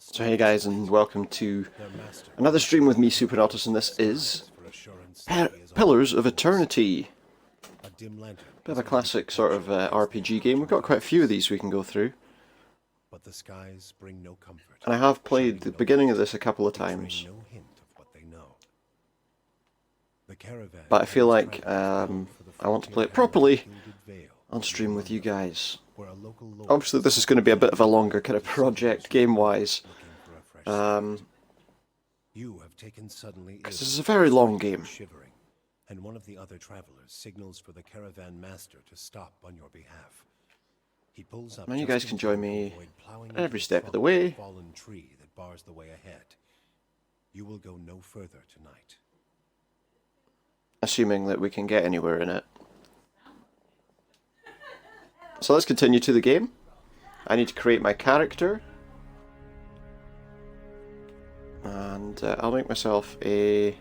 So hey guys, and welcome to another stream with me, Supernautus, and this is Pillars of Eternity. Bit of a classic sort of RPG game. We've got quite a few of these we can go through. And I have played the beginning of this a couple of times. But I feel like I want to play it properly on stream with you guys. Obviously this is going to be a bit of a longer kind of project game-wise. Because this is a very long game. And one of the other travelers signals for the caravan master to stop on your behalf. He pulls up and you guys can join me every step of the way. Fallen tree that bars the way ahead. You will go no further tonight. Assuming that we can get anywhere in it. So let's continue to the game. I need to create my character. And I'll make myself a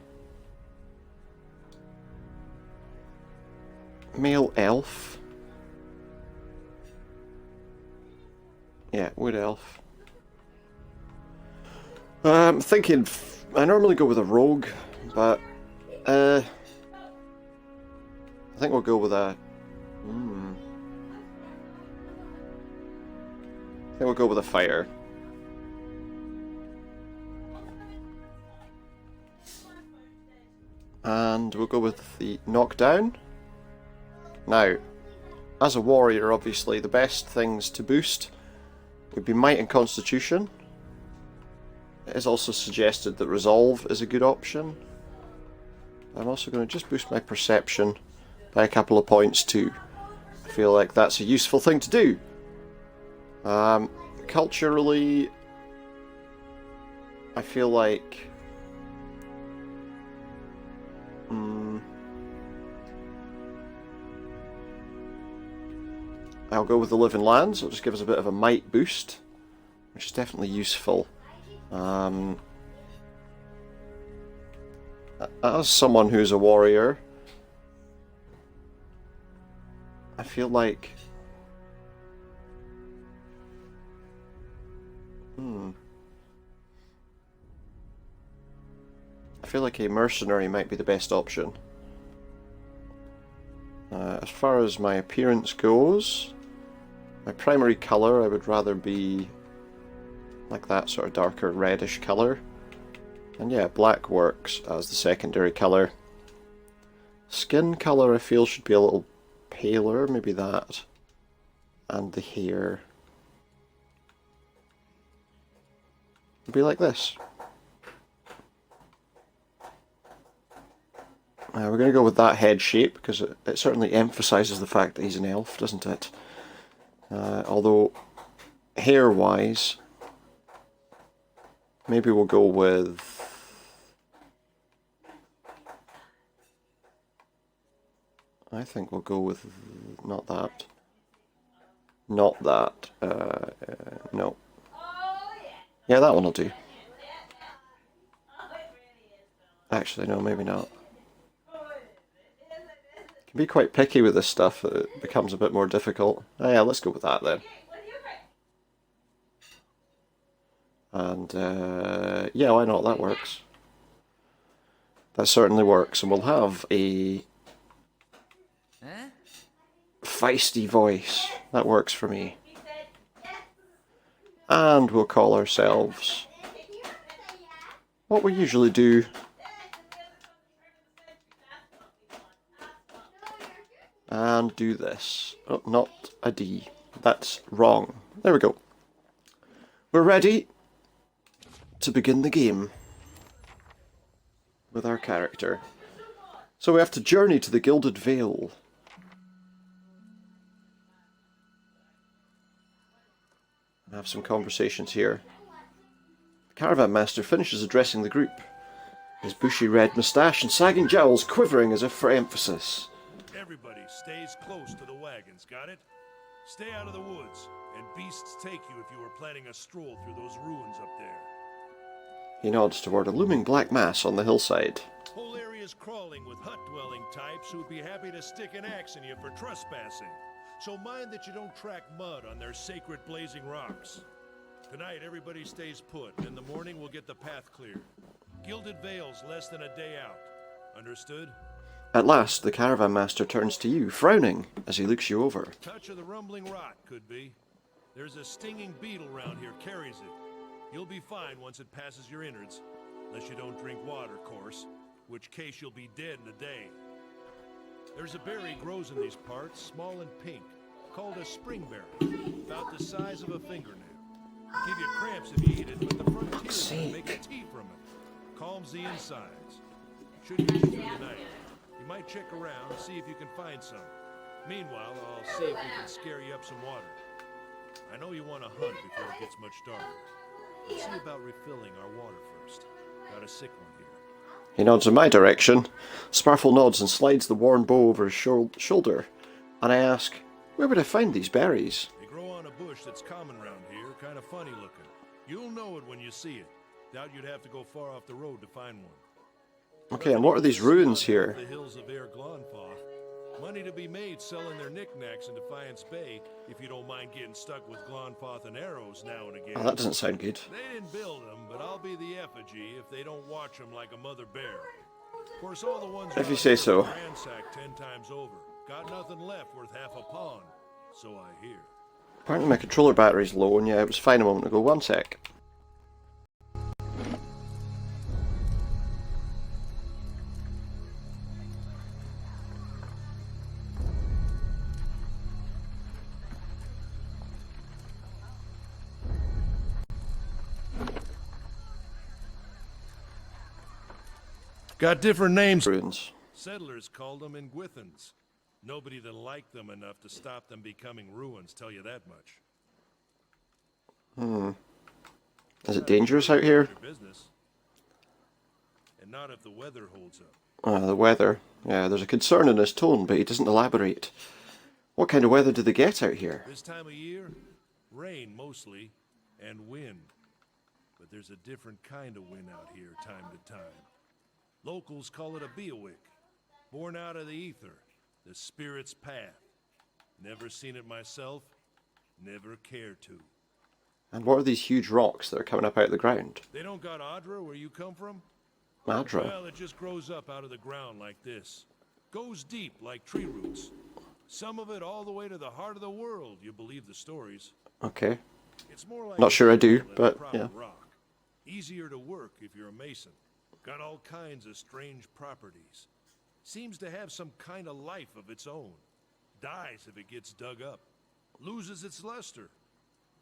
male elf. Yeah, wood elf. I'm thinking I normally go with a rogue, but I think we'll go with a I think we'll go with a fighter. And we'll go with the knockdown. Now, as a warrior, obviously, the best things to boost would be might and constitution. It is also suggested that resolve is a good option. I'm also going to just boost my perception by a couple of points too. I feel like that's a useful thing to do. Culturally, I feel like I'll go with the Living Lands. It'll just give us a bit of a might boost, which is definitely useful. As someone who's a warrior, I feel like a mercenary might be the best option. As far as my appearance goes, my primary colour I would rather be like that sort of darker reddish colour. And yeah, black works as the secondary colour. Skin colour I feel should be a little paler, maybe that. And the hair would be like this. We're going to go with that head shape because it certainly emphasises the fact that he's an elf, doesn't it? Although, hair-wise, maybe we'll go with I think we'll go with not that. Not that. No. Yeah, that one will do. Actually, no, maybe not. Can be quite picky with this stuff. It becomes a bit more difficult. Oh yeah, let's go with that then. And yeah, why not? That works. That certainly works, and we'll have a feisty voice. That works for me. And we'll call ourselves what we usually do. And do this. Oh, not a D. That's wrong. There we go. We're ready to begin the game with our character. So we have to journey to the Gilded Vale. And have some conversations here. The caravan master finishes addressing the group, his bushy red moustache and sagging jowls quivering as if for emphasis. Everybody stays close to the wagons, got it? Stay out of the woods, and beasts take you if you were planning a stroll through those ruins up there. He nods toward a looming black mass on the hillside. Whole area's crawling with hut-dwelling types who'd be happy to stick an axe in you for trespassing. So mind that you don't track mud on their sacred blazing rocks. Tonight, everybody stays put, and in the morning we'll get the path cleared. Gilded Vale's less than a day out. Understood? At last, the caravan master turns to you, frowning, as he looks you over. Touch of the rumbling rot, could be. There's a stinging beetle around here, carries it. You'll be fine once it passes your innards. Unless you don't drink water, of course. Which case you'll be dead in a day. There's a berry grows in these parts, small and pink, called a springberry, about the size of a fingernail. Give you cramps if you eat it, but the frontiers make a tea from it. Calms the insides. Should get you through the night. You might check around, see if you can find some. Meanwhile, I'll see if we can scare you up some water. I know you want to hunt before it gets much darker. Let's see about refilling our water first. Got a sick one here. He nods in my direction. Sparfle nods and slides the worn bow over his shoulder. And I ask, where would I find these berries? They grow on a bush that's common around here, kind of funny looking. You'll know it when you see it. Doubt you'd have to go far off the road to find one. Okay, and what are these ruins here? The hills of Air Glonfoth. Money to be made selling their knickknacks in Defiance Bay, if you don't mind getting stuck with Glonfoth and arrows now and again. Oh, that doesn't sound good. They didn't build them, but I'll be the effigy if they don't watch them like a mother bear. Of course, all the ones If you say so. ransacked 10 times over. Got nothing left worth half a pawn, so I hear. Apparently my controller battery's low, and yeah, it was fine a moment ago. One sec. Got different names. Ruins. Settlers called them Ingwithans. Nobody that liked them enough to stop them becoming ruins, tell you that much. Is it dangerous out here? Your business. And not if the weather holds up. The weather. Yeah, there's a concern in his tone, but he doesn't elaborate. What kind of weather do they get out here? This time of year, rain mostly, and wind. But there's a different kind of wind out here time to time. Locals call it a beowick, born out of the ether, the spirit's path. Never seen it myself, never cared to. And what are these huge rocks that are coming up out of the ground? They don't got Adra where you come from? Adra? Well, it just grows up out of the ground like this. Goes deep like tree roots. Some of it all the way to the heart of the world, you believe the stories. Okay. It's more like Not sure I do, than a but proper yeah. rock. Easier to work if you're a mason. Got all kinds of strange properties. Seems to have some kind of life of its own. Dies if it gets dug up. Loses its luster.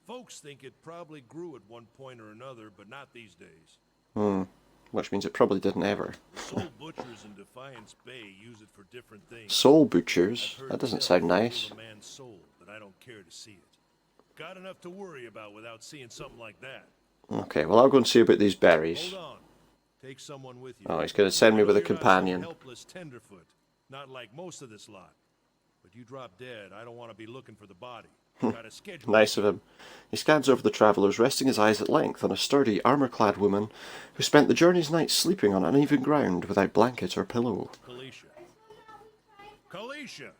Folks think it probably grew at one point or another, but not these days. Which means it probably didn't ever. Soul butchers in Defiance Bay use it for different things. Soul butchers? I've heard That doesn't tales sound of nice. a man's soul, but I don't care to see it. Got enough to worry about without seeing something like that. Okay, well I'll go and see about these berries. Hold on. Take someone with you. Oh, he's going to send me with a You're not some companion. helpless tenderfoot, not like most of this lot. But you drop dead, I don't want to be looking for the body. Got a schedule. Nice of him. He scans over the travellers, resting his eyes at length on a sturdy, armour-clad woman who spent the journey's night sleeping on uneven ground without blanket or pillow. Kalisha. Kalisha!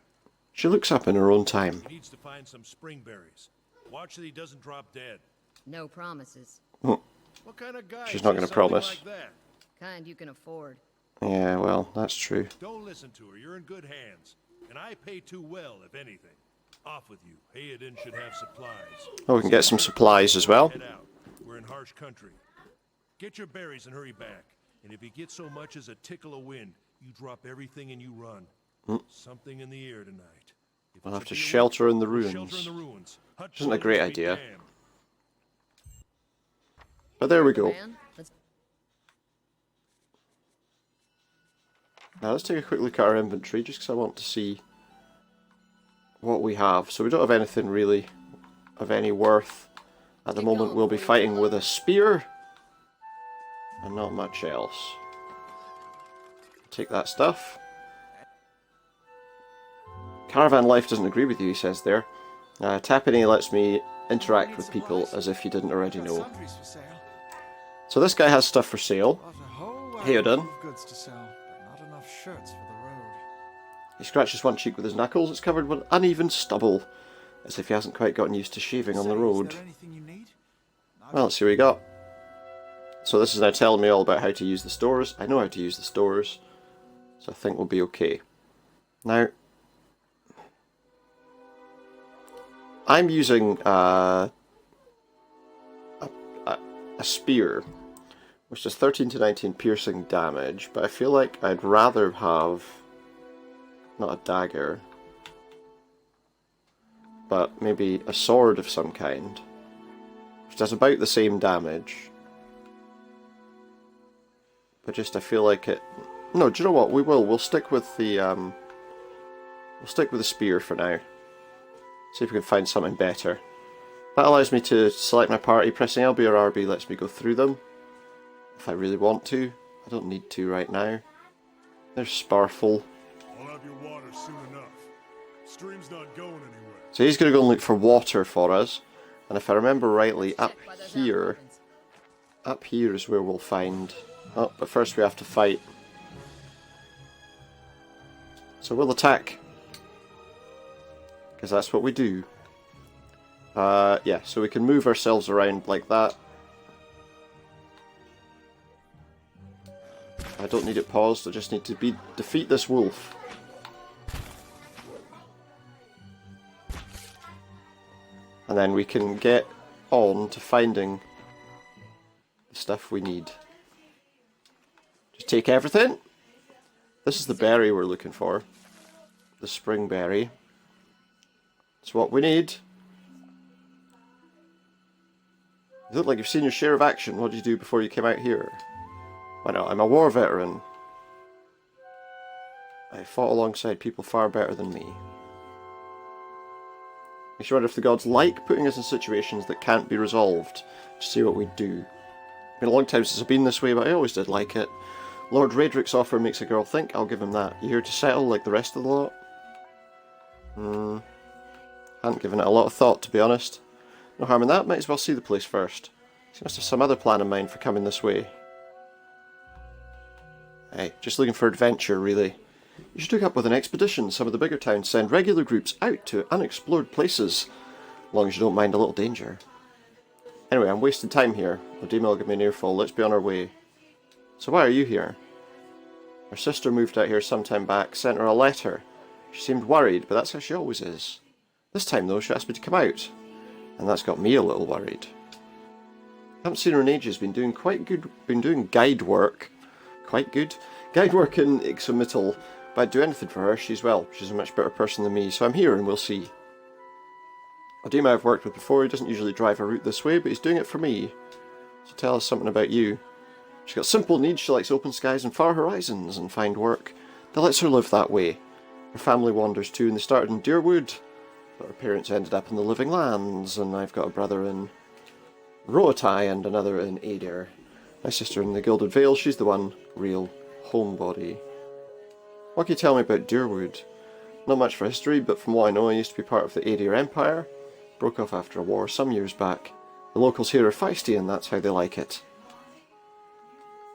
She looks up in her own time. He needs to find some springberries. Watch that he doesn't drop dead. No promises. What kind of guy She's not says gonna something promise. like that? Kind you can afford. Yeah, well, that's true. Don't listen to her. You're in good hands. And I pay too well, if anything. Off with you. Hayden should have supplies. Oh, we can get some supplies as well. Head out. We're in harsh country. Get your berries and hurry back. And if you get so much as a tickle of wind, you drop everything and you run. Something in the air tonight. If We'll it's have a to beowick, shelter in the we'll ruins. Shelter in the ruins. Hut Isn't a great dwellers be idea. damned. But there we go. Man, let's Now let's take a quick look at our inventory, just because I want to see what we have. So we don't have anything really of any worth. At the moment we'll be fighting with a spear and not much else. Take that stuff. Caravan life doesn't agree with you, he says there. Tapping A lets me interact with people as if you didn't already know. So this guy has stuff for sale. Hayden. Goods to sell, but not enough shirts for the road. He scratches one cheek with his knuckles. It's covered with uneven stubble, as if he hasn't quite gotten used to shaving on the road. Is there anything you need? Well, let's see what we got. So this is now telling me all about how to use the stores. I know how to use the stores, so I think we'll be okay. Now, I'm using a spear, which does 13 to 19 piercing damage, but I feel like I'd rather have, not a dagger, but maybe a sword of some kind, which does about the same damage. But just I feel like it. No, do you know what? We'll stick with the spear for now. See if we can find something better. That allows me to select my party. Pressing LB or RB lets me go through them if I really want to. I don't need to right now. There's Sparfle. I'll have your water soon enough. Stream's not going anywhere. So he's going to go and look for water for us. And if I remember rightly, up here is where we'll find... Oh, but first we have to fight. So we'll attack. Because that's what we do. Yeah, so we can move ourselves around like that. I don't need it paused, I just need to defeat this wolf. And then we can get on to finding the stuff we need. Just take everything. This is the berry we're looking for. The spring berry. It's what we need. You look like you've seen your share of action. What did you do before you came out here? Why not? I'm a war veteran. I fought alongside people far better than me. Makes you wonder if the gods like putting us in situations that can't be resolved to see what we do. It's been a long time since I've been this way, but I always did like it. Lord Raedric's offer makes a girl think. I'll give him that. You here to settle like the rest of the lot? Hadn't given it a lot of thought, to be honest. No harm in that, might as well see the place first. He must have some other plan in mind for coming this way. Hey, just looking for adventure, really. You should hook up with an expedition. Some of the bigger towns send regular groups out to unexplored places, as long as you don't mind a little danger. Anyway, I'm wasting time here. Odima will give me an earful. Let's be on our way. So why are you here? Her sister moved out here some time back, sent her a letter. She seemed worried, but that's how she always is. This time, though, she asked me to come out. And that's got me a little worried. Haven't seen her in ages, been doing guide work. Quite good. Guide work in Ixomitl. But I'd do anything for her, she's a much better person than me, so I'm here and we'll see. Odima I've worked with before, he doesn't usually drive a route this way, but he's doing it for me. So tell us something about you. She's got simple needs, she likes open skies and far horizons, and find work that lets her live that way. Her family wanders too, and they started in Deerwood. But her parents ended up in the Living Lands, and I've got a brother in Roatai and another in Adir. My sister in the Gilded Vale, she's the one real homebody. What can you tell me about Deerwood? Not much for history, but from what I know, I used to be part of the Adir Empire. Broke off after a war some years back. The locals here are feisty, and that's how they like it.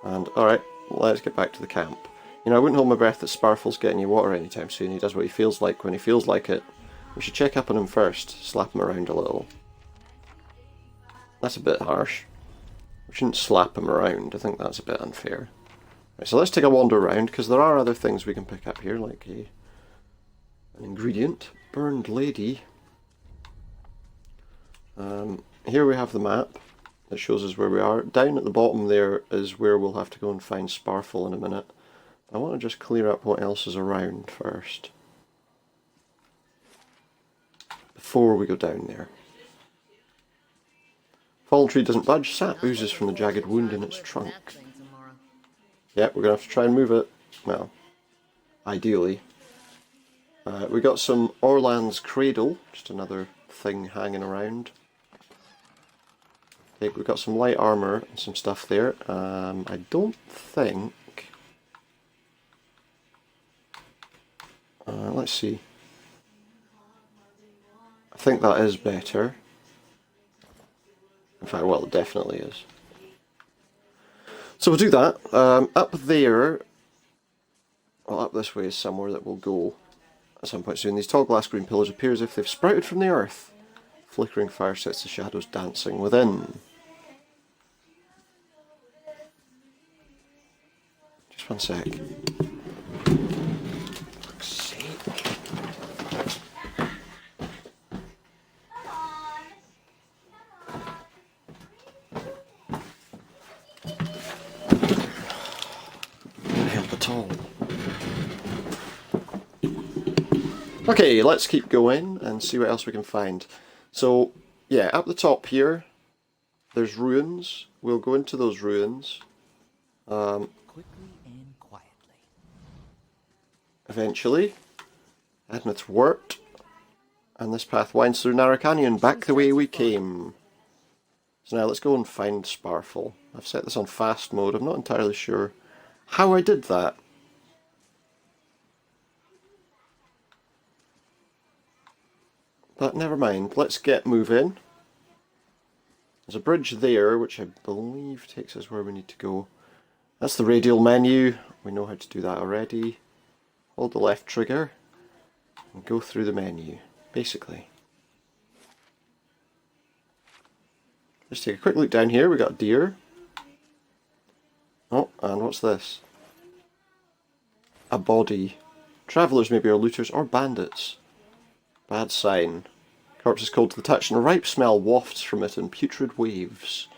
And, alright, let's get back to the camp. You know, I wouldn't hold my breath that Sparfle's getting you water anytime soon. He does what he feels like when he feels like it. We should check up on him first, slap him around a little. That's a bit harsh. We shouldn't slap him around, I think that's a bit unfair. Right, so let's take a wander around, because there are other things we can pick up here, like an ingredient. Burned lady. Here we have the map that shows us where we are. Down at the bottom there is where we'll have to go and find Sparfle in a minute. I want to just clear up what else is around first, before we go down there. Fallen tree doesn't budge, sap oozes from the jagged wound in its trunk. Yep, we're going to have to try and move it. Well, ideally. We got some Orlan's Cradle, just another thing hanging around. Okay, we've got some light armour and some stuff there. I don't think... let's see. I think that is better. In fact, well, it definitely is. So we'll do that. Up there, well, up this way is somewhere that we'll go at some point soon. These tall glass green pillars appear as if they've sprouted from the earth. Flickering fire sets the shadows dancing within. Just one sec. Fuck's sake. Can't help at all. Okay, let's keep going and see what else we can find. So, yeah, up the top here, there's ruins. We'll go into those ruins. Quickly and quietly. Eventually. Edna's worked. And this path winds through Narrow Canyon, back the way we came. So now let's go and find Sparfle. I've set this on fast mode. I'm not entirely sure how I did that. But never mind, let's get moving. There's a bridge there, which I believe takes us where we need to go. That's the radial menu. We know how to do that already. Hold the left trigger and go through the menu, basically. Let's take a quick look down here. We got a deer. Oh, and what's this? A body. Travellers maybe are looters or bandits. Bad sign. Corpse is cold to the touch and a ripe smell wafts from it in putrid waves.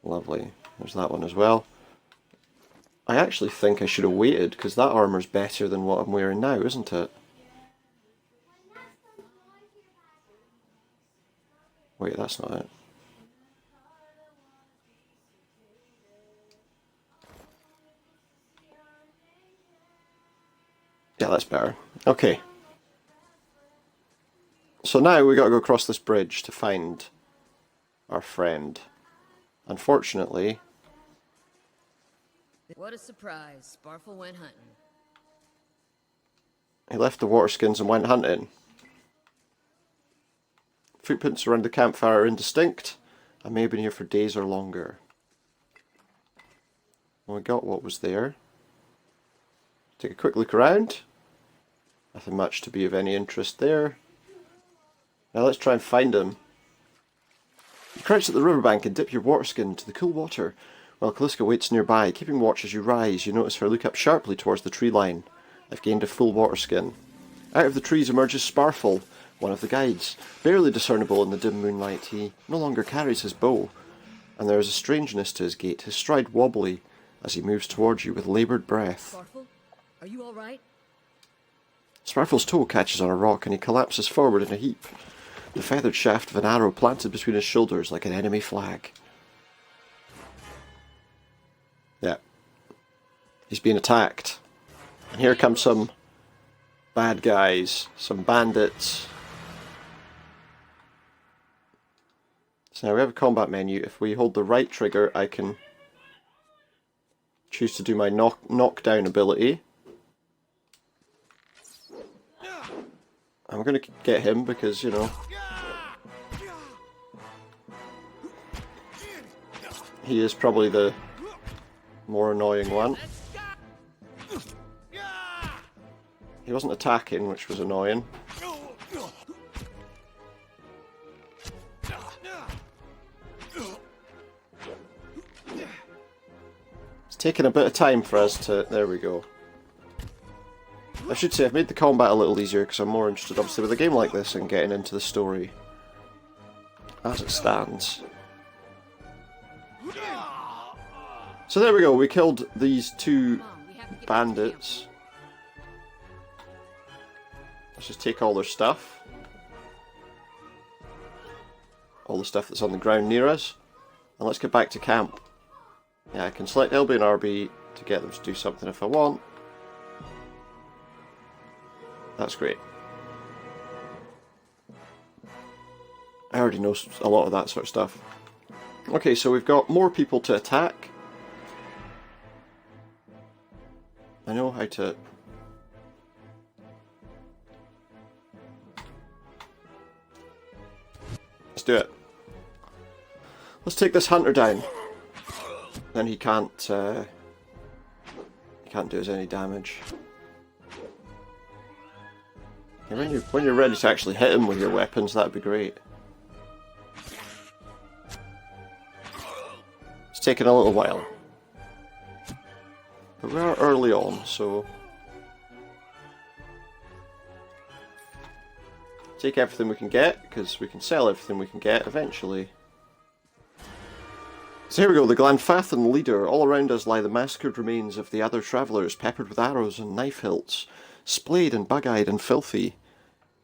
Lovely. There's that one as well. I actually think I should have waited, because that armour's better than what I'm wearing now, isn't it? Wait, that's not it. Yeah, that's better. Okay. So now we got to go across this bridge to find our friend. Unfortunately... What a surprise. Sparfle went hunting. He left the water skins and went hunting. Footprints around the campfire are indistinct. I may have been here for days or longer. Well, we got what was there. Take a quick look around. Nothing much to be of any interest there. Now let's try and find him. You crouch at the riverbank and dip your water skin into the cool water, while Kaliska waits nearby. Keeping watch as you rise, you notice her look up sharply towards the tree line. I've gained a full water skin. Out of the trees emerges Sparfle, one of the guides. Barely discernible in the dim moonlight, he no longer carries his bow, and there is a strangeness to his gait, his stride wobbly as he moves towards you with laboured breath. Sparfle, are you all right? Sparfle's toe catches on a rock and he collapses forward in a heap, the feathered shaft of an arrow planted between his shoulders like an enemy flag. Yeah. He's been attacked. And here come some bad guys, some bandits. So now we have a combat menu. If we hold the right trigger, I can choose to do my knockdown ability. I'm going to get him because, you know, he is probably the more annoying one. He wasn't attacking, which was annoying. It's taken a bit of time for us to... There we go. I should say I've made the combat a little easier because I'm more interested, obviously, with a game like this and getting into the story as it stands. So there we go, we killed these two bandits. Let's just take all their stuff. All the stuff that's on the ground near us. And let's get back to camp. Yeah, I can select LB and RB to get them to do something if I want. That's great. I already know a lot of that sort of stuff. Okay, so we've got more people to attack. I know how to... Let's do it. Let's take this hunter down. Then he can't do us any damage. And when you're ready to actually hit him with your weapons, that'd be great. It's taken a little while. But we are early on, so take everything we can get, because we can sell everything we can get eventually. So here we go, the Glanfathan leader. All around us lie the massacred remains of the other travellers, peppered with arrows and knife hilts, splayed and bug-eyed and filthy.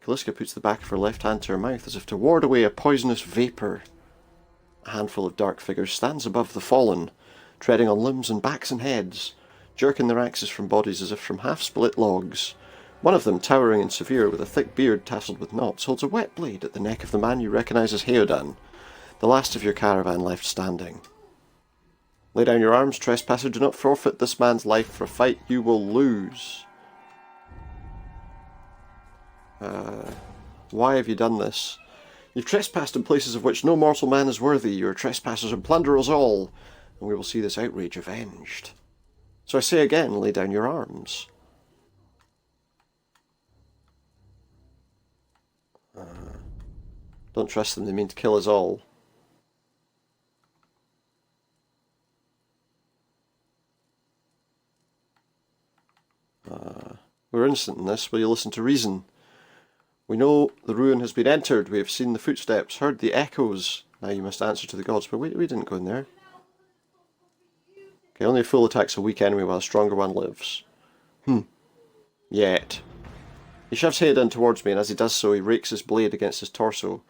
Kaliska puts the back of her left hand to her mouth as if to ward away a poisonous vapour. A handful of dark figures stands above the fallen, treading on limbs and backs and heads, jerking their axes from bodies as if from half-split logs. One of them, towering and severe, with a thick beard tasseled with knots, holds a wet blade at the neck of the man you recognise as Heodan, the last of your caravan left standing. Lay down your arms, trespasser. Do not forfeit this man's life for a fight you will lose. Why have you done this? You've trespassed in places of which no mortal man is worthy. You are trespassers and plunder us all, and we will see this outrage avenged. So I say again, lay down your arms. Don't trust them, they mean to kill us all. We're innocent in this. Will you listen to reason? We know the ruin has been entered. We have seen the footsteps, heard the echoes. Now you must answer to the gods. But we didn't go in there. Okay, only a fool attacks a weak enemy while a stronger one lives. Yet. He shoves Heodan towards me, and as he does so, he rakes his blade against his torso.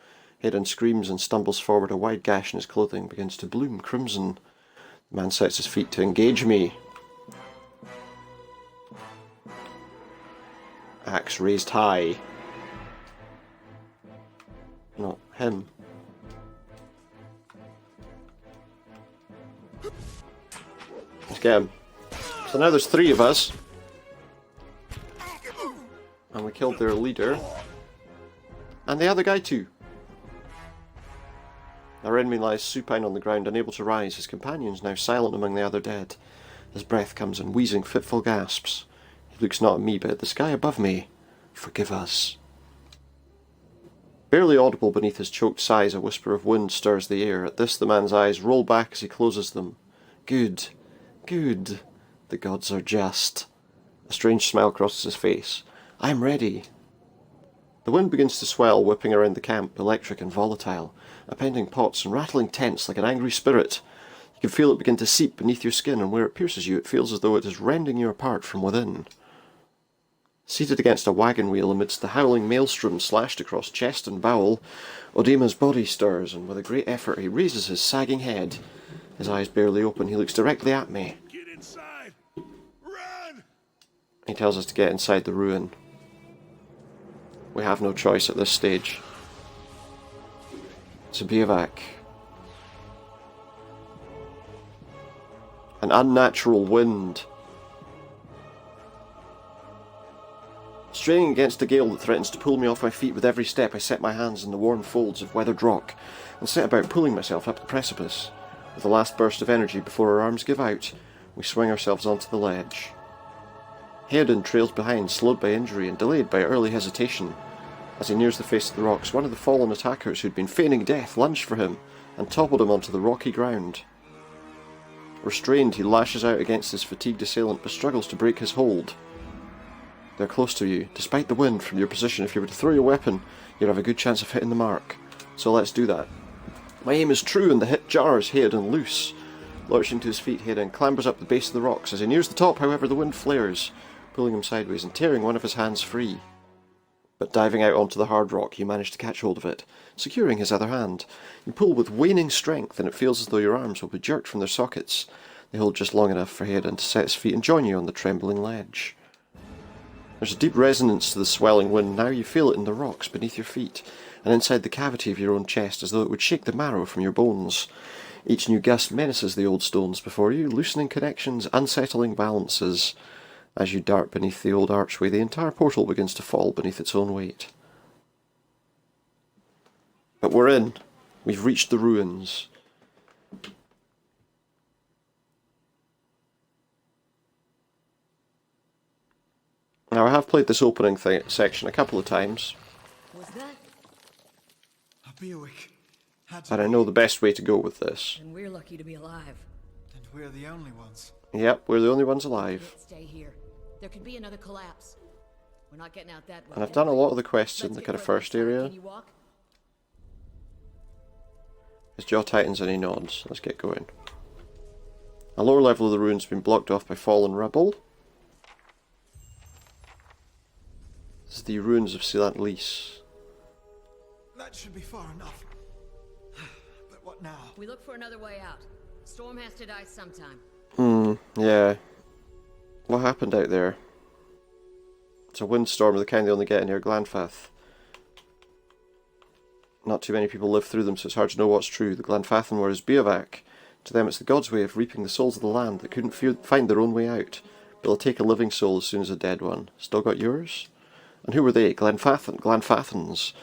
Heodan screams and stumbles forward. A wide gash in his clothing begins to bloom crimson. The man sets his feet to engage me. Axe raised high. Not him. Let's get him. So now there's 3 of us. And we killed their leader. And the other guy too. Our enemy lies supine on the ground, unable to rise. His companions now silent among the other dead. His breath comes in wheezing, fitful gasps. He looks not at me, but at the sky above me. Forgive us. Barely audible beneath his choked sighs, a whisper of wind stirs the air. At this the man's eyes roll back as he closes them. Good. Good. The gods are just. A strange smile crosses his face. I am ready. The wind begins to swell, whipping around the camp, electric and volatile, upending pots and rattling tents like an angry spirit. You can feel it begin to seep beneath your skin, and where it pierces you, it feels as though it is rending you apart from within. Seated against a wagon wheel amidst the howling maelstrom slashed across chest and bowel, Odema's body stirs, and with a great effort he raises his sagging head. His eyes barely open, he looks directly at me. Get inside! Run! He tells us to get inside the ruin. We have no choice at this stage. To bivouac. An unnatural wind. Straining against a gale that threatens to pull me off my feet with every step, I set my hands in the worn folds of weathered rock and set about pulling myself up the precipice. With the last burst of energy before our arms give out, we swing ourselves onto the ledge. Heodan trails behind, slowed by injury and delayed by early hesitation. As he nears the face of the rocks, one of the fallen attackers who'd been feigning death lunged for him and toppled him onto the rocky ground. Restrained, he lashes out against his fatigued assailant but struggles to break his hold. They're close to you. Despite the wind from your position, if you were to throw your weapon, you'd have a good chance of hitting the mark. So let's do that. My aim is true and the hit jars Heodan loose. Lurching to his feet, Heodan clambers up the base of the rocks. As he nears the top, however, the wind flares, pulling him sideways and tearing one of his hands free. But diving out onto the hard rock, you manage to catch hold of it, securing his other hand. You pull with waning strength, and it feels as though your arms will be jerked from their sockets. They hold just long enough for Heodan to set his feet and join you on the trembling ledge. There's a deep resonance to the swelling wind. Now you feel it in the rocks beneath your feet, and inside the cavity of your own chest, as though it would shake the marrow from your bones. Each new gust menaces the old stones before you, loosening connections, unsettling balances. As you dart beneath the old archway, the entire portal begins to fall beneath its own weight. But we're in. We've reached the ruins. Now, I have played this opening section a couple of times, Was that? A Bewick. Had and I know the best way to go with this. And we're lucky to be alive. And we're the only ones. Yep, we're the only ones alive. Can't stay here. There could be another collapse. We're not getting out that way. And I've done a lot of the quests in Let's the get kind of further first inside. area. Can you walk? His jaw tightens and he nods. Let's get going. A lower level of the ruins has been blocked off by fallen rubble. This is the ruins of Sealant Lys. That should be far enough. But what now? We look for another way out. Storm has to die sometime. Yeah. What happened out there? It's a windstorm of the kind they only get near Glanfath. Not too many people live through them, so it's hard to know what's true. The Glanfathan were as Biovac. To them it's the god's way of reaping the souls of the land that couldn't find their own way out. But they'll take a living soul as soon as a dead one. Still got yours? And who were they? Glanfathans.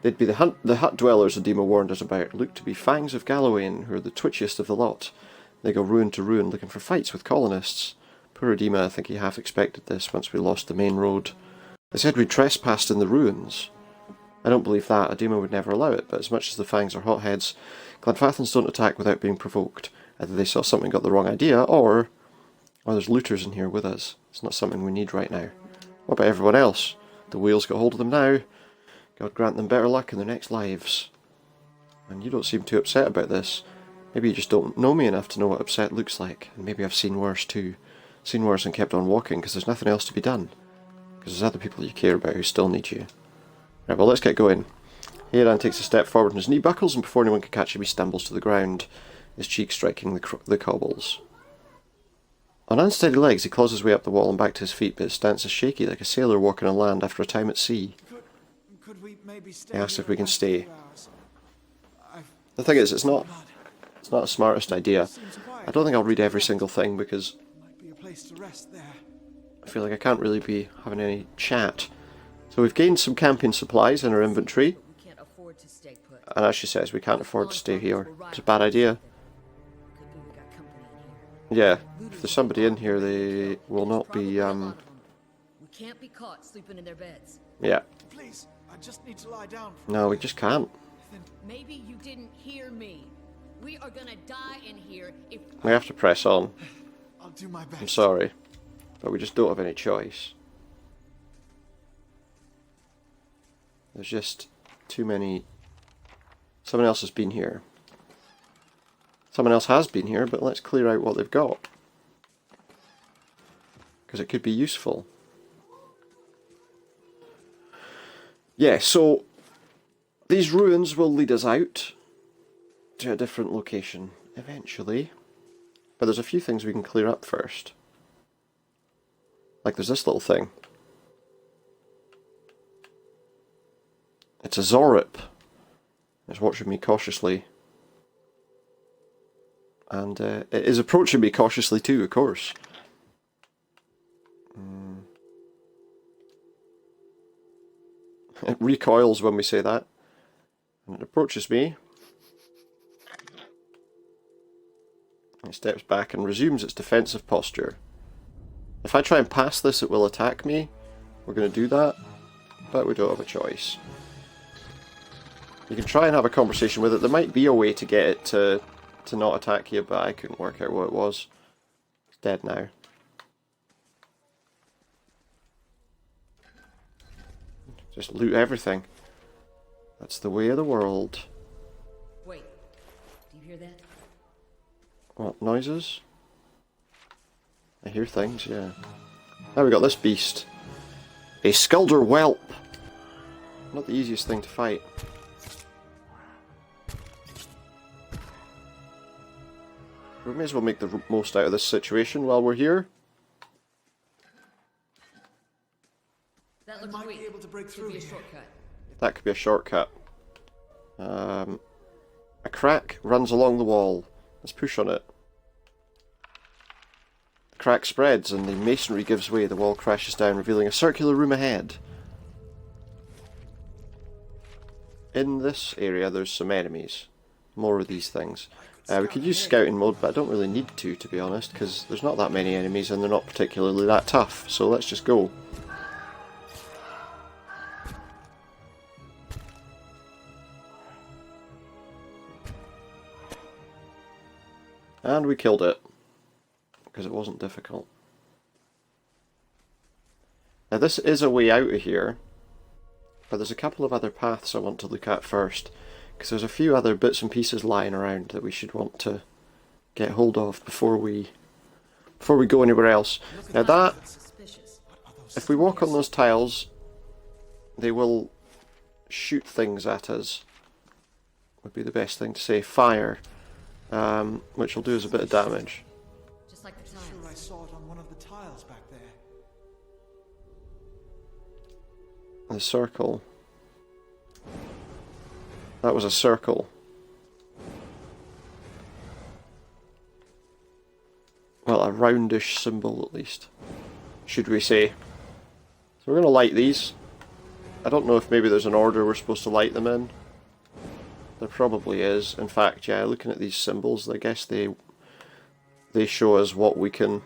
They'd be the hut dwellers Edema warned us about. Looked to be Fangs of Gallowayne, who are the twitchiest of the lot. They go ruin to ruin looking for fights with colonists. Poor Edema, I think he half expected this once we lost the main road. They said we trespassed in the ruins. I don't believe that. Edema would never allow it, but as much as the Fangs are hotheads, Glanfathans don't attack without being provoked. Either they saw something, got the wrong idea, or there's looters in here with us. It's not something we need right now. What about everyone else? The whales got hold of them now. God grant them better luck in their next lives. And you don't seem too upset about this. Maybe you just don't know me enough to know what upset looks like. And maybe I've seen worse too. Seen worse and kept on walking because there's nothing else to be done. Because there's other people you care about who still need you. Right, well, let's get going. Heiran takes a step forward and his knee buckles, and before anyone can catch him, he stumbles to the ground, his cheek striking the cobbles. On unsteady legs, he claws his way up the wall and back to his feet, but his stance is shaky like a sailor walking on land after a time at sea. Could we maybe stay He asks if here we can a stay. few hours? The thing is, it's not the smartest idea. I don't think I'll read every single thing because Might be a place to rest there. I feel like I can't really be having any chat. So we've gained some camping supplies in our inventory, But we can't afford to stay put. and as she says, we can't afford to stay here. It's a bad idea. Could be we got company in here. Yeah, if there's somebody in here, they will not be, Probably a lot of them. We can't be caught sleeping in their beds. yeah. Please, I just need to lie down for No, we just can't. Maybe you didn't hear me. We are gonna die in here if We have to press on. I'll do my best. I'm sorry, but we just don't have any choice. There's just too many... Someone else has been here. Someone else has been here, but let's clear out what they've got. Because it could be useful. Yeah, so these ruins will lead us out to a different location eventually. But there's a few things we can clear up first. Like there's this little thing. It's a Zorip. It's watching me cautiously. And it is approaching me cautiously too, of course. It recoils when we say that. And it approaches me. It steps back and resumes its defensive posture. If I try and pass this, it will attack me. We're going to do that. But we don't have a choice. You can try and have a conversation with it. There might be a way to get it to not attack you, but I couldn't work out what it was. It's dead now. Just loot everything. That's the way of the world. wait. Do you hear that? What, noises? I hear things, yeah. Now we got this beast. A Skulder Whelp. Not the easiest thing to fight. We may as well make the most out of this situation while we're here. That I looks might weak. be able to break Could through be a here. shortcut. That could be a shortcut. A crack runs along the wall. Let's push on it. The crack spreads and the masonry gives way. The wall crashes down, revealing a circular room ahead. In this area there's some enemies. More of these things. We could use scouting mode, but I don't really need to be honest, because there's not that many enemies and they're not particularly that tough. So let's just go. And we killed it, because it wasn't difficult. Now this is a way out of here, but there's a couple of other paths I want to look at first, because there's a few other bits and pieces lying around that we should want to get hold of before we go anywhere else. Now that, if we walk on those tiles, they will shoot things at us, would be the best thing to say. Fire, which will do us a bit of damage. Just like the Sure, I tiles. saw it on one of the tiles back there. The circle. That was a circle. Well, a roundish symbol at least, should we say. So we're going to light these. I don't know if maybe there's an order we're supposed to light them in. There probably is. In fact, yeah, looking at these symbols, I guess they show us what we can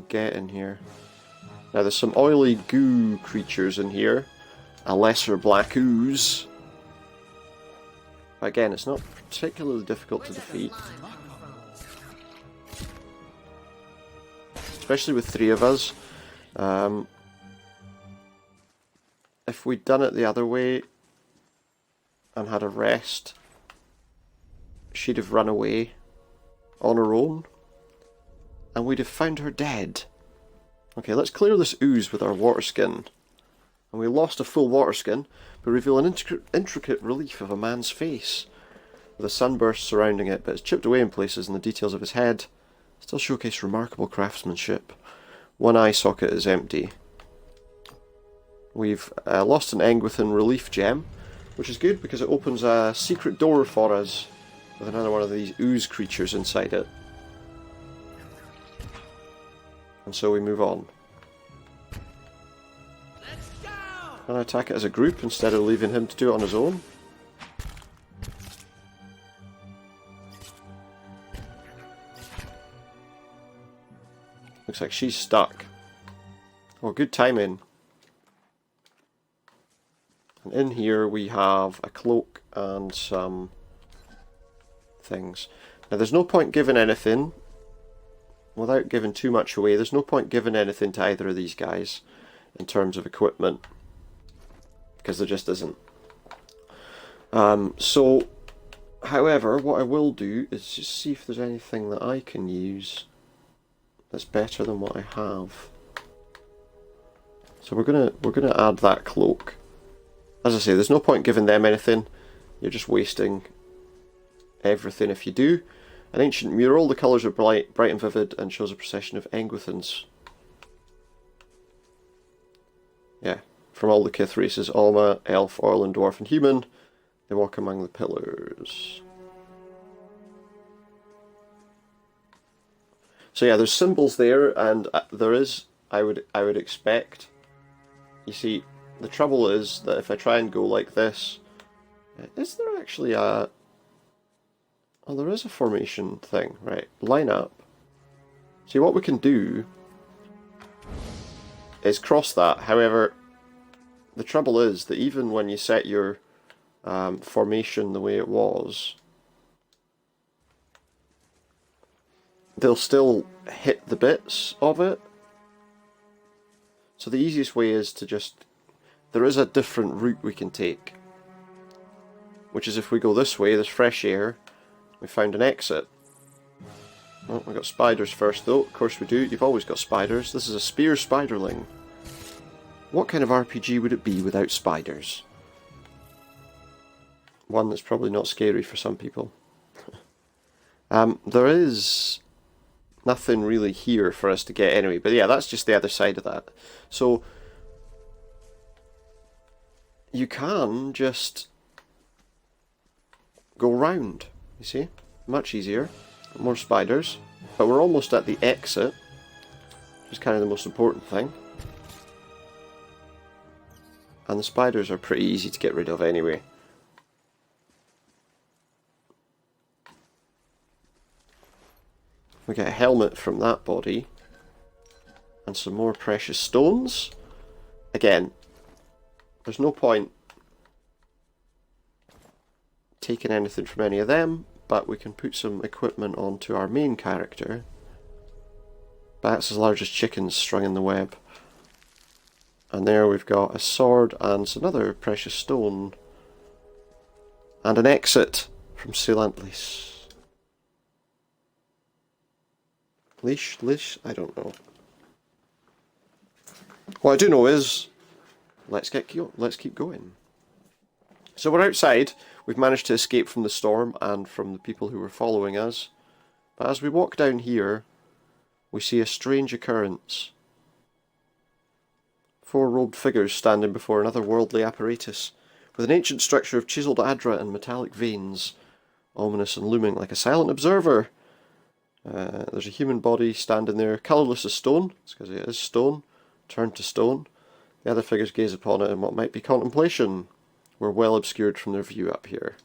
get in here. Now there's some oily goo creatures in here. A lesser black ooze. But again, it's not particularly difficult to defeat. Especially with 3 of us. If we'd done it the other way and had a rest, she'd have run away on her own and we'd have found her dead. Okay, let's clear this ooze with our water skin. And we lost a full water skin, but reveal an intricate relief of a man's face, with a sunburst surrounding it, but it's chipped away in places, and the details of his head still showcase remarkable craftsmanship. One eye socket is empty. We've lost an Engwithan relief gem, which is good because it opens a secret door for us with another one of these ooze creatures inside it. And so we move on. Can I attack it as a group instead of leaving him to do it on his own? Looks like she's stuck. Oh, good timing. And in here we have a cloak and some things. Now there's no point giving anything, without giving too much away, there's no point giving anything to either of these guys in terms of equipment. Because there just isn't. So, however, what I will do is just see if there's anything that I can use that's better than what I have. So we're gonna add that cloak. As I say, there's no point giving them anything. You're just wasting everything if you do. An ancient mural. The colours are bright and vivid, and shows a procession of Engwithans. Yeah. From all the Kith races, Alma, Elf, Orlin, Dwarf and Human, they walk among the pillars. So yeah, there's symbols there, and there is, I would expect, you see, the trouble is that if I try and go like this, is there actually a, oh, there is a formation thing, right, line up. See, what we can do is cross that, however, the trouble is that even when you set your formation the way it was, they'll still hit the bits of it. So the easiest way is to just, there is a different route we can take, which is if we go this way, there's fresh air, we found an exit. Oh, we got spiders first though, of course we do, you've always got spiders. This is a spear spiderling. What kind of RPG would it be without spiders? One that's probably not scary for some people. There is nothing really here for us to get anyway, but yeah, that's just the other side of that. So you can just go round, you see? Much easier. More spiders. But we're almost at the exit, which is kind of the most important thing. And the spiders are pretty easy to get rid of anyway. We get a helmet from that body. And some more precious stones. Again, there's no point taking anything from any of them, but we can put some equipment onto our main character. Bats as large as chickens strung in the web. And there we've got a sword and another precious stone. And an exit from Sealant Lease. Leash? I don't know. What I do know is, let's keep going. So we're outside. We've managed to escape from the storm and from the people who were following us. But as we walk down here, we see a strange occurrence. 4 robed figures standing before another worldly apparatus, with an ancient structure of chiselled adra and metallic veins, ominous and looming like a silent observer. There's a human body standing there, colourless as stone, it's because it is stone, turned to stone. The other figures gaze upon it in what might be contemplation. We're well obscured from their view up here.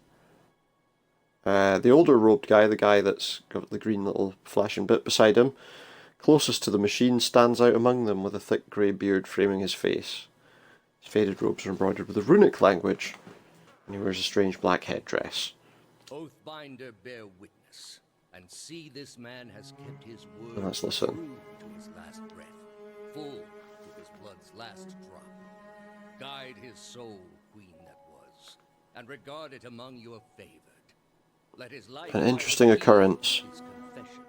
The older robed guy, the guy that's got the green little flashing bit beside him, closest to the machine, stands out among them with a thick grey beard framing his face. His faded robes are embroidered with a runic language, and he wears a strange black headdress. Oathbinder, bear witness, and see this man has kept his word. Let's listen. True to his last breath, full to his blood's last drop. Guide his soul, queen that was, and regard it among your favored. Let his life An interesting occurrence. His confession.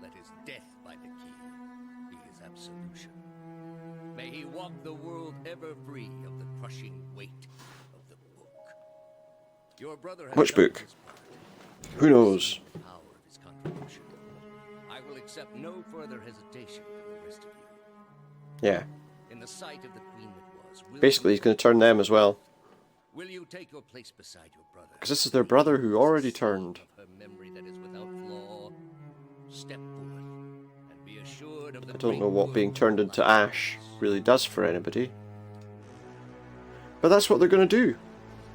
Let his death by the key be his absolution. May he walk the world ever free of the crushing weight of the book. Your brother has Which done book? his part. Who knows? The power of his contribution. I will accept no further hesitation from the rest of you. Yeah. In the sight of the queen that was, Basically, he's going to turn them as well. Will you take your place beside your brother? Because this is their brother who already turned. Of her memory that is without flaw. Step forth and be assured of the I don't know what being turned into ash really does for anybody. But that's what they're going to do.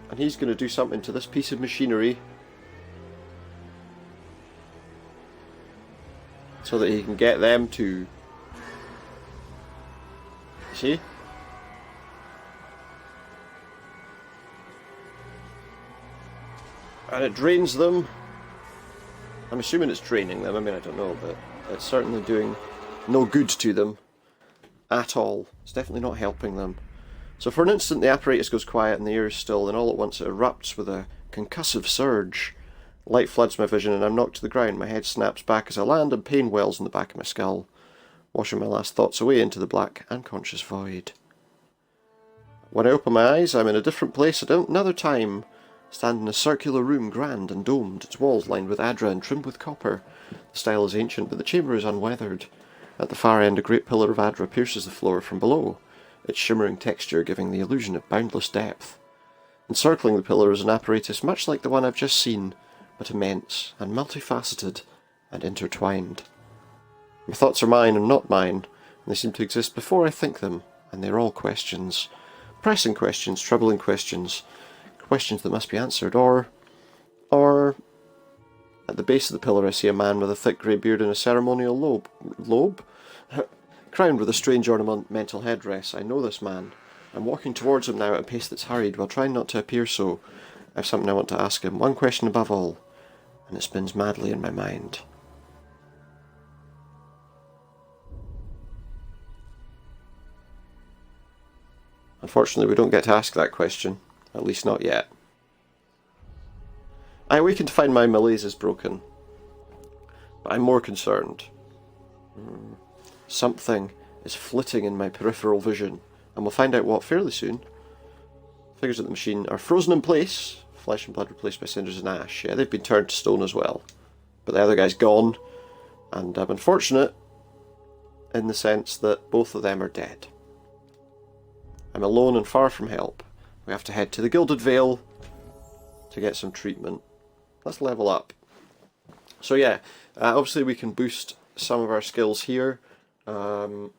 And he's going to do something to this piece of machinery so that he can get them to... See? And it drains them. I'm assuming it's draining them. I mean, I don't know, but it's certainly doing no good to them at all. It's definitely not helping them. So for an instant the apparatus goes quiet and the air is still, and all at once it erupts with a concussive surge. Light floods my vision and I'm knocked to the ground. My head snaps back as I land and pain wells in the back of my skull, washing my last thoughts away into the black, unconscious void. When I open my eyes, I'm in a different place at another time. Stand in a circular room, grand and domed, its walls lined with adra and trimmed with copper. The style is ancient, but the chamber is unweathered. At the far end, a great pillar of adra pierces the floor from below, its shimmering texture giving the illusion of boundless depth. Encircling the pillar is an apparatus much like the one I've just seen, but immense and multifaceted and intertwined. My thoughts are mine and not mine, and they seem to exist before I think them, and they're all questions. Pressing questions, troubling questions. Questions that must be answered, or at the base of the pillar I see a man with a thick grey beard and a ceremonial lobe? Crowned with a strange ornamental headdress. I know this man. I'm walking towards him now at a pace that's hurried, while trying not to appear so. I have something I want to ask him, one question above all, and it spins madly in my mind. Unfortunately, we don't get to ask that question. At least not yet. I awaken to find my malaise is broken. But I'm more concerned. Something is flitting in my peripheral vision, and we'll find out what fairly soon. Figures at the machine are frozen in place, flesh and blood replaced by cinders and ash. Yeah, they've been turned to stone as well. But the other guy's gone, and I'm unfortunate in the sense that both of them are dead. I'm alone and far from help. We have to head to the Gilded Vale to get some treatment. Let's level up. So yeah, obviously we can boost some of our skills here. We've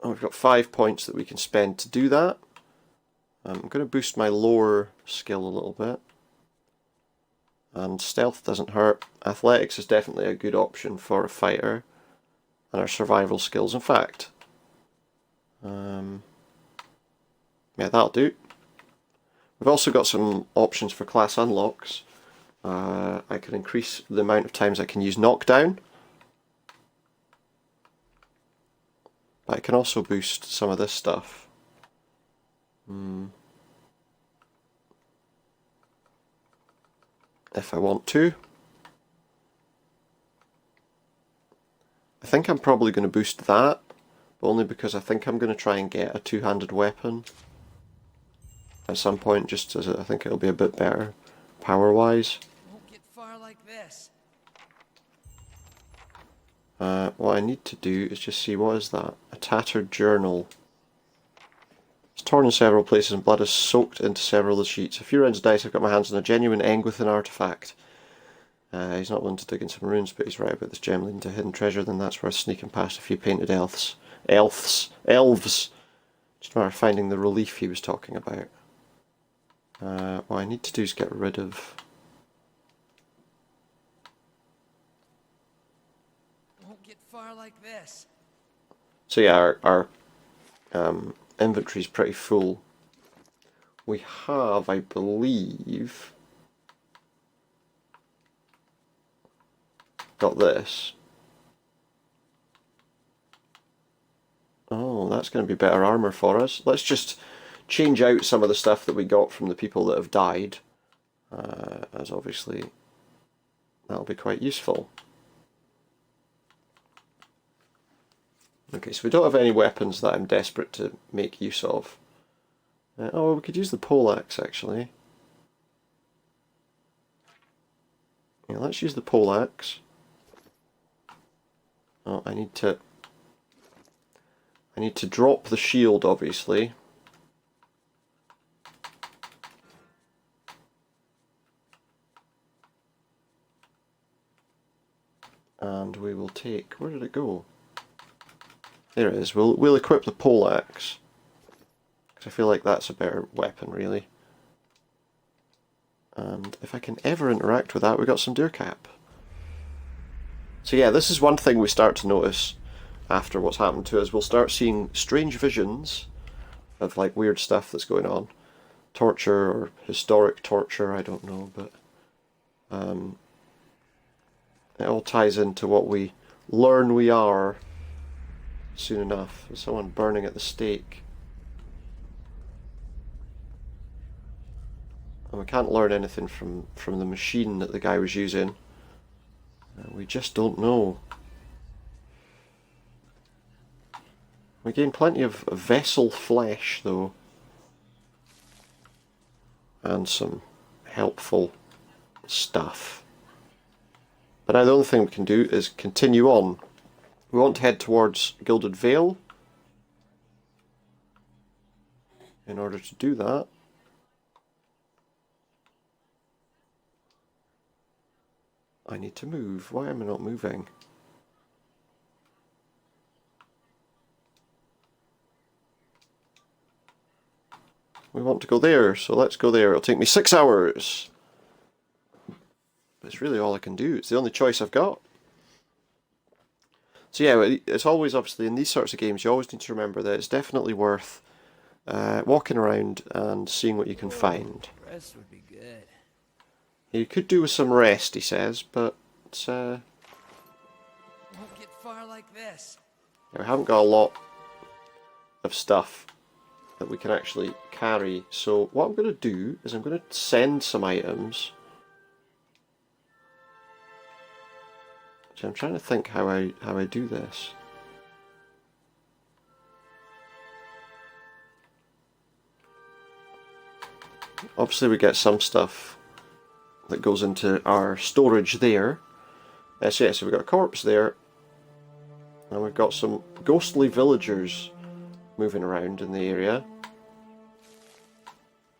got 5 points that we can spend to do that. I'm going to boost my lore skill a little bit. And stealth doesn't hurt. Athletics is definitely a good option for a fighter. And our survival skills, in fact. Yeah, that'll do. We've also got some options for class unlocks. I can increase the amount of times I can use knockdown. But I can also boost some of this stuff. If I want to. I think I'm probably going to boost that, but only because I think I'm going to try and get a two-handed weapon at some point, just as I think it'll be a bit better power-wise. Won't get far like this. What I need to do is just see, what is that? A tattered journal. It's torn in several places and blood is soaked into several of the sheets. A few rounds of dice, I've got my hands on a genuine Engwithan artifact. He's not willing to dig in some runes, but he's right about this gem leading to hidden treasure, then that's worth sneaking past a few painted elves. Just a matter of finding the relief he was talking about. What I need to do is get rid of... Won't get far like this. So yeah, our inventory's pretty full. We have, I believe, got this. Oh, that's going to be better armor for us. Let's just change out some of the stuff that we got from the people that have died, as obviously that'll be quite useful. Okay, so we don't have any weapons that I'm desperate to make use of. Oh, we could use the poleaxe actually. Yeah, let's use the poleaxe. Oh, I need to drop the shield, obviously. And we will take... where did it go? There it is. We'll equip the poleaxe, because I feel like that's a better weapon, really. And if I can ever interact with that, we got some deer cap. So yeah, this is one thing we start to notice after what's happened to us. We'll start seeing strange visions of like weird stuff that's going on. Torture or historic torture, I don't know, but it all ties into what we learn we are soon enough. There's someone burning at the stake. And we can't learn anything from the machine that the guy was using. We just don't know. We gain plenty of vessel flesh though. And some helpful stuff. But now the only thing we can do is continue on. We want to head towards Gilded Vale. In order to do that, I need to move. Why am I not moving? We want to go there, so let's go there. It'll take me 6 hours. But it's really all I can do. It's the only choice I've got. So yeah, it's always, obviously, in these sorts of games, you always need to remember that it's definitely worth walking around and seeing what you can find. Rest would be good. You could do with some rest, he says, but Won't get far like this. yeah, we haven't got a lot of stuff that we can actually carry. So what I'm going to do is I'm going to send some items. So I'm trying to think how I do this. Obviously we get some stuff that goes into our storage there. So yeah, so we've got a corpse there, and we've got some ghostly villagers moving around in the area.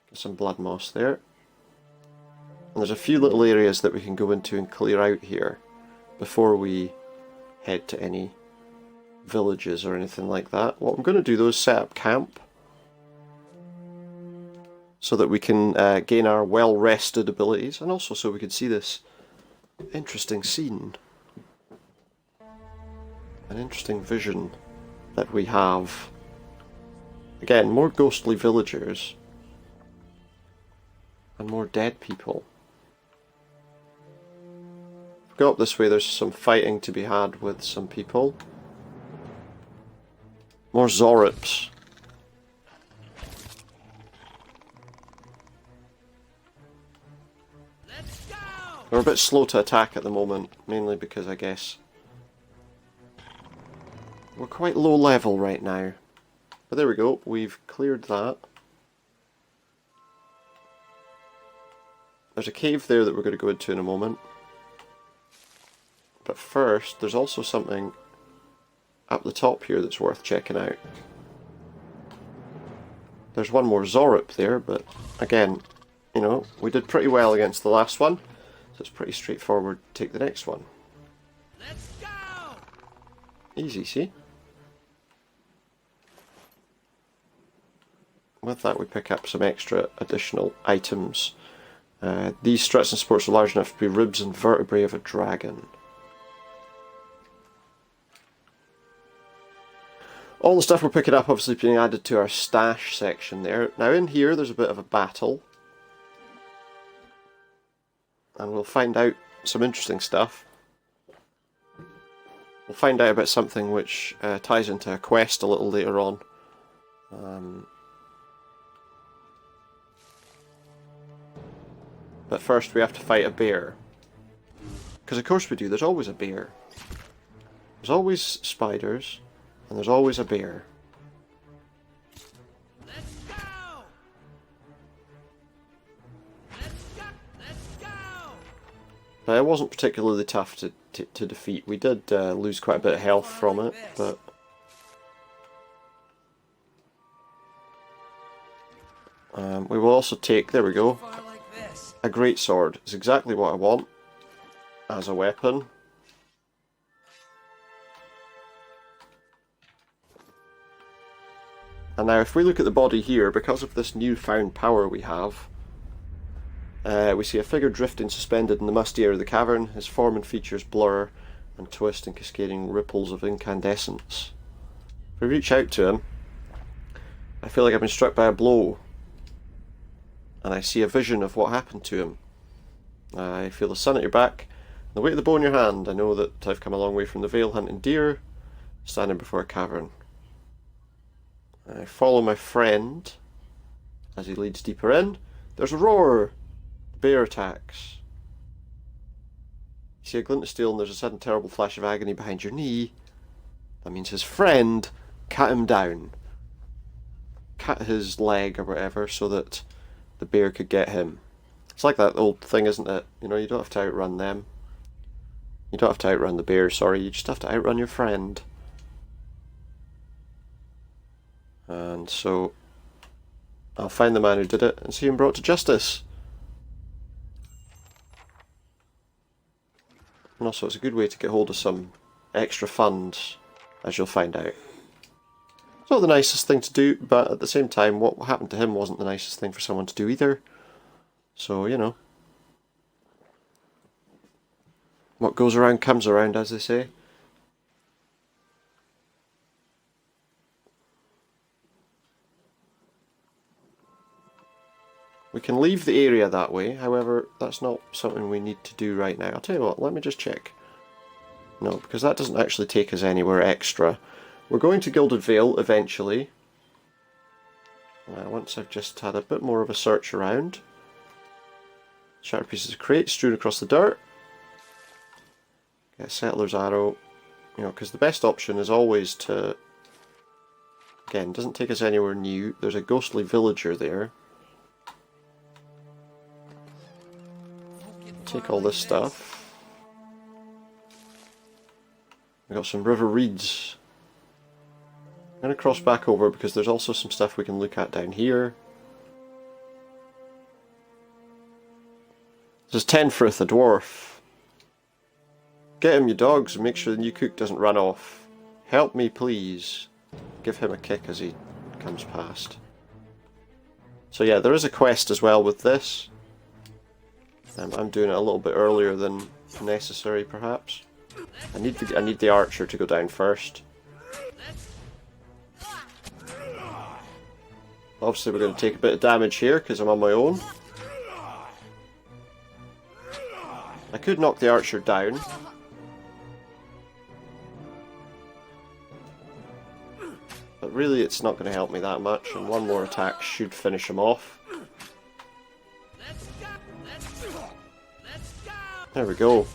Got some blood moss there. And there's a few little areas that we can go into and clear out here before we head to any villages or anything like that. What I'm going to do though is set up camp so that we can gain our well-rested abilities, and also so we can see this interesting scene. An interesting vision that we have. Again, more ghostly villagers and more dead people. Go up this way, there's some fighting to be had with some people. More Zorips. They're a bit slow to attack at the moment, mainly because I guess we're quite low level right now. But there we go, we've cleared that. There's a cave there that we're going to go into in a moment. But first, there's also something up the top here that's worth checking out. There's one more Zorip there, but again, you know, we did pretty well against the last one. So it's pretty straightforward to take the next one. Let's go! Easy, see? With that we pick up some extra additional items. These struts and supports are large enough to be ribs and vertebrae of a dragon. All the stuff we're picking up obviously being added to our stash section there. Now in here there's a bit of a battle. And we'll find out some interesting stuff. We'll find out about something which ties into a quest a little later on. But first we have to fight a bear. Because of course we do, there's always a bear. There's always spiders, and there's always a bear. Let's go! Let's go! Let's go! It wasn't particularly tough to defeat. We did lose quite a bit of health from it, but we will also take, there we go, Far like this. a great sword. It's exactly what I want as a weapon. And now if we look at the body here, because of this newfound power we have, we see a figure drifting suspended in the musty air of the cavern. His form and features blur and twist in cascading ripples of incandescence. If we reach out to him, I feel like I've been struck by a blow. And I see a vision of what happened to him. I feel the sun at your back, and the weight of the bow in your hand. I know that I've come a long way from the vale hunting deer, standing before a cavern. I follow my friend as he leads deeper in. There's a roar! The bear attacks. You see a glint of steel and there's a sudden terrible flash of agony behind your knee. That means his friend cut him down. Cut his leg or whatever so that the bear could get him. It's like that old thing, isn't it? You know, you don't have to outrun them. You don't have to outrun the bear, sorry. You just have to outrun your friend. And so I'll find the man who did it and see him brought to justice. And also it's a good way to get hold of some extra funds, as you'll find out. It's not the nicest thing to do, but at the same time what happened to him wasn't the nicest thing for someone to do either. So, you know. What goes around comes around, as they say. We can leave the area that way, however, that's not something we need to do right now. I'll tell you what, let me just check. No, because that doesn't actually take us anywhere extra. We're going to Gilded Vale eventually. Once I've just had a bit more of a search around. Shattered pieces of crate strewn across the dirt. Get a settler's arrow. You know, because the best option is always to... Again, doesn't take us anywhere new. There's a ghostly villager there. Take all this stuff. We got some river reeds. I'm going to cross back over because there's also some stuff we can look at down here. This is Tenfrith, a dwarf. Get him, you dogs, and make sure the new cook doesn't run off. Help me, please. Give him a kick as he comes past. So yeah, there is a quest as well with this. I'm doing it a little bit earlier than necessary, perhaps. I need the archer to go down first. Obviously we're going to take a bit of damage here because I'm on my own. I could knock the archer down. But really it's not going to help me that much, and one more attack should finish him off. Let's go! Let's go! There we go.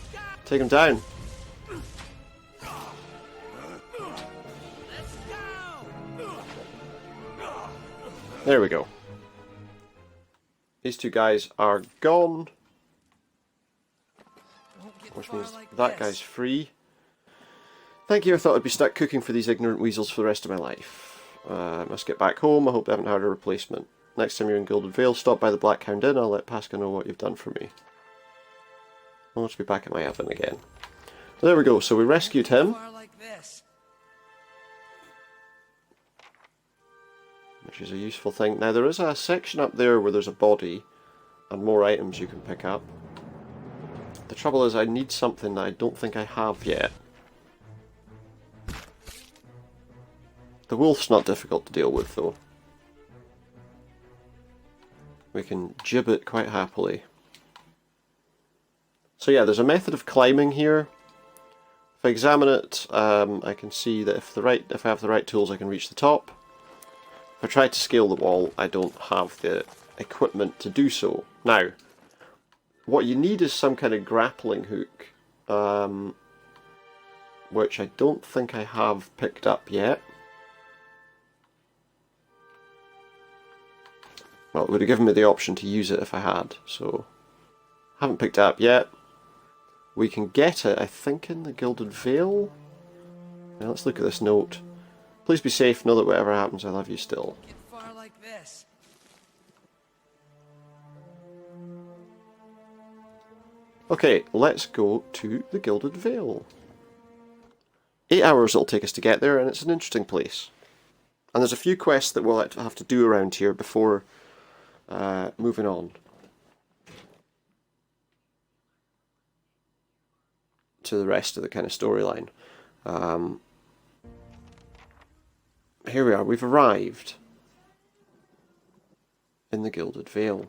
Take him down. Let's go! There we go. These two guys are gone. Which means that guy's free. Thank you, I thought I'd be stuck cooking for these ignorant weasels for the rest of my life. I must get back home, I hope they haven't hired a replacement. Next time you're in Gilded Vale, stop by the Black Hound Inn, I'll let Pascal know what you've done for me. I want to be back at my oven again. So there we go, so we rescued him. Which is a useful thing. Now there is a section up there where there's a body and more items you can pick up. The trouble is I need something that I don't think I have yet. The wolf's not difficult to deal with though. We can jib it quite happily. So yeah, there's a method of climbing here. If I examine it, I can see that if I have the right tools I can reach the top. If I try to scale the wall, I don't have the equipment to do so. Now, what you need is some kind of grappling hook, which I don't think I have picked up yet. Well, it would have given me the option to use it if I had, so haven't picked it up yet. We can get it, I think, in the Gilded Vale. Now, let's look at this note. Please be safe, know that whatever happens, I love you still. Get far like this. Okay, let's go to the Gilded Vale. 8 hours it'll take us to get there, and it's an interesting place. And there's a few quests that we'll have to do around here before moving on to the rest of the kind of storyline. Here we are, we've arrived in the Gilded Vale.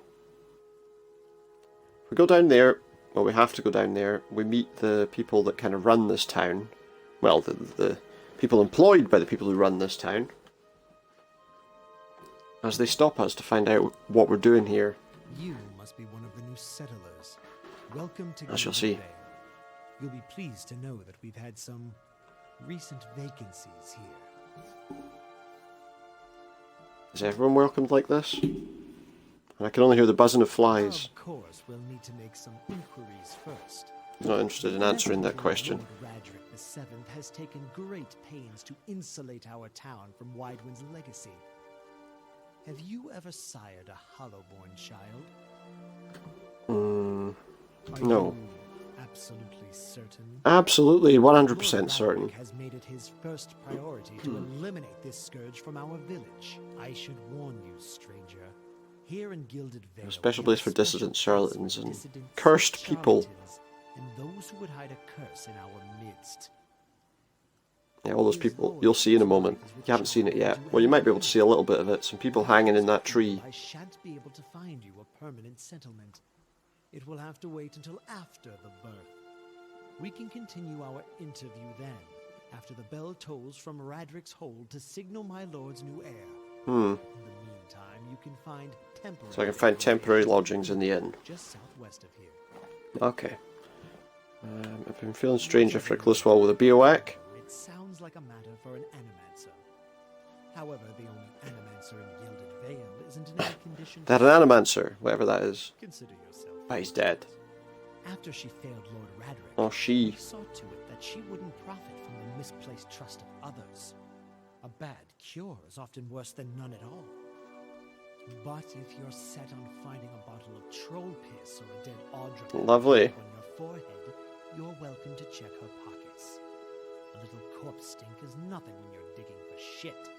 If we go down there, well, we have to go down there, we meet the people that kind of run this town. Well, the people employed by the people who run this town. As they stop us to find out what we're doing here. You must be one of the new settlers. Welcome to As you'll Gilded see. Vale. You'll be pleased to know that we've had some recent vacancies here. Is everyone welcomed like this? And I can only hear the buzzing of flies. Of course, we'll need to make some inquiries first. I'm not interested in answering that question. Lord Radric VII has taken great pains to insulate our town from Widewind's legacy. Have you ever sired a Hollowborn child? Are No. you absolutely certain? Absolutely, 100% Lord certain. Radric has made it his first priority to eliminate this scourge from our village. I should warn you, stranger. Here in Gilded Vale, A special place for dissident charlatans and dissident cursed people. charlatans and those who would hide a curse in our midst. Yeah, all those people you'll see in a moment. You haven't seen it yet. Well, you might be able to see a little bit of it. Some people hanging in that tree. I shan't be able to find you a permanent settlement. It will have to wait until after the birth. We can continue our interview then, after the bell tolls from Radric's hold to signal my lord's new heir. In the meantime, you can find temporary. So I can find temporary lodgings in the inn. just southwest of here. Okay. I've been feeling strange after a close wall with a bivouac. It sounds like a matter for an animancer. However, the only animancer in Gilded Vale isn't in any condition. They had an animancer, whatever that is. Consider yourself. But he's dead. After she failed Lord Radric, Oh, she. we saw to it that she wouldn't profit from the misplaced trust of others. A bad cure is often worse than none at all. But if you're set on finding a bottle of troll piss or a dead Audra Lovely. on your forehead, you're welcome to check her pockets. A little corpse stink is nothing when you're digging for shit.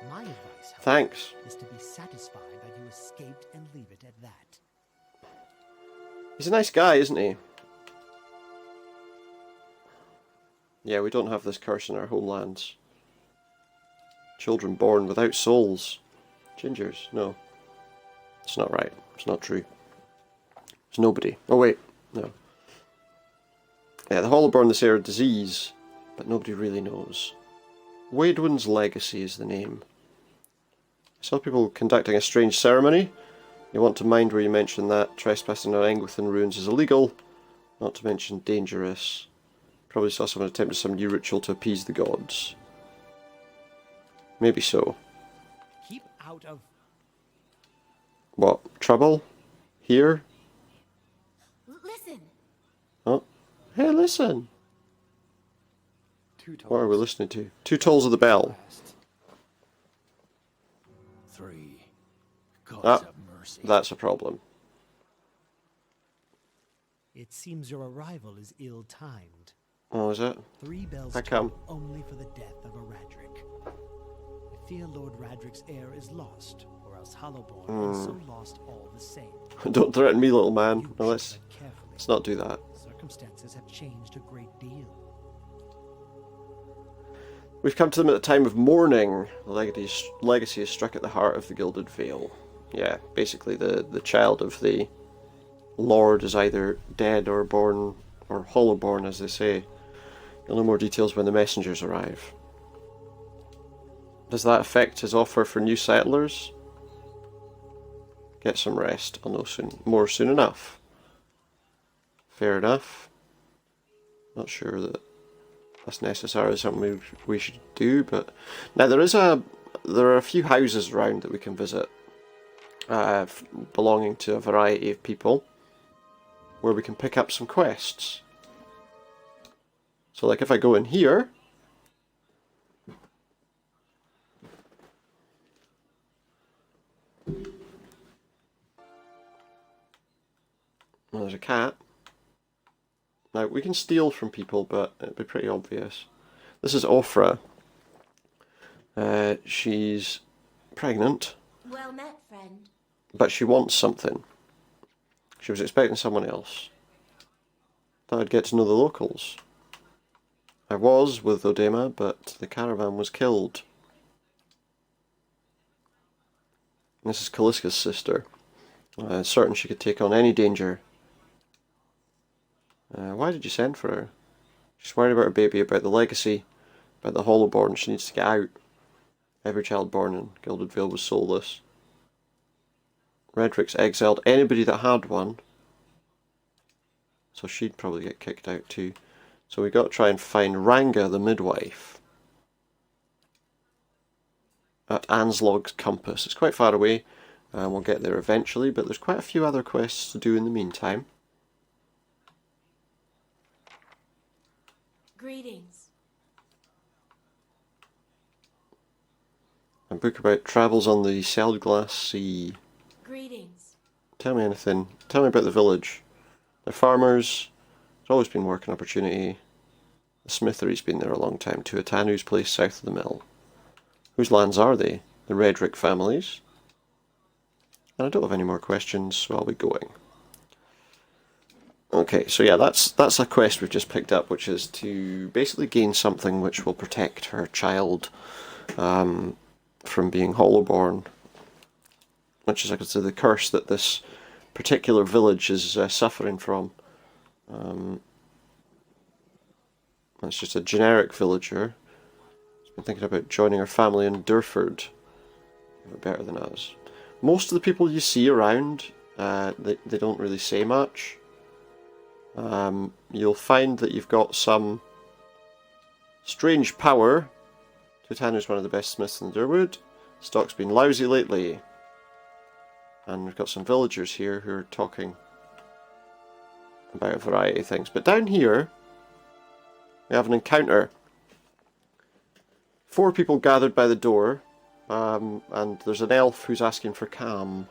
My advice, however, Thanks. is to be satisfied that you escaped and leave it at that. He's a nice guy, isn't he? Yeah, we don't have this curse in our homelands. Children born without souls. Gingers. No. It's not right. It's not true. It's nobody. Oh wait. No. Yeah, the Hollowborn this air disease, but nobody really knows. Waidwin's Legacy is the name. I saw people conducting a strange ceremony. You want to mind where you mention that. Trespassing on Engwithan ruins is illegal, not to mention dangerous. Probably saw someone attempting some new ritual to appease the gods. Maybe so. Keep out of... What? Trouble? Here? Listen. Oh. Hey, listen! What are we listening to? 2 tolls of the bell. 3. Gods Ah, have mercy. that's a problem. It seems your arrival is ill-timed. Oh, is it? 3 bells How come? toll only for the death of a Radric. I fear Lord Radric's heir is lost, or else Hollowborn also lost all the same. Don't threaten me, little man. You No, should let's tread carefully. not do that. Circumstances have changed a great deal. We've come to them at the time of mourning. The legacy is struck at the heart of the Gilded Vale. Yeah, basically the child of the Lord is either dead or born, or Hollowborn as they say. You'll know more details when the messengers arrive. Does that affect his offer for new settlers? Get some rest. I'll know more soon enough. Fair enough. Not sure that that's necessarily something we should do, but now there are a few houses around that we can visit, belonging to a variety of people, where we can pick up some quests. So, like, if I go in here, well, there's a cat. Now, we can steal from people, but it'd be pretty obvious. This is Ophrah. She's pregnant, Well met, friend. but she wants something. She was expecting someone else. Thought I'd get to know the locals. I was with Odema, but the caravan was killed. This is Kaliska's sister. Certain she could take on any danger. Why did you send for her? She's worried about her baby, about the legacy, about the Hollowborn. She needs to get out. Every child born in Gilded Vale was soulless. Redric's exiled anybody that had one, so she'd probably get kicked out too. So we got to try and find Ranga, the midwife, at Anslog's Compass. It's quite far away, and we'll get there eventually, but there's quite a few other quests to do in the meantime. Greetings. A book about travels on the Seldglass Sea. Greetings. Tell me anything. Tell me about the village. They're farmers. There's always been working opportunity. The smithery's been there a long time too. Atanu's place south of the mill. Whose lands are they? The Redric families. And I don't have any more questions, so I'll be going. Okay, so yeah, that's a quest we've just picked up, which is to basically gain something which will protect her child from being Hollowborn, which is, I could say, the curse that this particular village is suffering from. It's just a generic villager. He's been thinking about joining her family in Durford. They're better than us. Most of the people you see around, they don't really say much. You'll find that you've got some strange power. Tutanu's one of the best smiths in Durwood. Stock's been lousy lately. And we've got some villagers here who are talking about a variety of things. But down here, we have an encounter. 4 people gathered by the door, and there's an elf who's asking for calm,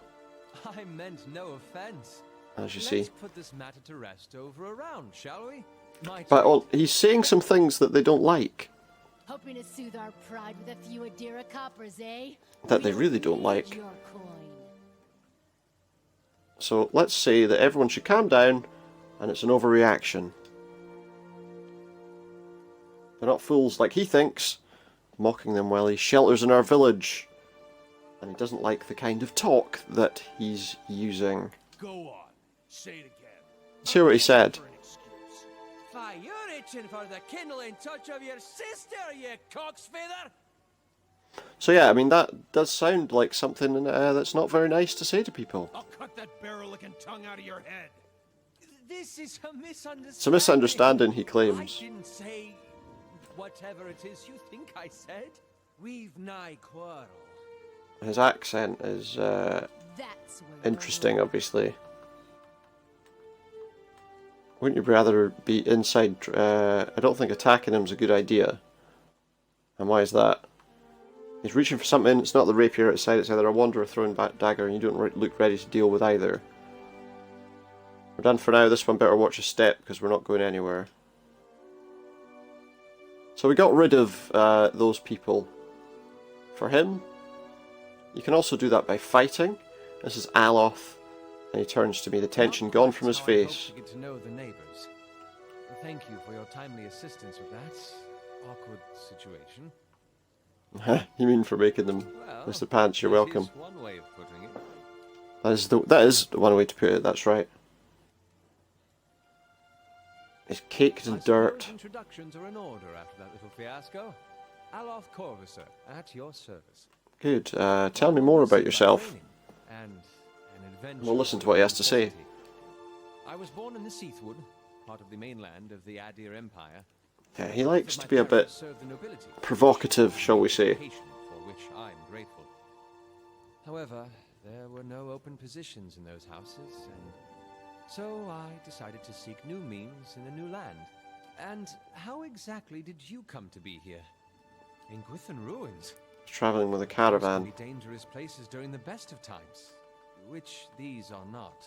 I meant no offense. as you Let's see. put this matter to rest over a round, shall we? But well, he's saying some things that they don't like. Hoping to soothe our pride with a few Adira coppers, eh? That they We'll really don't need like. your coin. So let's say that everyone should calm down, and it's an overreaction. They're not fools like he thinks, mocking them while he shelters in our village. And he doesn't like the kind of talk that he's using. Go on. Say it again. Let's hear what he said. For an excuse. Why, you're itching for the kindling touch of your sister, you cocksfeather! So yeah, I mean, that does sound like something that's not very nice to say to people. I'll cut that barrel-looking tongue out of your head. This is a misunderstanding. It's a misunderstanding, he claims. I didn't say whatever it is you think I said. We've nigh quarrel. His accent is That's where interesting, obviously. Wouldn't you rather be inside? I don't think attacking him is a good idea. And why is that? He's reaching for something. It's not the rapier outside. It's either a wanderer throwing back dagger, and you don't look ready to deal with either. We're done for now. This one better watch a step because we're not going anywhere. So we got rid of those people. For him, you can also do that by fighting. This is Aloth, and he turns to me, the tension gone from his face. To get to know the neighbors. Thank you for your timely assistance with that awkward situation. You mean for making them Well, Mr. Pants? You're that welcome. is one way of putting it. That is one way to put it. That's right. It's caked in I dirt. suppose introductions are in order after that little fiasco. Aloth Corvusser, at your service. Good. Tell me more about yourself. And an adventure. We'll listen to what he has to say. I was born in the Seathwood, part of the mainland of the Adir Empire. Yeah, he likes to be a bit provocative, shall we say. For which I'm grateful. However, there were no open positions in those houses, and so I decided to seek new means in a new land. And how exactly did you come to be here? In Gwithan ruins? Traveling with a caravan. Mostly dangerous places during the best of times, which these are not.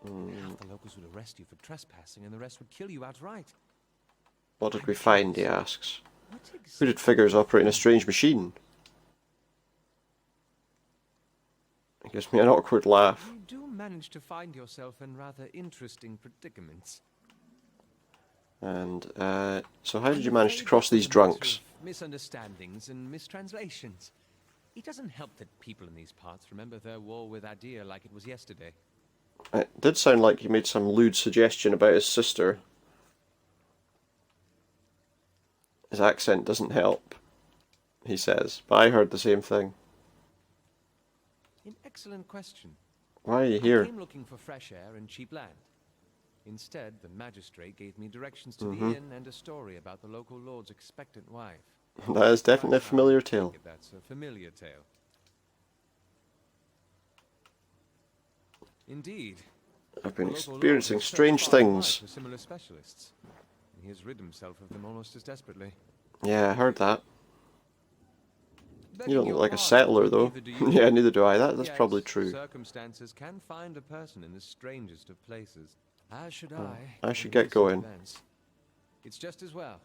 Half the locals would arrest you for trespassing, and the rest would kill you outright. What did we find, he asks. Hooded figures operating a strange machine. He gives me an awkward laugh. You do manage to find yourself in rather interesting predicaments. And, so how did you manage to cross these drunks? Misunderstandings and mistranslations. It doesn't help that people in these parts remember their war with Adir like it was yesterday. It did sound like he made some lewd suggestion about his sister. His accent doesn't help, he says, but I heard the same thing. An excellent question. Why are you I here? came looking for fresh air and cheap land. Instead, the magistrate gave me directions to the inn and a story about the local lord's expectant wife. That is definitely a familiar tale. That's a familiar tale. Indeed. I've been The local lord experiencing has searched strange far and wide things. for similar specialists. And he has rid himself of them almost as desperately. Yeah, I heard that. You Begging don't look your like a pardon, settler, though. neither do you. Yeah, neither do I. That's Yes, probably true. Circumstances can find a person in the strangest of places. As should I I. should in get recent going. events. It's just as well.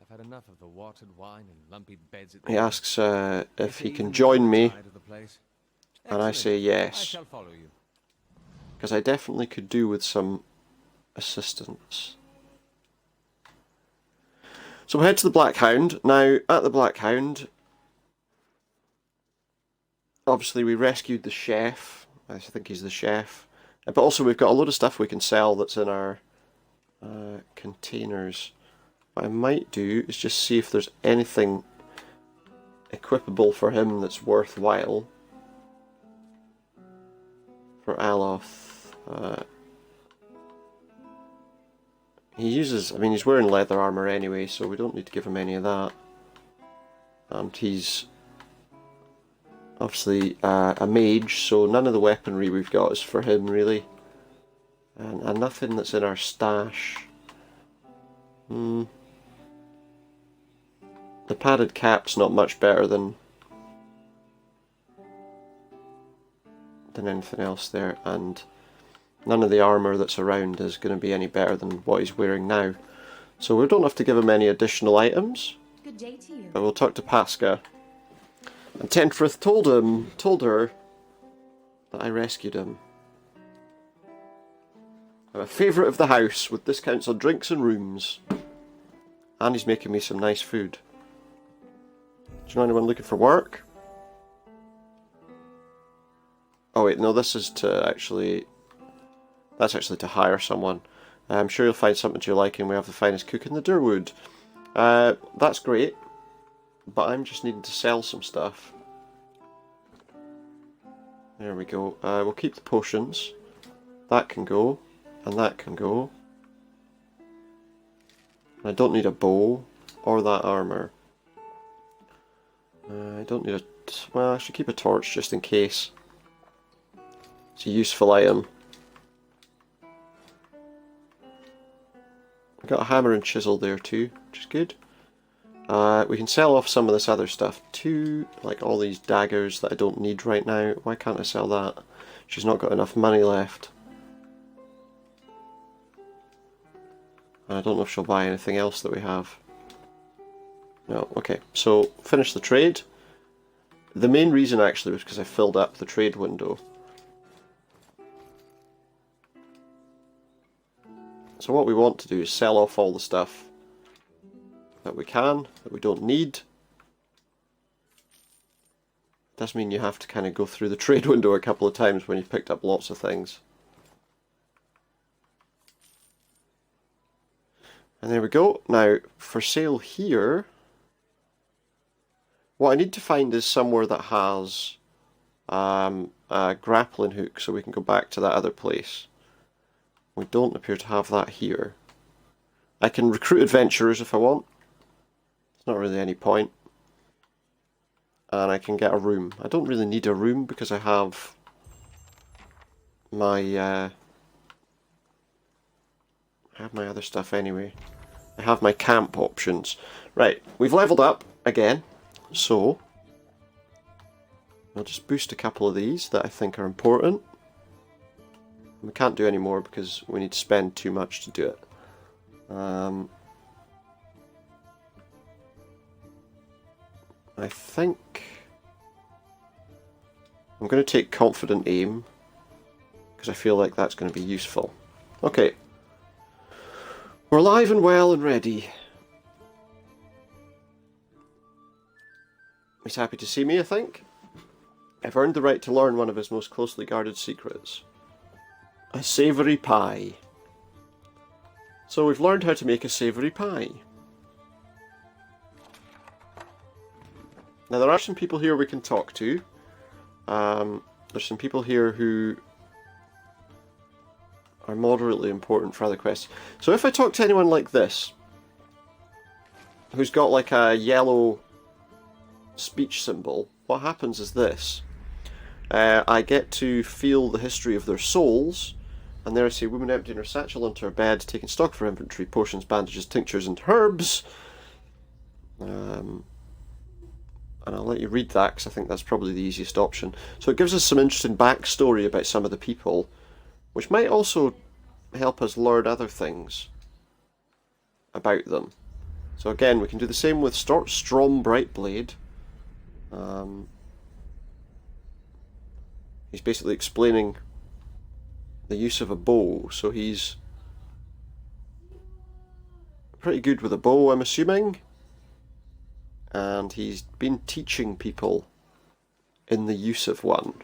I've had enough of the watered wine and lumpy beds at the He inn. asks if he Even can the join me, side of the place. and I say Excellent. I yes. shall follow you. Because I definitely could do with some assistance. So we head to the Black Hound. Now, at the Black Hound, obviously we rescued the chef. I think he's the chef. But also we've got a load of stuff we can sell that's in our containers. What I might do is just see if there's anything equipable for him that's worthwhile. For Aloth. He uses, I mean, he's wearing leather armor anyway, so we don't need to give him any of that. And he's obviously a mage, so none of the weaponry we've got is for him, really. And nothing that's in our stash. The padded cap's not much better than anything else there, and none of the armour that's around is going to be any better than what he's wearing now. So we don't have to give him any additional items. Good day to you. But we'll talk to Pasca. And Tenfrith told her that I rescued him. I'm a favourite of the house, with discounts on drinks and rooms. And he's making me some nice food. Do you know anyone looking for work? Oh wait, no, this is to actually... That's actually to hire someone. I'm sure you'll find something to your liking. We have the finest cook in the Durwood. That's great, but I'm just needing to sell some stuff. There we go. We'll keep the potions. That can go, and that can go. I don't need a bow or that armor. I don't need a... well, I should keep a torch just in case. It's a useful item. I've got a hammer and chisel there too, which is good. We can sell off some of this other stuff too, like all these daggers that I don't need right now. Why can't I sell that? She's not got enough money left. I don't know if she'll buy anything else that we have. No, okay, so finish the trade. The main reason actually was because I filled up the trade window. So what we want to do is sell off all the stuff that we can, that we don't need. Does mean you have to kind of go through the trade window a couple of times when you've picked up lots of things. And there we go. Now, for sale here, what I need to find is somewhere that has a grappling hook so we can go back to that other place. We don't appear to have that here. I can recruit adventurers if I want. It's not really any point. And I can get a room. I don't really need a room because I have my other stuff anyway. I have my camp options. Right, we've leveled up again, so I'll just boost a couple of these that I think are important. We can't do any more because we need to spend too much to do it. I think I'm going to take confident aim because I feel like that's going to be useful. Okay, we're alive and well and ready. He's happy to see me, I think. I've earned the right to learn one of his most closely guarded secrets. A savoury pie. So we've learned how to make a savoury pie. Now there are some people here we can talk to. There's some people here who are moderately important for other quests. So if I talk to anyone like this, who's got like a yellow speech symbol, what happens is this. I get to feel the history of their souls, and there I see woman emptying her satchel onto her bed, taking stock of her inventory, potions, bandages, tinctures and herbs. And I'll let you read that because I think that's probably the easiest option. So it gives us some interesting backstory about some of the people, which might also help us learn other things about them. So again, we can do the same with Strom Brightblade. He's basically explaining the use of a bow, so he's pretty good with a bow, I'm assuming. And he's been teaching people in the use of one.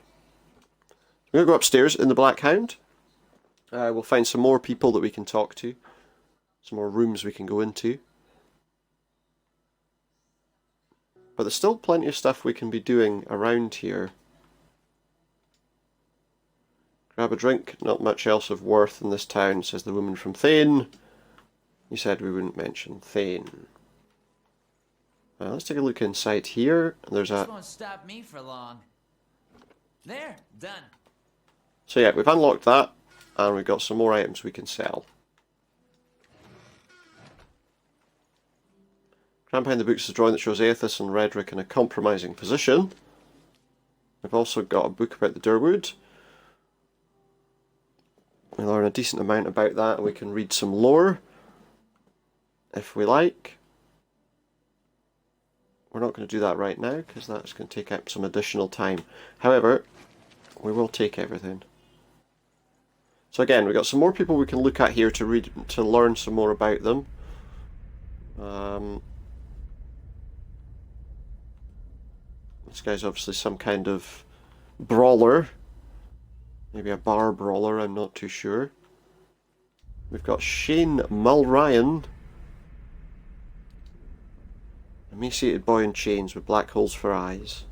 We're going to go upstairs in the Black Hound. We'll find some more people that we can talk to. Some more rooms we can go into. But there's still plenty of stuff we can be doing around here. Grab a drink, not much else of worth in this town, says the woman from Thane. You said we wouldn't mention Thane. Let's take a look inside here. There's This won't stop me for long. There, done. So yeah, we've unlocked that, and we've got some more items we can sell. Cramp behind the books is a drawing that shows Aethys and Redrick in a compromising position. We've also got a book about the Durwood. We learn a decent amount about that, and we can read some lore if we like. We're not going to do that right now because that's going to take up some additional time. However, we will take everything. So again, we've got some more people we can look at here to read, to learn some more about them. This guy's obviously some kind of brawler. Maybe a bar brawler, I'm not too sure. We've got Shane Mulryan. Emaciated boy in chains with black holes for eyes.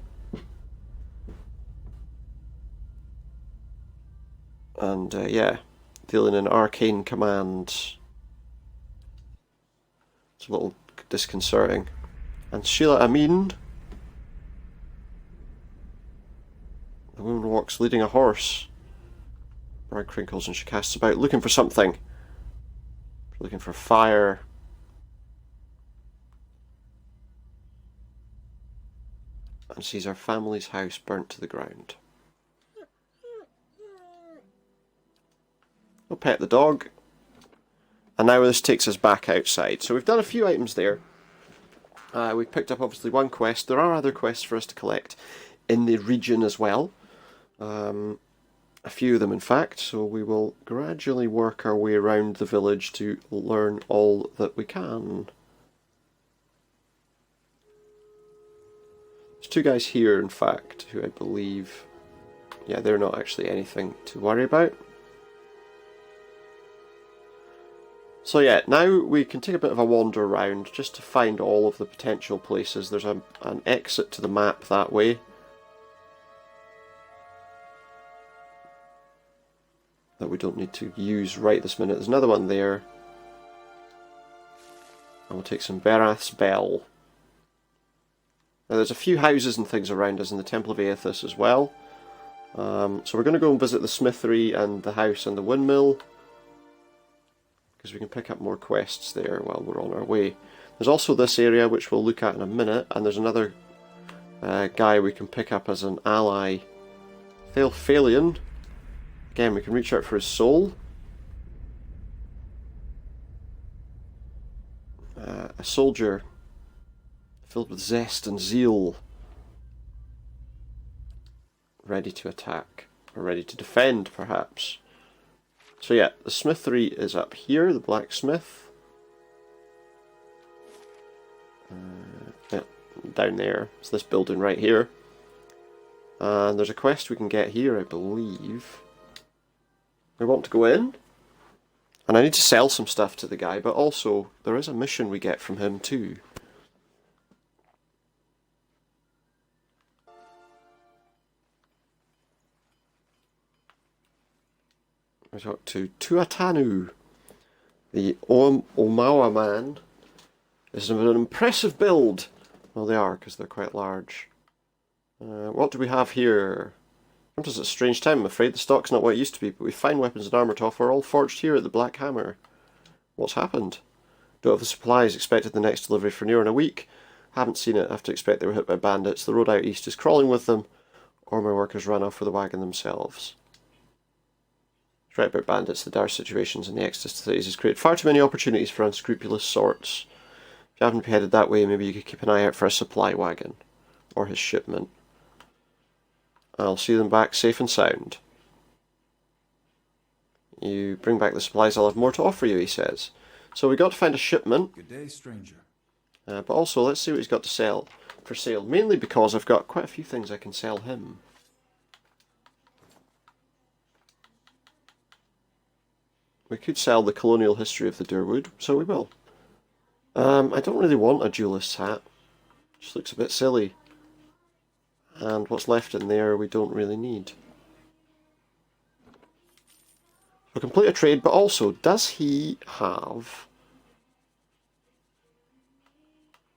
And yeah, dealing in arcane commands. It's a little disconcerting. And Sheila Amin. The woman walks leading a horse. Brow crinkles and she casts about looking for something. Looking for fire. And sees her family's house burnt to the ground. We'll pet the dog. And now this takes us back outside. So we've done a few items there. We've picked up obviously one quest. There are other quests for us to collect in the region as well. A few of them in fact. So we will gradually work our way around the village to learn all that we can. There's two guys here in fact who I believe, yeah, they're not actually anything to worry about. So yeah, now we can take a bit of a wander around just to find all of the potential places. There's an exit to the map that way. That we don't need to use right this minute. There's another one there. And we'll take some Berath's Bell. Now there's a few houses and things around us in the Temple of Aethys as well. So we're going to go and visit the smithery and the house and the windmill. Because we can pick up more quests there while we're on our way. There's also this area which we'll look at in a minute, and there's another guy we can pick up as an ally. Thalphalion. Again, we can reach out for his soul. A soldier filled with zest and zeal. Ready to attack, or ready to defend perhaps. So yeah, the smithery is up here, the blacksmith. Yeah, down there. It's this building right here. And there's a quest we can get here, I believe. We want to go in. And I need to sell some stuff to the guy, but also there is a mission we get from him too. We talk to Tuatanu, the Omawa man. This is an impressive build. Well, they are, because they're quite large. What do we have here? Sometimes it's a strange time, I'm afraid. The stock's not what it used to be, but we find weapons and armour to offer, all forged here at the Black Hammer. What's happened? Don't have the supplies expected the next delivery for near in a week. Haven't seen it, have to expect they were hit by bandits. The road out east is crawling with them, or my workers ran off with the wagon themselves. Right about bandits, the dire situations and the exodus to cities has created far too many opportunities for unscrupulous sorts. If you happen to be headed that way, maybe you could keep an eye out for a supply wagon. Or his shipment. I'll see them back safe and sound. You bring back the supplies, I'll have more to offer you, he says. So we got to find a shipment. Good day, stranger. But also, let's see what he's got to sell for sale. Mainly because I've got quite a few things I can sell him. We could sell the colonial history of the Durwood, so we will. I don't really want a duelist's hat. Just looks a bit silly. And what's left in there we don't really need. So complete a trade, but also, does he have...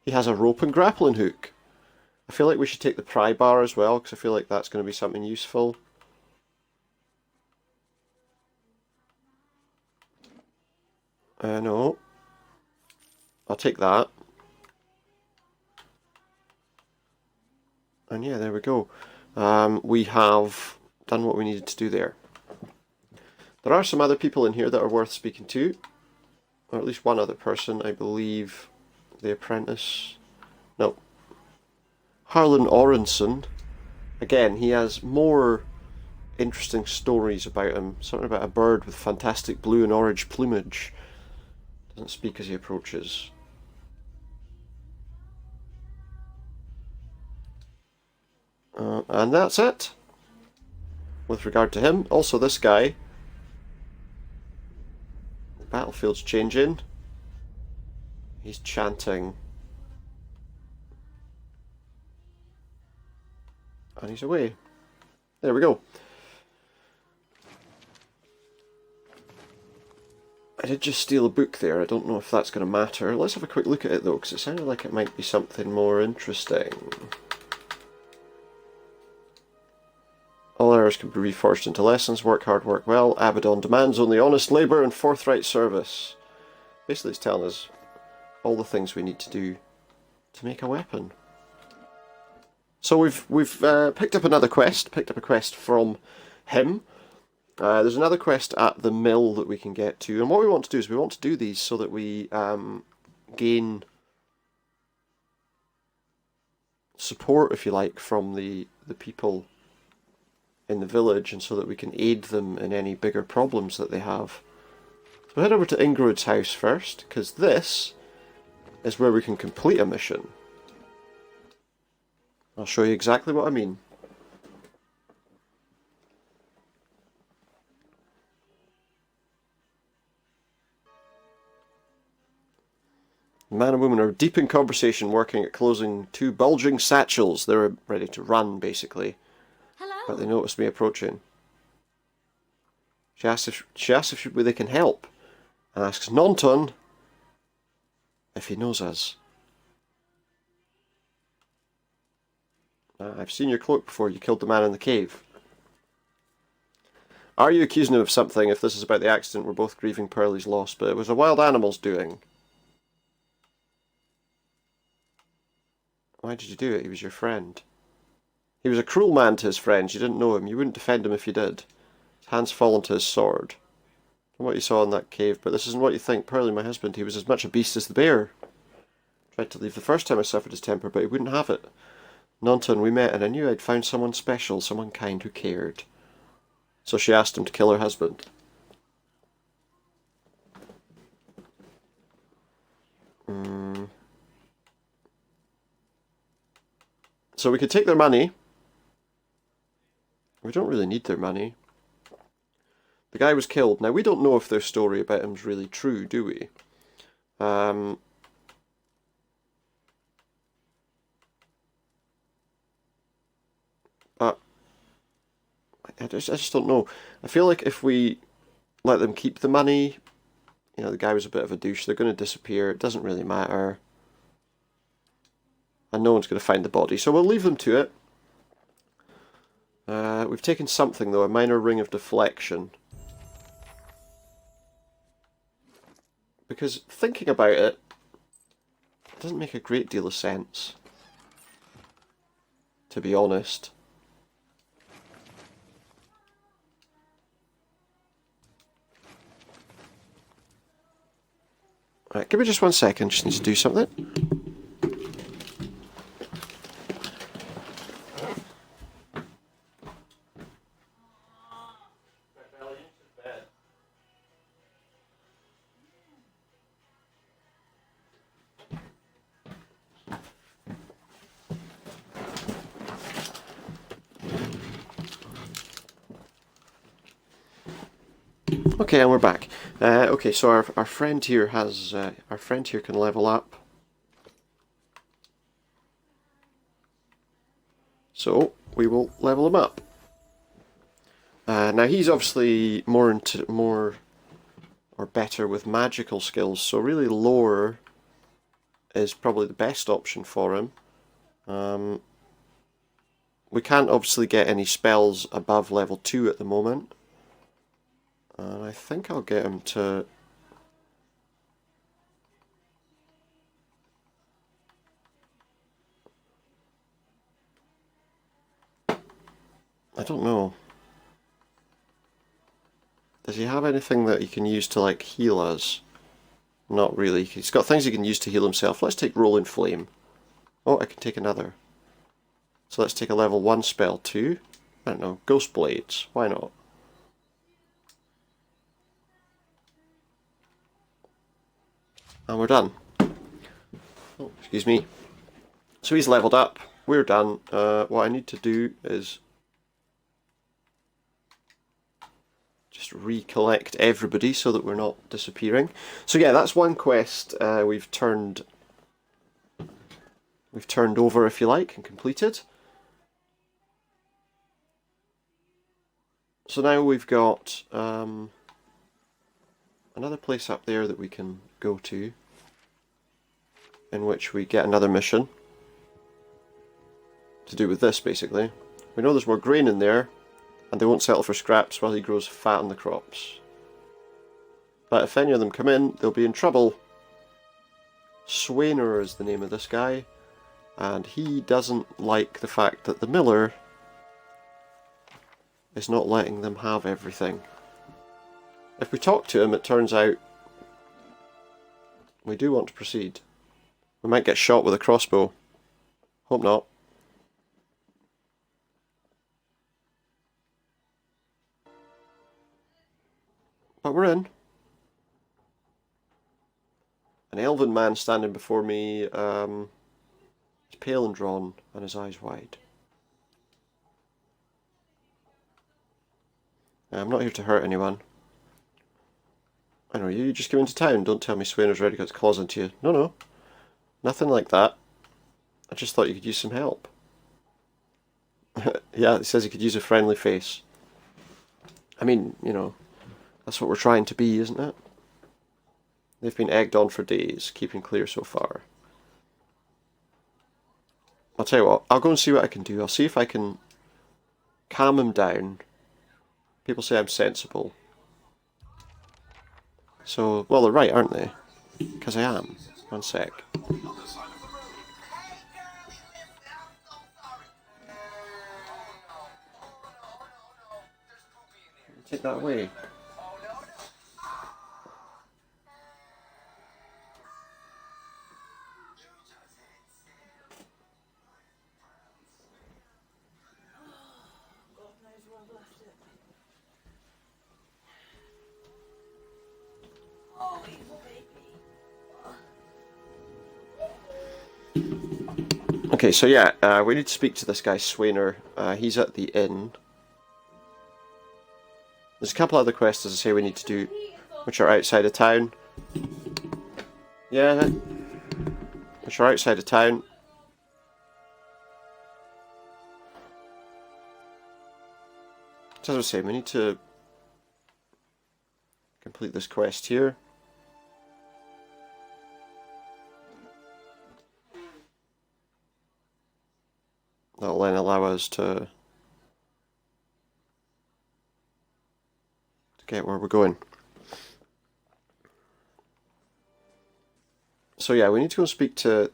He has a rope and grappling hook. I feel like we should take the pry bar as well, because I feel like that's going to be something useful. No. I'll take that. And yeah, there we go. We have done what we needed to do there. There are some other people in here that are worth speaking to. Or at least one other person, I believe. The apprentice. No. Harlan Orenson. Again, he has more interesting stories about him. Something about a bird with fantastic blue and orange plumage. Doesn't speak as he approaches. And that's it. With regard to him. Also this guy. Battlefield's changing. He's chanting. And he's away. There we go. I did just steal a book there. I don't know if that's going to matter. Let's have a quick look at it though, because it sounded like it might be something more interesting. All errors can be reforged into lessons. Work hard, work well. Abaddon demands only honest labour and forthright service. Basically it's telling us all the things we need to do to make a weapon. So we've picked up another quest. Picked up a quest from him. There's another quest at the mill that we can get to, and what we want to do is we want to do these so that we gain support, if you like, from the people in the village, and so that we can aid them in any bigger problems that they have. So head over to Ingrod's house first, because this is where we can complete a mission. I'll show you exactly what I mean. The man and woman are deep in conversation, working at closing two bulging satchels. They're ready to run, basically. Hello. But they noticed me approaching. She asks if they can help, and asks Nonton if he knows us. I've seen your cloak before. You killed the man in the cave. Are you accusing him of something? If this is about the accident, we're both grieving Pearlie's loss, but it was a wild animal's doing. Why did you do it? He was your friend. He was a cruel man to his friends. You didn't know him. You wouldn't defend him if you did. His hands fall onto his sword. From what you saw in that cave, but this isn't what you think. Pearlie, my husband, he was as much a beast as the bear. Tried to leave the first time I suffered his temper, but he wouldn't have it. Nonton, we met, and I knew I'd found someone special, someone kind who cared. So she asked him to kill her husband. So we could take their money. We don't really need their money. The guy was killed. Now, we don't know if their story about him is really true, do we? But I just don't know. I feel like if we let them keep the money, you know, the guy was a bit of a douche, they're going to disappear. It doesn't really matter. And no one's going to find the body. So we'll leave them to it. We've taken something, though, a minor ring of deflection. Because thinking about it doesn't make a great deal of sense, to be honest. Alright, give me just 1 second, just need to do something. Okay, and we're back. Okay, so our friend here has our friend here can level up. So we will level him up. Now he's obviously more or better with magical skills, so really lore is probably the best option for him. We can't obviously get any spells above level 2 at the moment. And I think I'll get him to... I don't know. Does he have anything that he can use to, like, heal us? Not really. He's got things he can use to heal himself. Let's take Rolling Flame. Oh, I can take another. So let's take a level 1 spell too. I don't know. Ghost Blades. Why not? And we're done. Oh, excuse me. So he's leveled up. We're done. What I need to do is just recollect everybody so that we're not disappearing. So yeah, that's one quest we've turned over, if you like, and completed. So now we've got another place up there that we can go to, in which we get another mission to do with this, basically. We know there's more grain in there, and they won't settle for scraps while he grows fat on the crops. But if any of them come in, they'll be in trouble. Swainer is the name of this guy, and he doesn't like the fact that the miller is not letting them have everything. If we talk to him, it turns out we do want to proceed. We might get shot with a crossbow. Hope not. But we're in. An elven man standing before me, is pale and drawn, and his eyes wide. I'm not here to hurt anyone. I know, you just came into town, don't tell me Swainer's ready to get his claws into you. No. Nothing like that. I just thought you could use some help. Yeah, he says he could use a friendly face. I mean, you know, that's what we're trying to be, isn't it? They've been egged on for days, keeping clear so far. I'll tell you what, I'll go and see what I can do. I'll see if I can calm him down. People say I'm sensible. So, well, they're right, aren't they? Because I am. One sec. Take that away. Okay, so yeah, we need to speak to this guy Swainer. He's at the inn. There's a couple other quests, as I say, we need to do, which are outside of town. Yeah, which are outside of town. So as I was saying, we need to complete this quest here. That'll then allow us to get where we're going. So yeah, we need to go speak to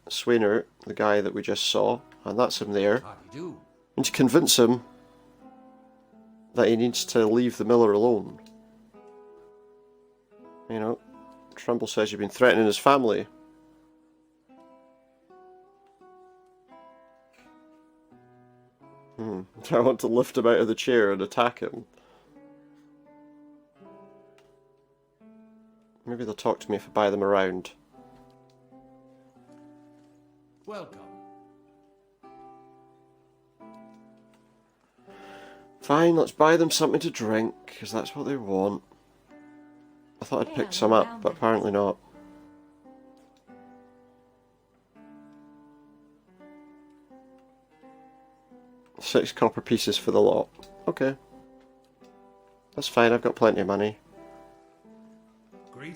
Swainer, the guy that we just saw, and that's him there. We need to convince him that he needs to leave the miller alone. You know, Trumbull says you've been threatening his family. I want to lift him out of the chair and attack him. Maybe they'll talk to me if I buy them around. Welcome. Fine, let's buy them something to drink, because that's what they want. I thought I'd picked some up, but apparently not. $6 copper pieces for the lot. Okay. That's fine, I've got plenty of money.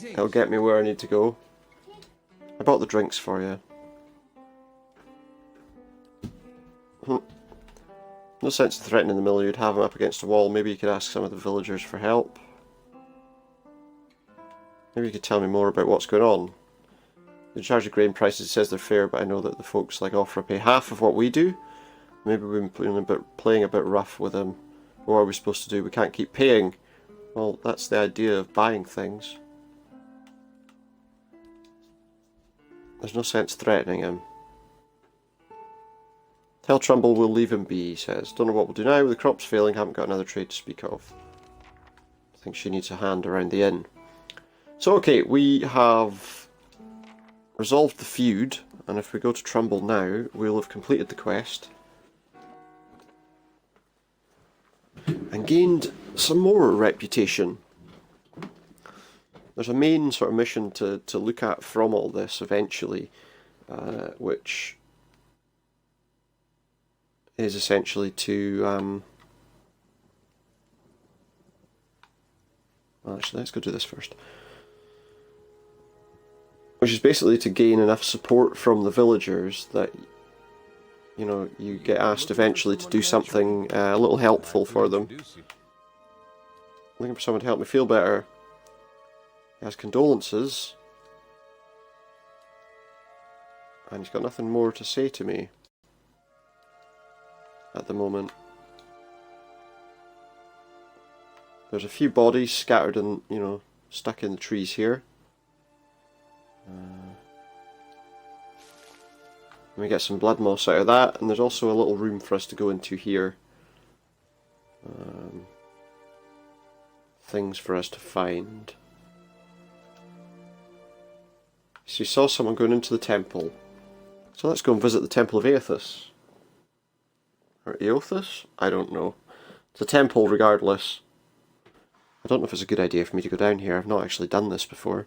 It'll get me where I need to go. I bought the drinks for you. No sense in threatening the miller, you'd have him up against a wall. Maybe you could ask some of the villagers for help. Maybe you could tell me more about what's going on. In charge of grain prices, it says they're fair, but I know that the folks like Offra pay half of what we do. Maybe we've been playing a bit rough with them. What are we supposed to do? We can't keep paying. Well, that's the idea of buying things. There's no sense threatening him. Tell Trumbull we'll leave him be, he says. Don't know what we'll do now. With the crops failing, haven't got another trade to speak of. I think she needs a hand around the inn. So, okay, we have resolved the feud, and if we go to Trumbull now, we'll have completed the quest. And gained some more reputation. There's a main sort of mission to look at from all this eventually, which is essentially to... actually, let's go do this first. Which is basically to gain enough support from the villagers that, you know, you get asked eventually to do something a little helpful for them. Looking for someone to help me feel better. He has condolences. And he's got nothing more to say to me at the moment. There's a few bodies scattered and, you know, stuck in the trees here. Let me get some blood moss out of that, and there's also a little room for us to go into here. Things for us to find. So you saw someone going into the temple. So let's go and visit the Temple of Aethys. Or Eothas? I don't know. It's a temple regardless. I don't know if it's a good idea for me to go down here. I've not actually done this before.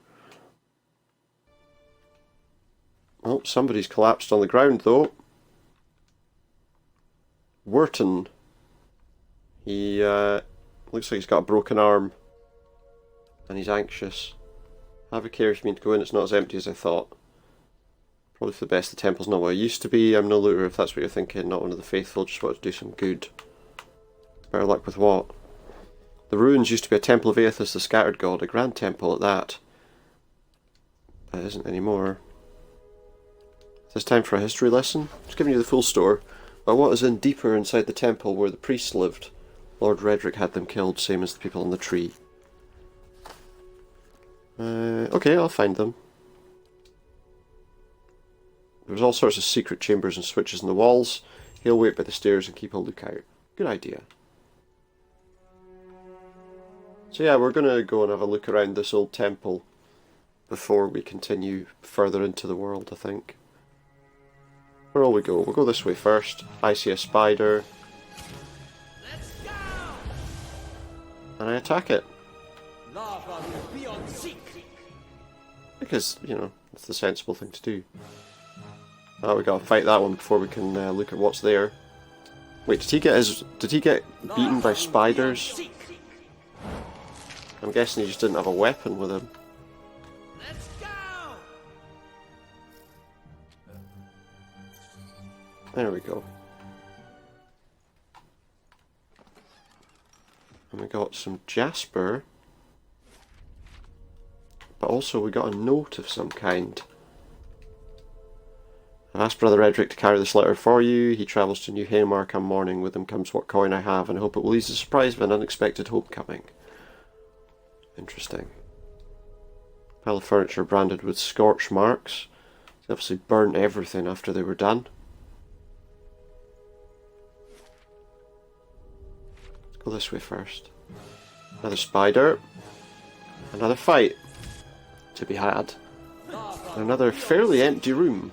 Oh, somebody's collapsed on the ground though. Wharton. He looks like he's got a broken arm. And he's anxious. Have a care if you mean to go in, it's not as empty as I thought. Probably for the best, the temple's not what it used to be. I'm no looter if that's what you're thinking, not one of the faithful, just want to do some good. Better luck with what? The ruins used to be a temple of Aethys, the scattered god, a grand temple at that. But it isn't anymore. Is this time for a history lesson? Just giving you the full story. But what is in deeper inside the temple where the priests lived? Lord Redrick had them killed, same as the people on the tree. Okay, I'll find them. There's all sorts of secret chambers and switches in the walls. He'll wait by the stairs and keep a lookout. Good idea. So yeah, we're going to go and have a look around this old temple before we continue further into the world, I think. Where will we go? We'll go this way first. I see a spider. Let's go! And I attack it. Lava will be on seek. Because, you know, it's the sensible thing to do. Oh, we gotta fight that one before we can look at what's there. Wait, did he get beaten by spiders? I'm guessing he just didn't have a weapon with him. Let's go! There we go. And we got some jasper. But also we got a note of some kind. I've asked Brother Edric to carry this letter for you. He travels to New Haymark morning. With him comes what coin I have, and I hope it will ease the surprise of an unexpected homecoming. Interesting. Pile of furniture branded with scorch marks. They obviously burnt everything after they were done. Let's go this way first. Another spider. Another fight to be had. And another fairly empty room.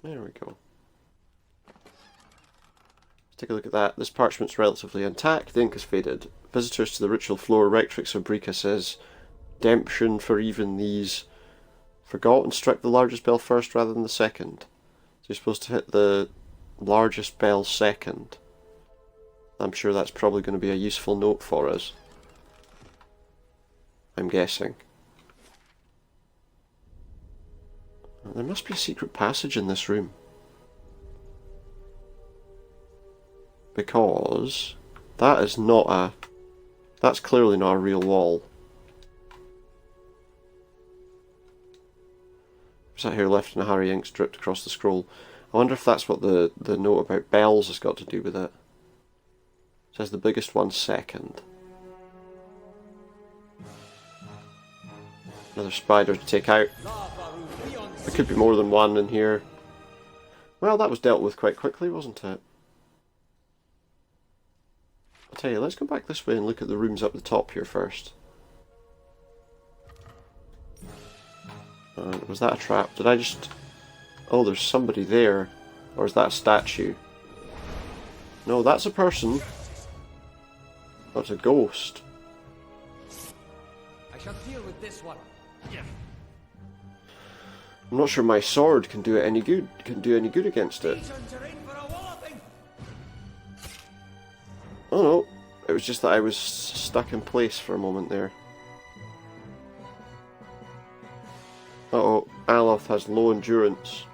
There we go. Let's take a look at that. This parchment's relatively intact. The ink is faded. Visitors to the ritual floor, Rectrix of Brika says, "Redemption for even these. Forgot and struck the largest bell first rather than the second." So you're supposed to hit the largest bell second. I'm sure that's probably going to be a useful note for us. I'm guessing. There must be a secret passage in this room. Because that is not a... That's clearly not a real wall. There's that here left in a Harry ink dripped across the scroll. I wonder if that's what the note about bells has got to do with it. It says the biggest one second. Another spider to take out. There could be more than one in here. Well, that was dealt with quite quickly, wasn't it? I'll tell you, let's go back this way and look at the rooms up the top here first. Was that a trap? Did I just... Oh, there's somebody there. Or is that a statue? No, that's a person. That's a ghost. I shall deal with this one. I'm not sure my sword can do it any good. Can do any good against it. Oh no, it was just that I was stuck in place for a moment there. Uh-oh, Aloth has low endurance.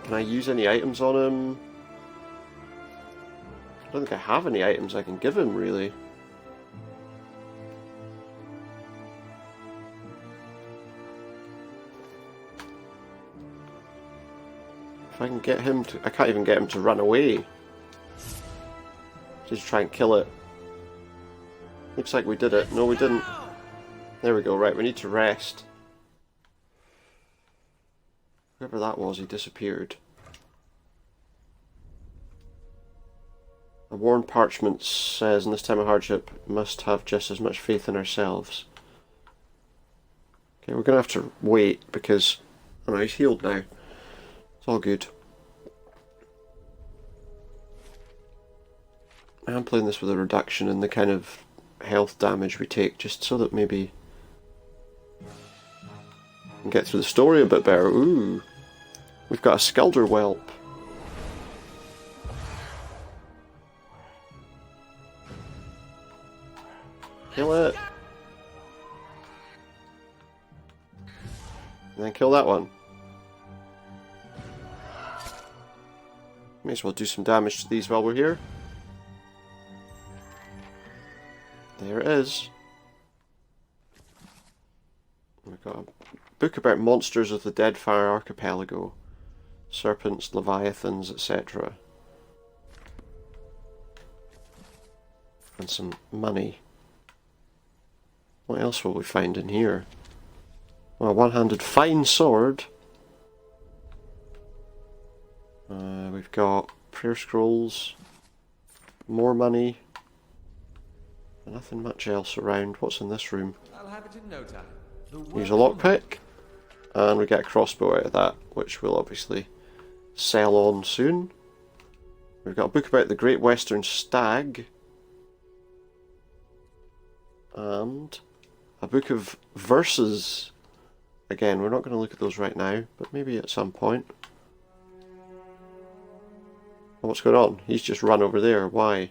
Can I use any items on him? I don't think I have any items I can give him, really. If I can get him to... I can't even get him to run away. Just try and kill it. Looks like we did it. No, we didn't. There we go. Right, we need to rest. Whoever that was, he disappeared. A worn parchment says, in this time of hardship, must have just as much faith in ourselves. Okay, we're going to have to wait because... Oh no, he's healed now. It's all good. I'm playing this with a reduction in the kind of health damage we take, just so that maybe we can get through the story a bit better. Ooh, we've got a Skelder whelp. Kill it. And then kill that one. May as well do some damage to these while we're here. There it is. We've got a book about monsters of the Deadfire Archipelago. Serpents, leviathans, etc. And some money. What else will we find in here? Well, a one-handed fine sword. We've got prayer scrolls. More money. Nothing much else around. What's in this room? I'll have it in no time. Use a lockpick. And we get a crossbow out of that, which we'll obviously sell on soon. We've got a book about the Great Western Stag. And a book of verses. Again, we're not going to look at those right now, but maybe at some point. Oh, what's going on? He's just run over there. Why?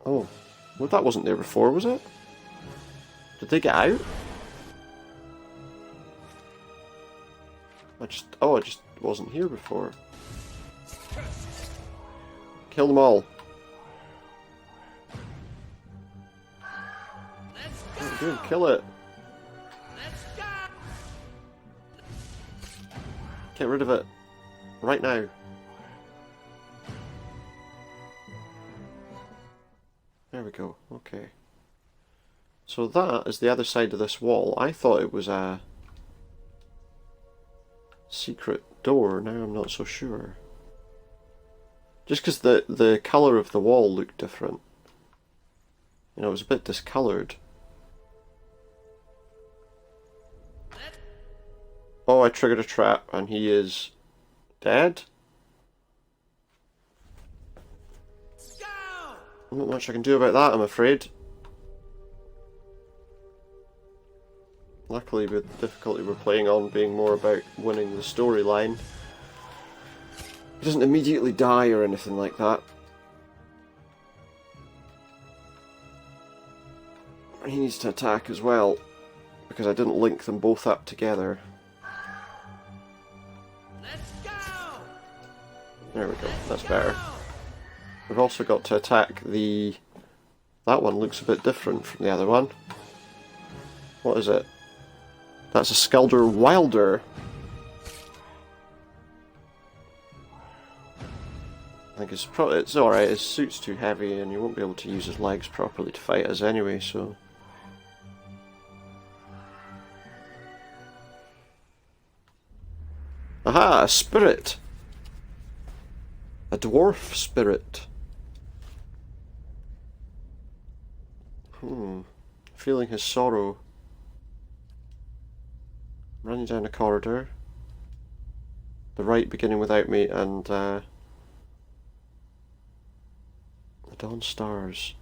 Oh, well, that wasn't there before, was it? Did they get out? I just wasn't here before. Kill them all. What are you doing? Kill it. Get rid of it. Right now. There we go. Okay. So that is the other side of this wall. I thought it was a secret door. Now I'm not so sure. Just because the colour of the wall looked different. You know, it was a bit discoloured. Oh, I triggered a trap and he is dead? Not much I can do about that, I'm afraid. Luckily, with the difficulty we're playing on being more about winning the storyline, he doesn't immediately die or anything like that. He needs to attack as well, because I didn't link them both up together. There we go, that's better. We've also got to attack the... That one looks a bit different from the other one. What is it? That's a Skelder Wilder. I think it's alright, his suit's too heavy and you won't be able to use his legs properly to fight us anyway, so... Aha! A spirit! A dwarf spirit. Feeling his sorrow. running down a corridor. The right beginning without me, and the dawn stars.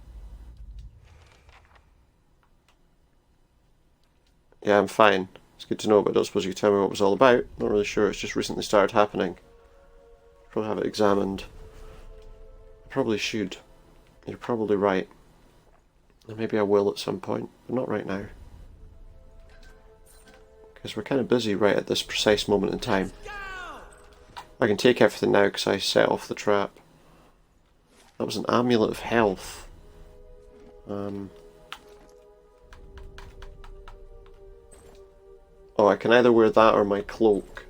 Yeah, I'm fine. It's good to know, but I don't suppose you could tell me what it was all about. Not really sure, it's just recently started happening. Probably have it examined. I probably should. You're probably right. And maybe I will at some point, but not right now. Because we're kind of busy right at this precise moment in time. I can take everything now because I set off the trap. That was an amulet of health. Oh, I can either wear that or my cloak.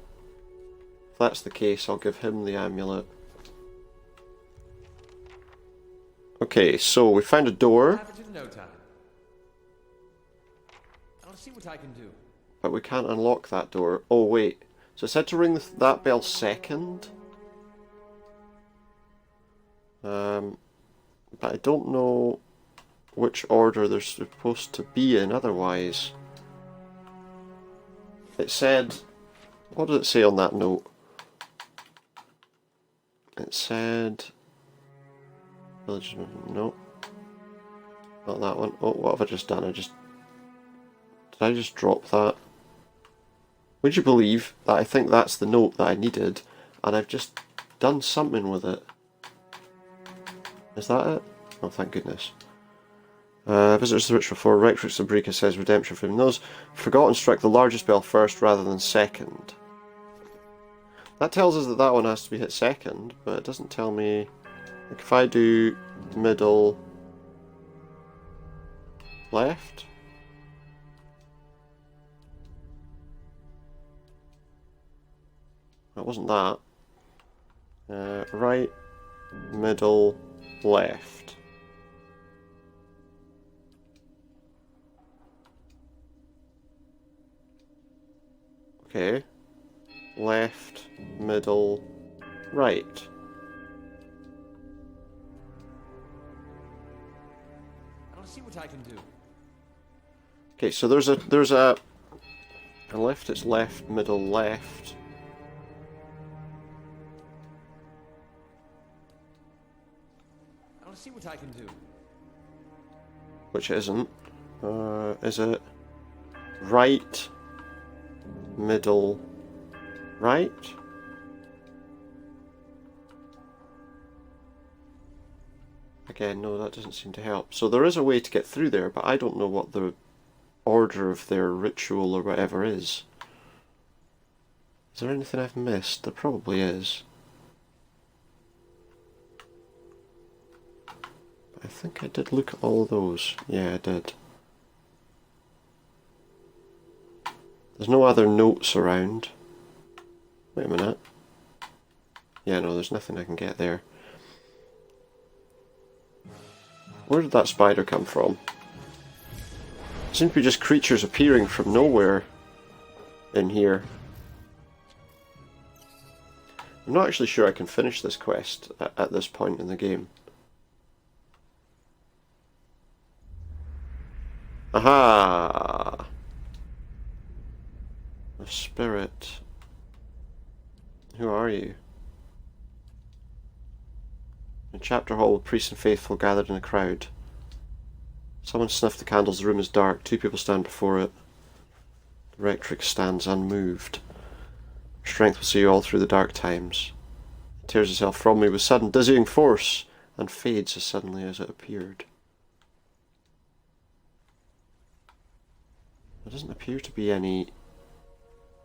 If that's the case, I'll give him the amulet. Okay, so we found a door. Have it in no time. I'll see what I can do. But we can't unlock that door. Oh, wait. So I said to ring that bell second. But I don't know which order they're supposed to be in otherwise. It said... What did it say on that note? It said... Village... No. Not that one. Oh, what have I just done? Did I just drop that? Would you believe that I think that's the note that I needed, and I've just done something with it? Is that it? Oh, thank goodness. Visitors to the Ritual 4, Rectrix Sabrika says redemption from those forgotten strike the largest bell first rather than second. That tells us that that one has to be hit second, but it doesn't tell me... Like if I do middle... left? That wasn't that. Right, middle, left. Okay. Left, middle, right. I'll see what I can do. Okay, so there's a left, it's left, middle, left. I'll see what I can do. Which it isn't. Is it right, middle, right? Again, no, that doesn't seem to help. So there is a way to get through there, but I don't know what the order of their ritual or whatever is. Is there anything I've missed? There probably is. I think I did look at all of those. Yeah, I did. There's no other notes around. Wait a minute. Yeah, no, there's nothing I can get there. Where did that spider come from? It seems to be just creatures appearing from nowhere in here. I'm not actually sure I can finish this quest at this point in the game. Aha! A spirit. Who are you? In chapter hall, priests and faithful gathered in a crowd. Someone sniffed the candles, the room is dark, two people stand before it. The rectrix stands unmoved. Strength will see you all through the dark times. It tears itself from me with sudden dizzying force, and fades as suddenly as it appeared. There doesn't appear to be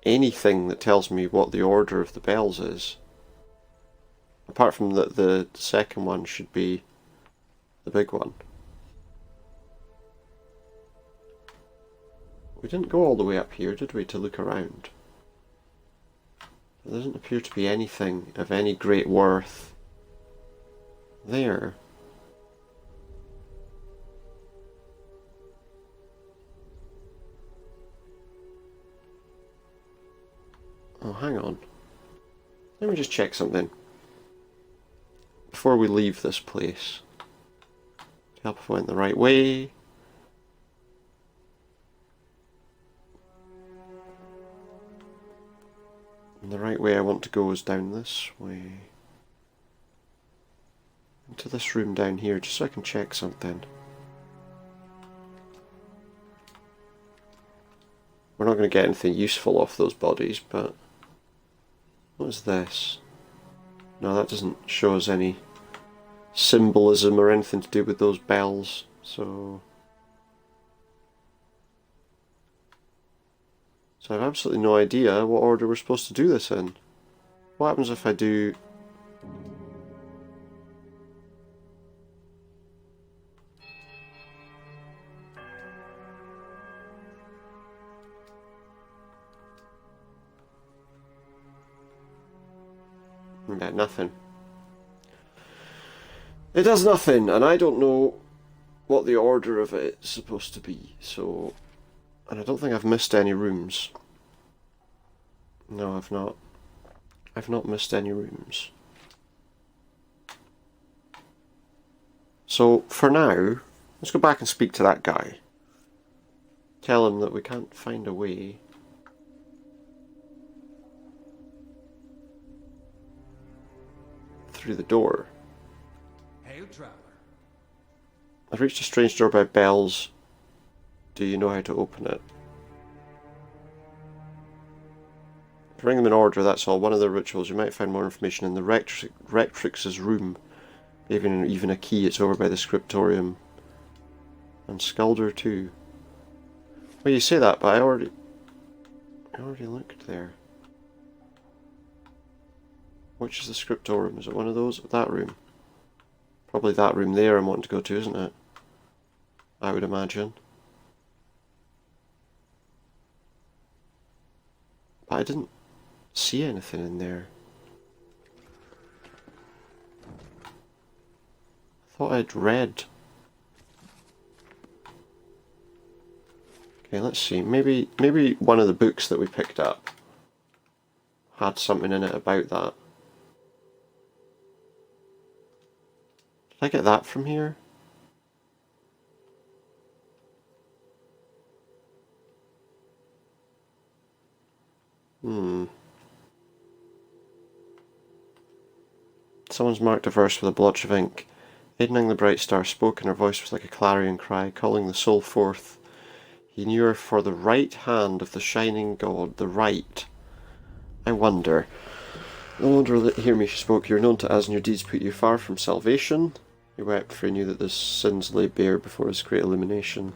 anything that tells me what the order of the bells is. Apart from that the second one should be the big one. We didn't go all the way up here, did we, to look around? There doesn't appear to be anything of any great worth there. Oh, hang on. Let me just check something before we leave this place. To help if I went the right way. And the right way I want to go is down this way. Into this room down here, just so I can check something. We're not going to get anything useful off those bodies, but... What is this? No, that doesn't show us any symbolism or anything to do with those bells, so... So I have absolutely no idea what order we're supposed to do this in. What happens if I do... Yeah, nothing. It does nothing, and I don't know what the order of it is supposed to be, so... And I don't think I've missed any rooms. No, I've not. I've not missed any rooms. So, for now, let's go back and speak to that guy. Tell him that we can't find a way. Through the door. Hail, traveler. I've reached a strange door by bells. Do you know how to open it? Bring them in order, that's all. One of the rituals. You might find more information in the Rectrix's room. Even a key. It's over by the scriptorium. And Skulder too. Well, you say that, but I already looked there. Which is the scriptorium? Is it one of those? That room? Probably that room there I'm wanting to go to, isn't it? I would imagine. But I didn't see anything in there. I thought I'd read. Okay, let's see. Maybe one of the books that we picked up had something in it about that. Did I get that from here? Someone's marked a verse with a blotch of ink. Aiding the bright star spoke, and her voice was like a clarion cry, calling the soul forth. He knew her for the right hand of the shining god, the right. I wonder. No wonder, hear me, she spoke. You are known to us, and your deeds put you far from salvation. He wept, for he knew that his sins lay bare before his great illumination.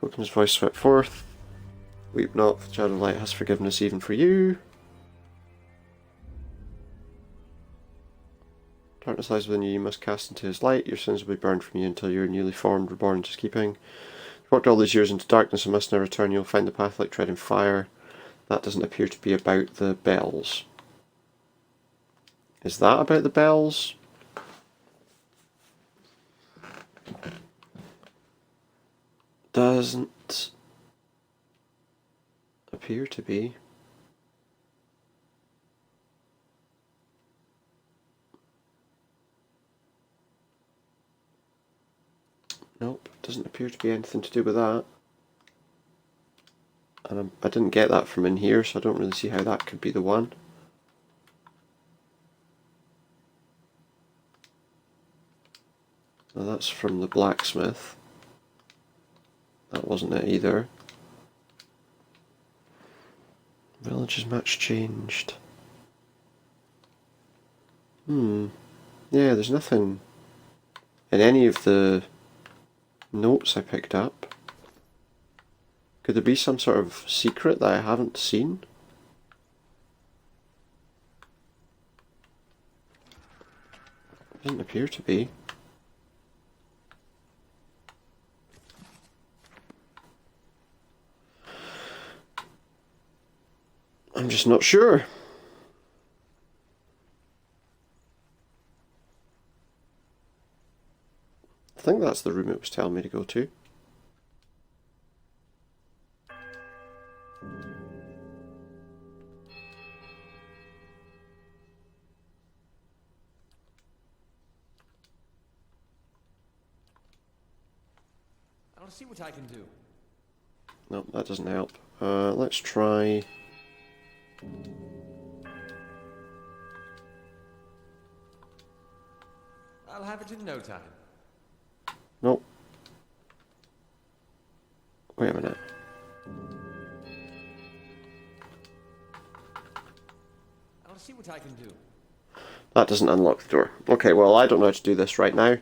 Woken's voice swept forth. Weep not, for the child of light has forgiveness even for you. Darkness lies within you, you must cast into his light. Your sins will be burned from you until you are newly formed, reborn into his keeping. You worked all these years into darkness and must now return. You'll find the path like treading fire. That doesn't appear to be about the bells. Is that about the bells? Doesn't appear to be. Nope, doesn't appear to be anything to do with that. And I didn't get that from in here, so I don't really see how that could be the one. Now that's from the blacksmith. That wasn't it either. Village is much changed. Yeah, there's nothing in any of the notes I picked up. Could there be some sort of secret that I haven't seen? Doesn't appear to be. I'm just not sure. I think that's the room it was telling me to go to. I'll see what I can do. No, that doesn't help. Let's try... I'll have it in no time. Nope. Wait a minute. I'll see what I can do. That doesn't unlock the door. Okay, well, I don't know how to do this right now.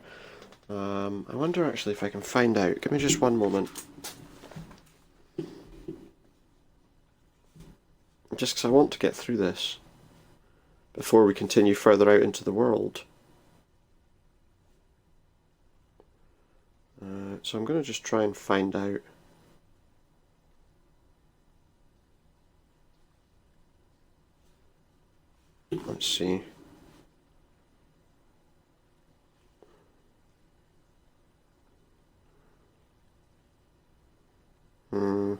I wonder actually if I can find out. Give me just one moment. Just because I want to get through this before we continue further out into the world. So I'm going to just try and find out. Let's see. Hmm.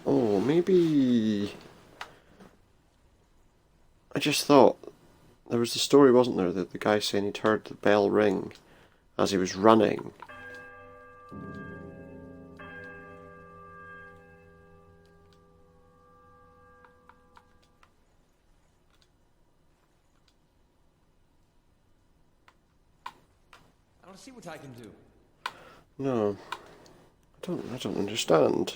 Oh, maybe... I just thought, there was the story, wasn't there, that the guy saying he'd heard the bell ring as he was running. I'll see what I can do. No, I don't understand.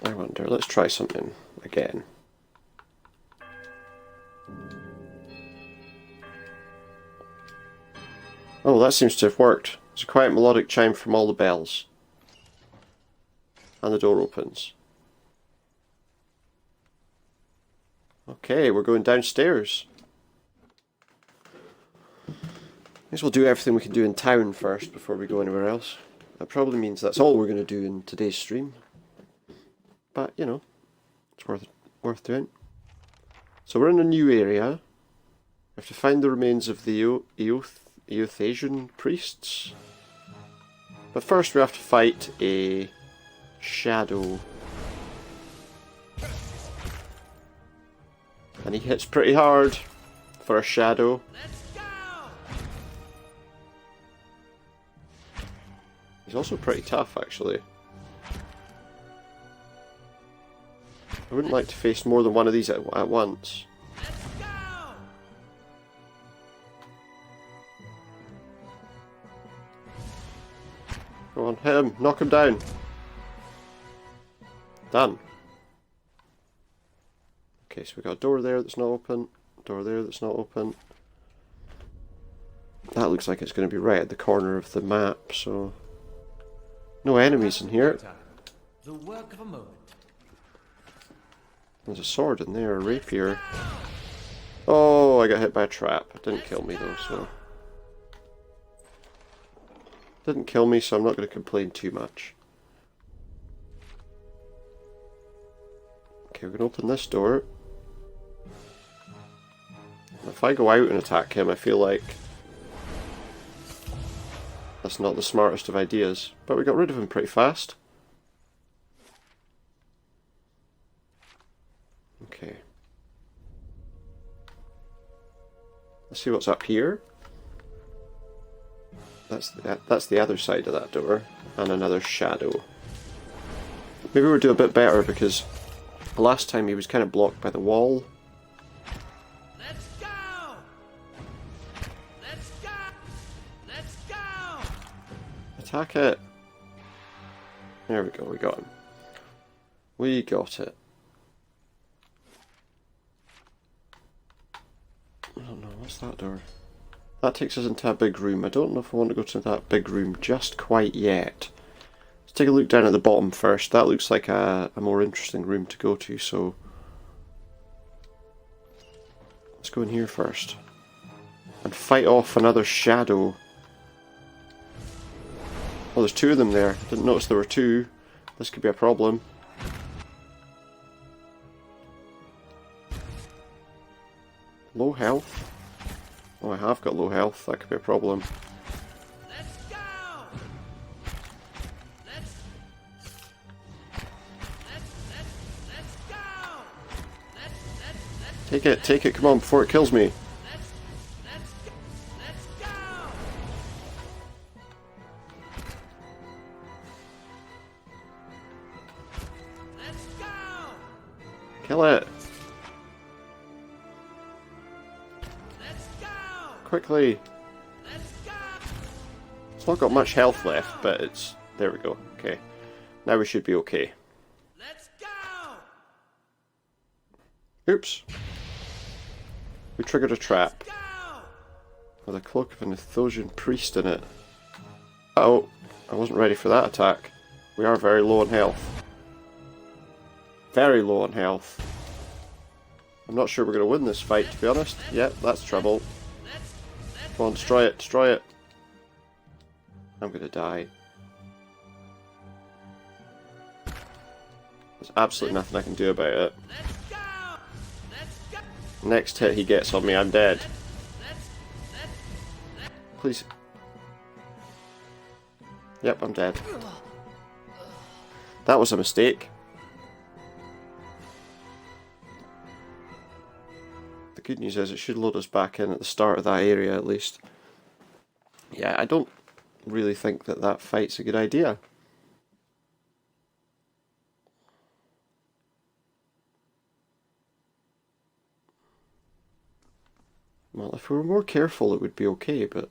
I wonder, let's try something again. Oh, that seems to have worked. It's a quiet melodic chime from all the bells. And the door opens. Okay, we're going downstairs. I guess we'll do everything we can do in town first before we go anywhere else. That probably means that's all we're going to do in today's stream. But, you know, it's worth doing. So we're in a new area. We have to find the remains of the Eothasian priests. But first we have to fight a shadow. And he hits pretty hard for a shadow. He's also pretty tough, actually. I wouldn't like to face more than one of these at once. Go on, hit him, knock him down. Done. Okay, so we got a door there that's not open, door there that's not open. That looks like it's going to be right at the corner of the map, so... No enemies in here. The work of a moment. There's a sword in there, a rapier. Oh, I got hit by a trap. It didn't kill me though, so... Didn't kill me, so I'm not going to complain too much. Okay, we're going to open this door. If I go out and attack him, I feel like that's not the smartest of ideas. But we got rid of him pretty fast. Okay. Let's see what's up here. That's the other side of that door. And another shadow. Maybe we'll do a bit better because last time he was kind of blocked by the wall. Let's go! Let's go! Let's go! Attack it! There we go, we got him. We got it. I don't know, what's that door? That takes us into a big room. I don't know if I want to go to that big room just quite yet. Let's take a look down at the bottom first. That looks like a more interesting room to go to, so... Let's go in here first. And fight off another shadow. Oh, there's two of them there. Didn't notice there were two. This could be a problem. Low health? Oh, I have got low health. That could be a problem. Let's go! Let's go! Take it, come on, before it kills me. Let's go! Let's go! Kill it. Let's go! Quickly. Let's go! It's not got much health left, but it's... There we go. Okay. Now we should be okay. Let's go! Oops. We triggered a trap. Go! With a cloak of an Athosian priest in it. Uh-oh. I wasn't ready for that attack. We are very low on health. Very low on health. I'm not sure we're going to win this fight, to be honest. Yep, that's trouble. Come on, destroy it, destroy it. I'm going to die. There's absolutely nothing I can do about it. Let's go! Let's go! Next hit he gets on me, I'm dead. Please. Yep, I'm dead. That was a mistake. The good news is it should load us back in at the start of that area at least. Yeah, I don't really think that that fight's a good idea. Well, if we were more careful it would be okay, but...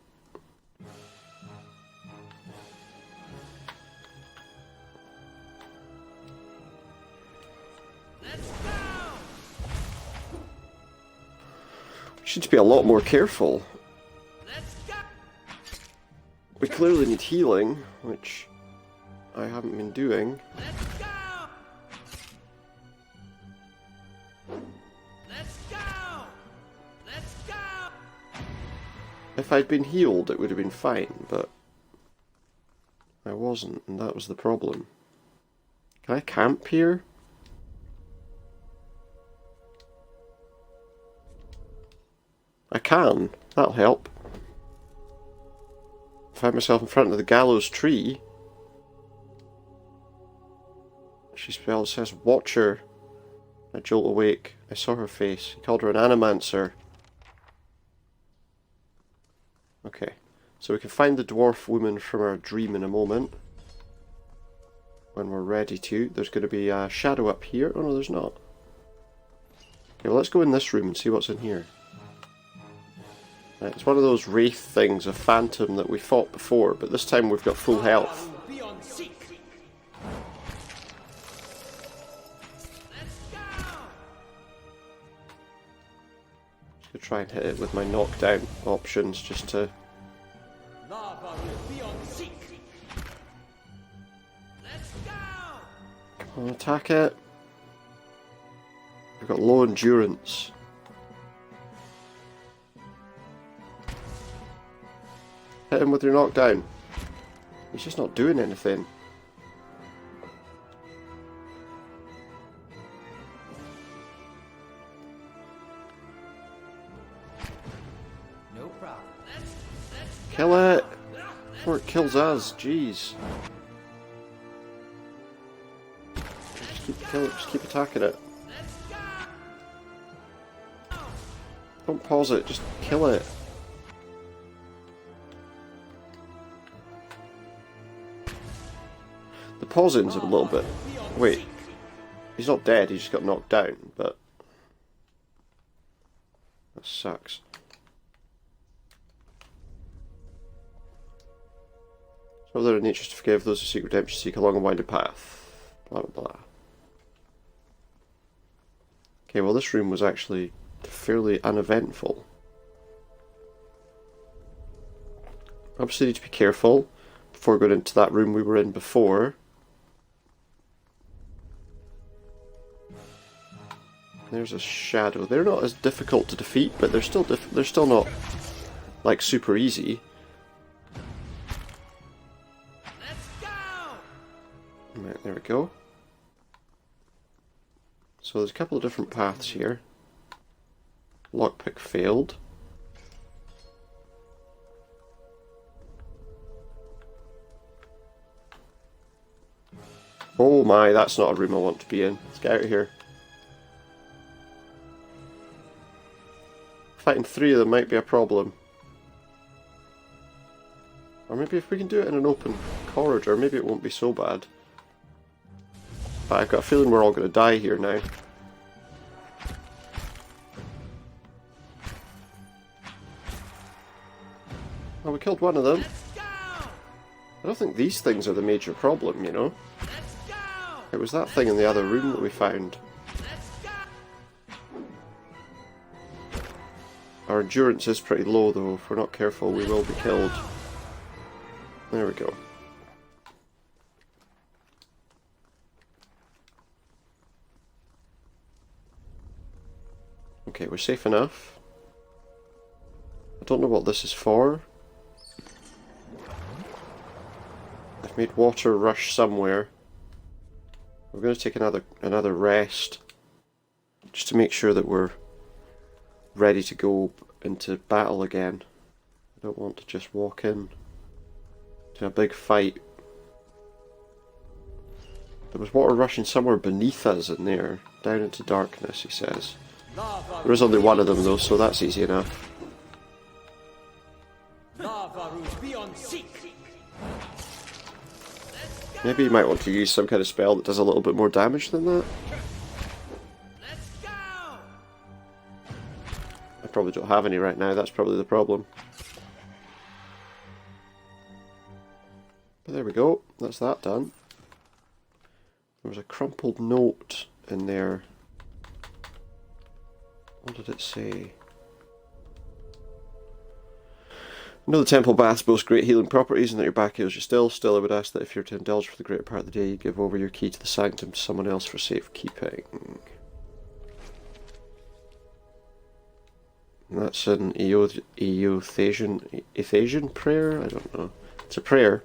we should be a lot more careful. We clearly need healing, which I haven't been doing. Let's go! Let's go! Let's go! If I'd been healed, it would have been fine, but I wasn't, and that was the problem. Can I camp here? I can. That'll help. Find myself in front of the gallows tree. She spells, says, "Watch her." I jolt awake. I saw her face. He called her an animancer. Okay, so we can find the dwarf woman from our dream in a moment. When we're ready to. There's going to be a shadow up here. Oh no, there's not. Okay, well let's go in this room and see what's in here. Right, it's one of those wraith things, a phantom that we fought before, but this time we've got full health. Just gonna try and hit it with my knockdown options just to... Come on, attack it. We've got low endurance. Hit him with your knockdown. He's just not doing anything. No problem. Kill it! Before it kills us, jeez. Just keep attacking it. Don't pause it, just kill it. The pausing's a little bit... Wait. He's not dead, he just got knocked down, but... That sucks. So there in nature to forgive those who seek redemption, seek along a winding path. Blah blah blah. Okay, well this room was actually fairly uneventful. Obviously need to be careful before going into that room we were in before. There's a shadow. They're not as difficult to defeat, but they're still not like super easy. Right, there we go. So there's a couple of different paths here. Lockpick failed. Oh my, that's not a room I want to be in. Let's get out of here. Fighting 3 of them might be a problem. Or maybe if we can do it in an open corridor, maybe it won't be so bad. But I've got a feeling we're all going to die here now. Oh, we killed one of them. I don't think these things are the major problem, you know. It was that thing in the other room that we found. Our endurance is pretty low though. If we're not careful, we will be killed. There we go. Okay, we're safe enough. I don't know what this is for. I've made water rush somewhere. We're going to take another rest, just to make sure that we're ready to go into battle again. I don't want to just walk in to a big fight. There was water rushing somewhere beneath us in there, down into darkness, he says. There is only one of them though, so that's easy enough. Maybe you might want to use some kind of spell that does a little bit more damage than that. I probably don't have any right now, that's probably the problem. But there we go, that's that done. There was a crumpled note in there. What did it say? I know the temple baths boast great healing properties and that your back heals you still. Still, I would ask that if you're to indulge for the greater part of the day, you give over your key to the sanctum to someone else for safekeeping. And that's an Eothasian prayer? I don't know. It's a prayer.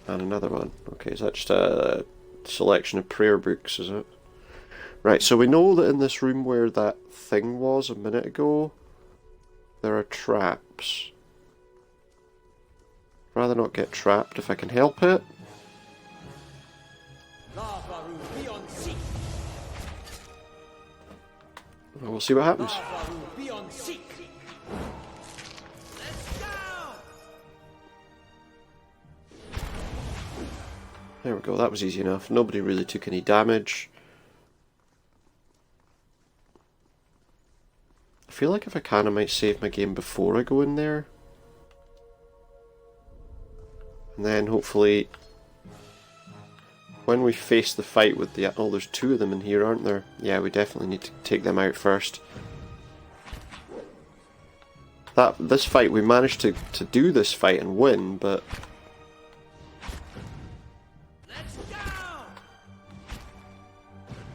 And another one. Okay, is that just a selection of prayer books, is it? Right, so we know that in this room where that thing was a minute ago, there are traps. Rather not get trapped if I can help it. We'll see what happens. There we go, that was easy enough. Nobody really took any damage. I feel like if I can, I might save my game before I go in there. And then hopefully, when we face the fight with the... Oh, there's 2 of them in here, aren't there? Yeah, we definitely need to take them out first. This fight, we managed to do this fight and win, but...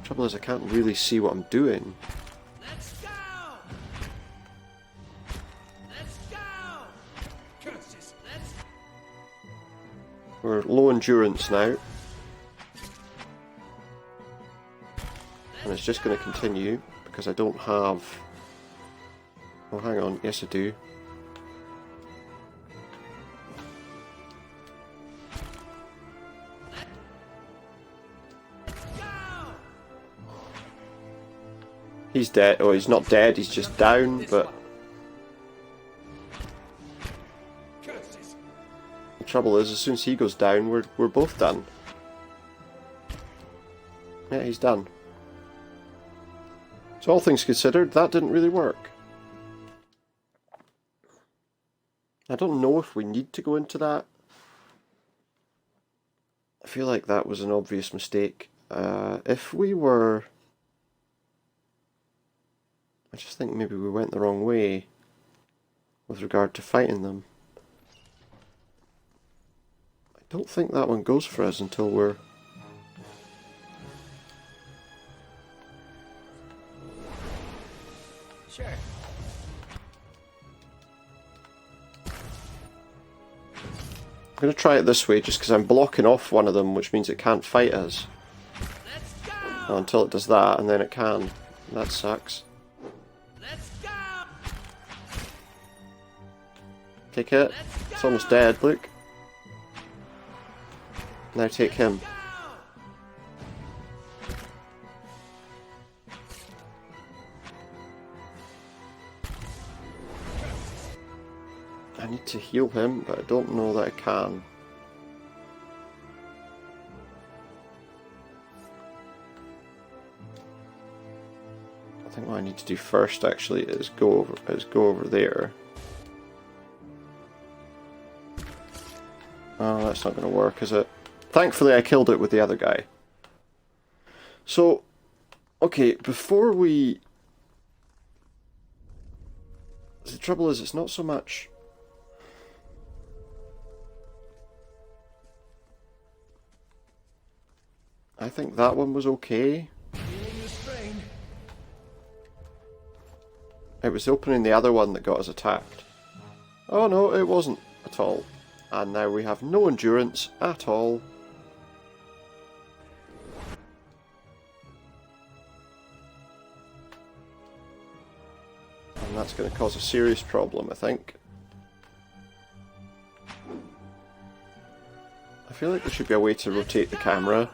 Trouble is, I can't really see what I'm doing. We're low endurance now. And it's just going to continue because I don't have... Oh, hang on. Yes, I do. He's dead. Oh, he's not dead. He's just down, but... The trouble is, as soon as he goes down, we're both done. Yeah, he's done. So all things considered, that didn't really work. I don't know if we need to go into that. I feel like that was an obvious mistake. If we were... I just think maybe we went the wrong way with regard to fighting them. I don't think that one goes for us until we're... Sure. I'm going to try it this way just because I'm blocking off one of them, which means it can't fight us. Let's go! Oh, until it does that, and then it can. That sucks. Let's go! Take it. It's almost dead, look. Now take him. I need to heal him, but I don't know that I can. I think what I need to do first actually is go over there. Oh, that's not going to work, is it? Thankfully I killed it with the other guy. So, okay, before we... The trouble is, it's not so much... I think that one was okay. It was opening the other one that got us attacked. Oh no, it wasn't at all. And now we have no endurance at all. And that's going to cause a serious problem, I think. I feel like there should be a way to rotate the camera.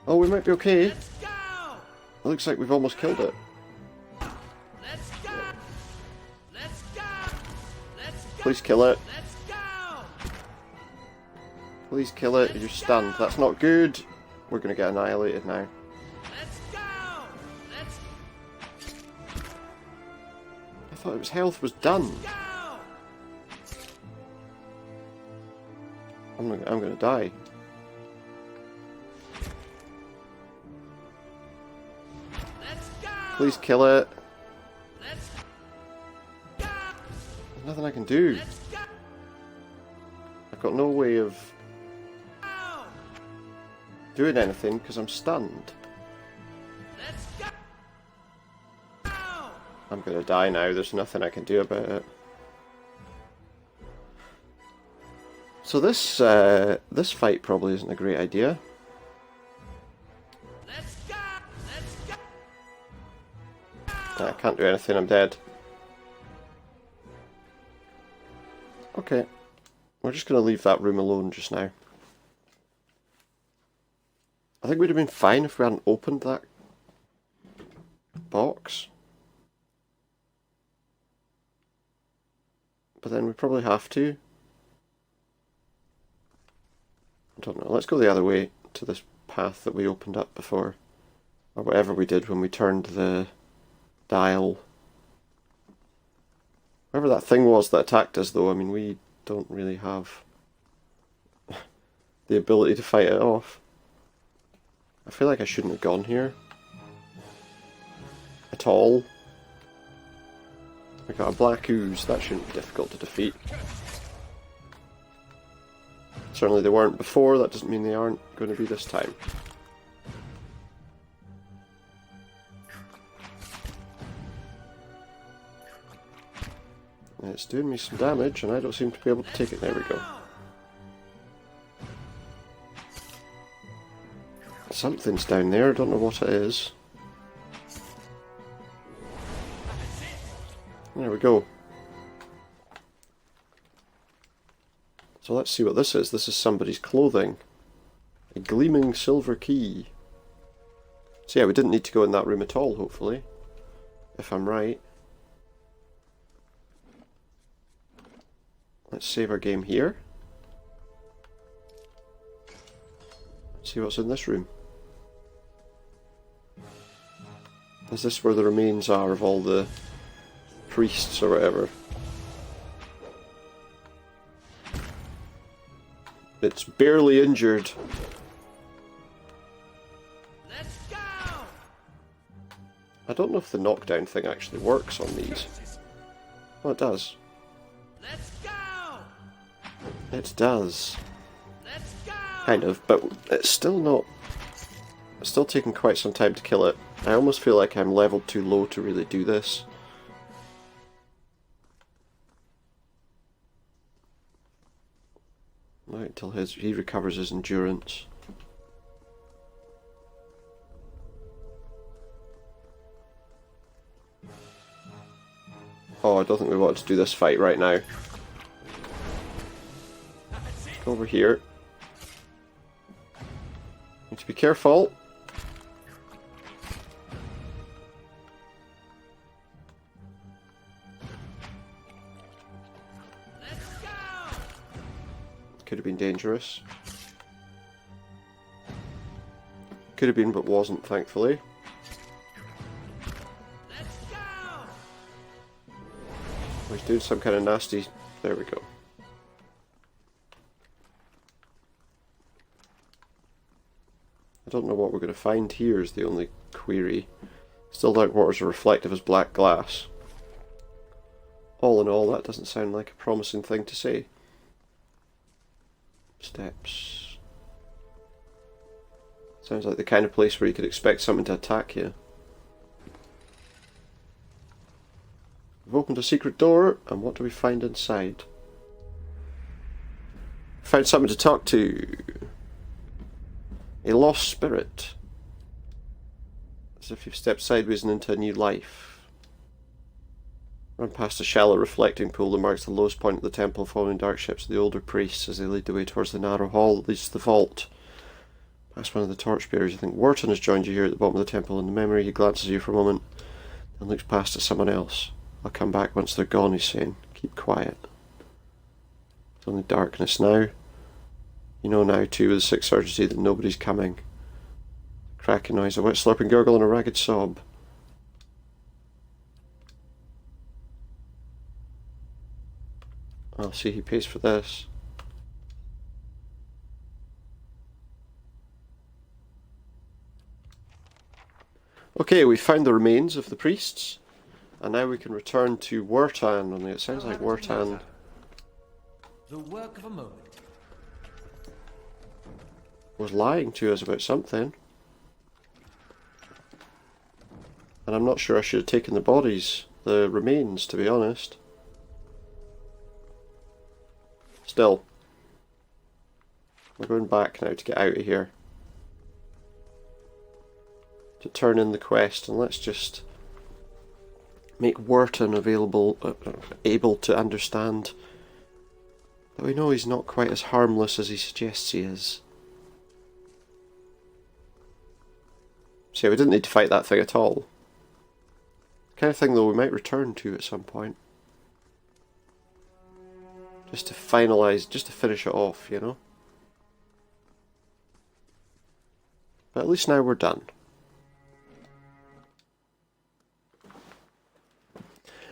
Oh, we might be okay. It looks like we've almost killed it. Please kill it. Please kill it. You're stunned. That's not good. We're going to get annihilated now. I thought his health was done. I'm going to die. Please kill it. There's nothing I can do. I've got no way of doing anything because I'm stunned. I'm gonna die now. There's nothing I can do about it. So this fight probably isn't a great idea. I can't do anything, I'm dead. Okay, we're just going to leave that room alone just now. I think we'd have been fine if we hadn't opened that box. But then we probably have to. I don't know, let's go the other way to this path that we opened up before. Or whatever we did when we turned the dial. Whatever that thing was that attacked us though, I mean we don't really have the ability to fight it off. I feel like I shouldn't have gone here. At all. We got a black ooze, that shouldn't be difficult to defeat. Certainly they weren't before, that doesn't mean they aren't going to be this time. It's doing me some damage and I don't seem to be able to take it. There we go. Something's down there, I don't know what it is. There we go. So let's see what this is. This is somebody's clothing. A gleaming silver key. So yeah, we didn't need to go in that room at all, hopefully. If I'm right. Let's save our game here. Let's see what's in this room. Is this where the remains are of all the priests or whatever? It's barely injured. Let's go! I don't know if the knockdown thing actually works on these. Oh, it does. Let's go! It does. Let's go! Kind of, but it's still not... It's still taking quite some time to kill it. I almost feel like I'm leveled too low to really do this. Right, until he recovers his endurance. Oh, I don't think we want to do this fight right now. Over here. Need to be careful. Could have been dangerous. Could have been, but wasn't, thankfully. He's doing some kind of nasty... There we go. I don't know what we're going to find here is the only query. Still dark waters are reflective as black glass. All in all, that doesn't sound like a promising thing to say. Steps. Sounds like the kind of place where you could expect someone to attack you. We've opened a secret door, and what do we find inside? Found something to talk to. A lost spirit. As if you've stepped sideways and into a new life. Run past a shallow reflecting pool that marks the lowest point of the temple, following dark ships of the older priests as they lead the way towards the narrow hall that leads to the vault. Past one of the torchbearers, you think Wharton has joined you here at the bottom of the temple. In the memory, he glances at you for a moment, then looks past at someone else. I'll come back once they're gone, he's saying. Keep quiet. It's only darkness now. You know now, too, with the sixth certainty that nobody's coming. Cracking noise, a wet slurping gurgle and a ragged sob. I'll see he pays for this. Okay, we found the remains of the priests. And now we can return to Wharton, only it sounds like Wharton... The work of a moment. was lying to us about something. And I'm not sure I should have taken the bodies, the remains, to be honest. Still. We're going back now to get out of here. To turn in the quest, and let's just make Wharton able to understand that we know he's not quite as harmless as he suggests he is. See, we didn't need to fight that thing at all. The kind of thing, though, we might return to at some point. Just to finalise, just to finish it off, you know? But at least now we're done.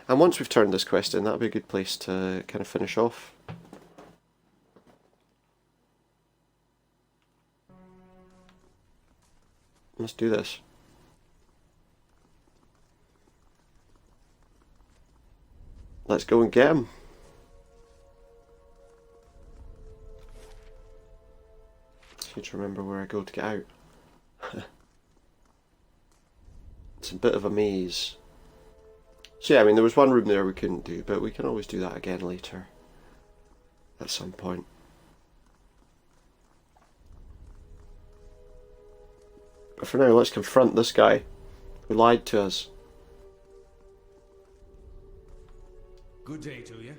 And once we've turned this quest in, that'll be a good place to kind of finish off. Let's do this. Let's go and get him. Just need to remember where I go to get out. It's a bit of a maze. So yeah, I mean, there was one room there we couldn't do, but we can always do that again later. At some point. But for now, let's confront this guy who lied to us. Good day to you.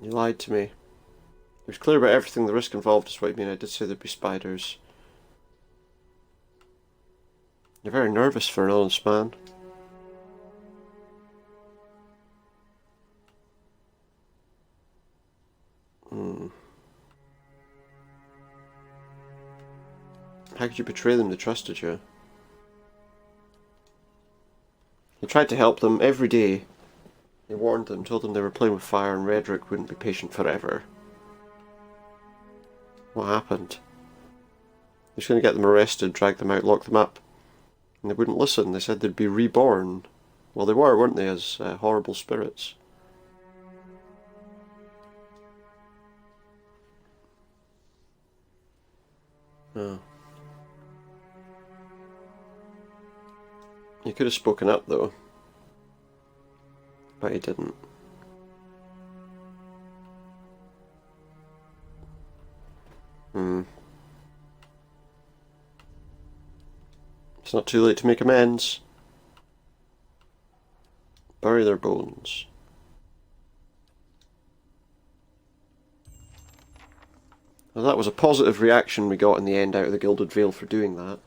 You lied to me. He was clear about everything, the risk involved is what you mean. I did say there'd be spiders. You're very nervous for an honest man. How could you betray them? They trusted you. You tried to help them every day. You warned them, told them they were playing with fire and Redrick wouldn't be patient forever. What happened? He was going to get them arrested, drag them out, lock them up. And they wouldn't listen. They said they'd be reborn. Well, they were, weren't they, as horrible spirits. Oh. You could have spoken up, though. But he didn't. It's not too late to make amends. Bury their bones. Well, that was a positive reaction we got in the end out of the Gilded Veil for doing that.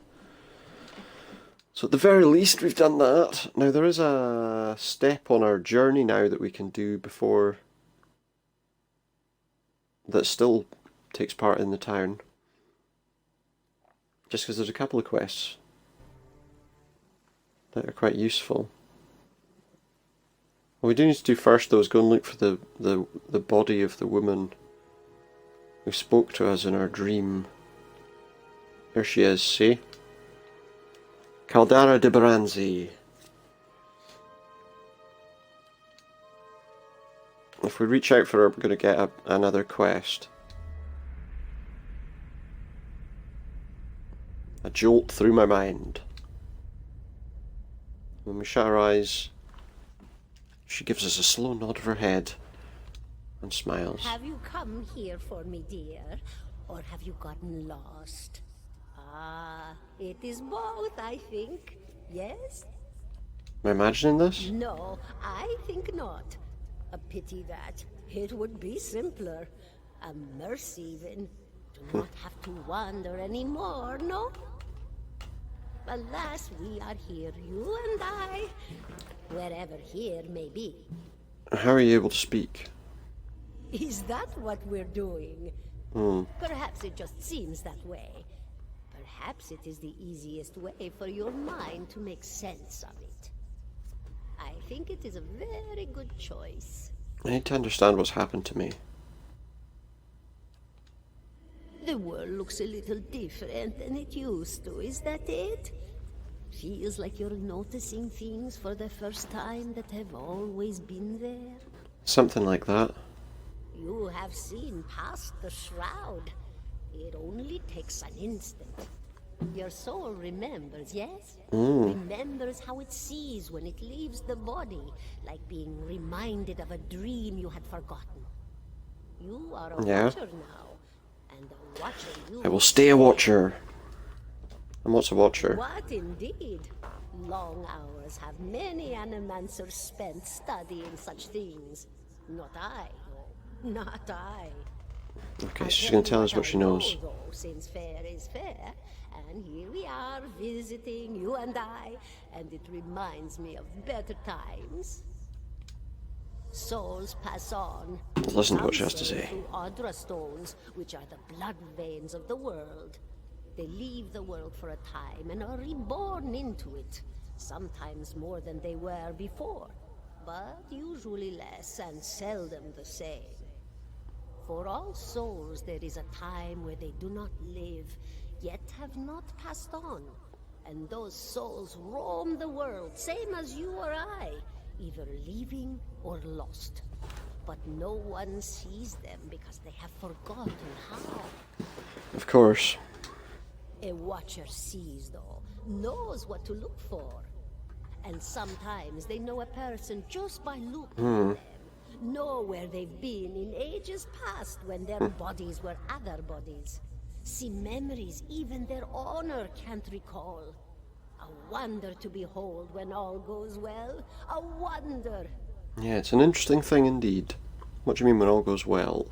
So at the very least we've done that. Now there is a step on our journey now that we can do before... that still takes part in the town. Just because there's a couple of quests that are quite useful. What we do need to do first though is go and look for the body of the woman who spoke to us in our dream. There she is, see? Caldara de Baranzi. If we reach out for her, we're going to get another quest. A jolt through my mind. When we shut our eyes, she gives us a slow nod of her head and smiles. Have you come here for me, dear? Or have you gotten lost? Ah, it is both, I think. Yes? Am I imagining this? No, I think not. A pity that. It would be simpler. A mercy, even. To not have to wander anymore, no? Alas, we are here, you and I. Wherever here may be. How are you able to speak? Is that what we're doing? Perhaps it just seems that way. Perhaps it is the easiest way for your mind to make sense of it. I think it is a very good choice. I need to understand what's happened to me. The world looks a little different than it used to, is that it? Feels like you're noticing things for the first time that have always been there. Something like that. You have seen past the shroud. It only takes an instant. Your soul remembers, yes? Remembers how it sees when it leaves the body, like being reminded of a dream you had forgotten. You are a watcher now, and a watcher you... I will stay a watcher. And what's a watcher? What indeed? Long hours have many animancers spent studying such things. Not I, though. Not I. Okay, she's going to tell us what she knows. Though, since fair is fair, and here we are visiting, you and I, and it reminds me of better times. Souls pass on. Listen to what she has to say. Through Audra stones, which are the blood veins of the world. They leave the world for a time and are reborn into it, sometimes more than they were before, but usually less and seldom the same. For all souls there is a time where they do not live, yet have not passed on, and those souls roam the world, same as you or I, either living or lost. But no one sees them because they have forgotten how. Of course. A watcher sees, though, knows what to look for. And sometimes they know a person just by looking at them. Know where they've been in ages past when their bodies were other bodies. See memories even their owner can't recall. A wonder to behold when all goes well. A wonder. Yeah, it's an interesting thing indeed. What do you mean when all goes well?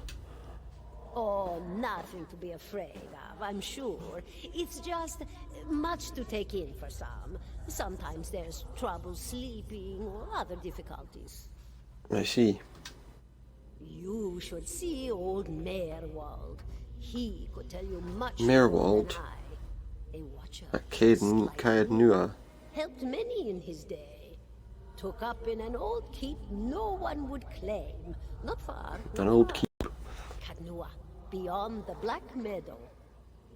Oh, nothing to be afraid of, I'm sure. It's just much to take in for some. Sometimes there's trouble sleeping or other difficulties. I see. You should see old Merwald. He could tell you much Merwald? more than I. A watcher. At Caednua. Helped many in his day. Took up in an old keep no one would claim. Not far. An old keep. Caednua, beyond the Black Meadow.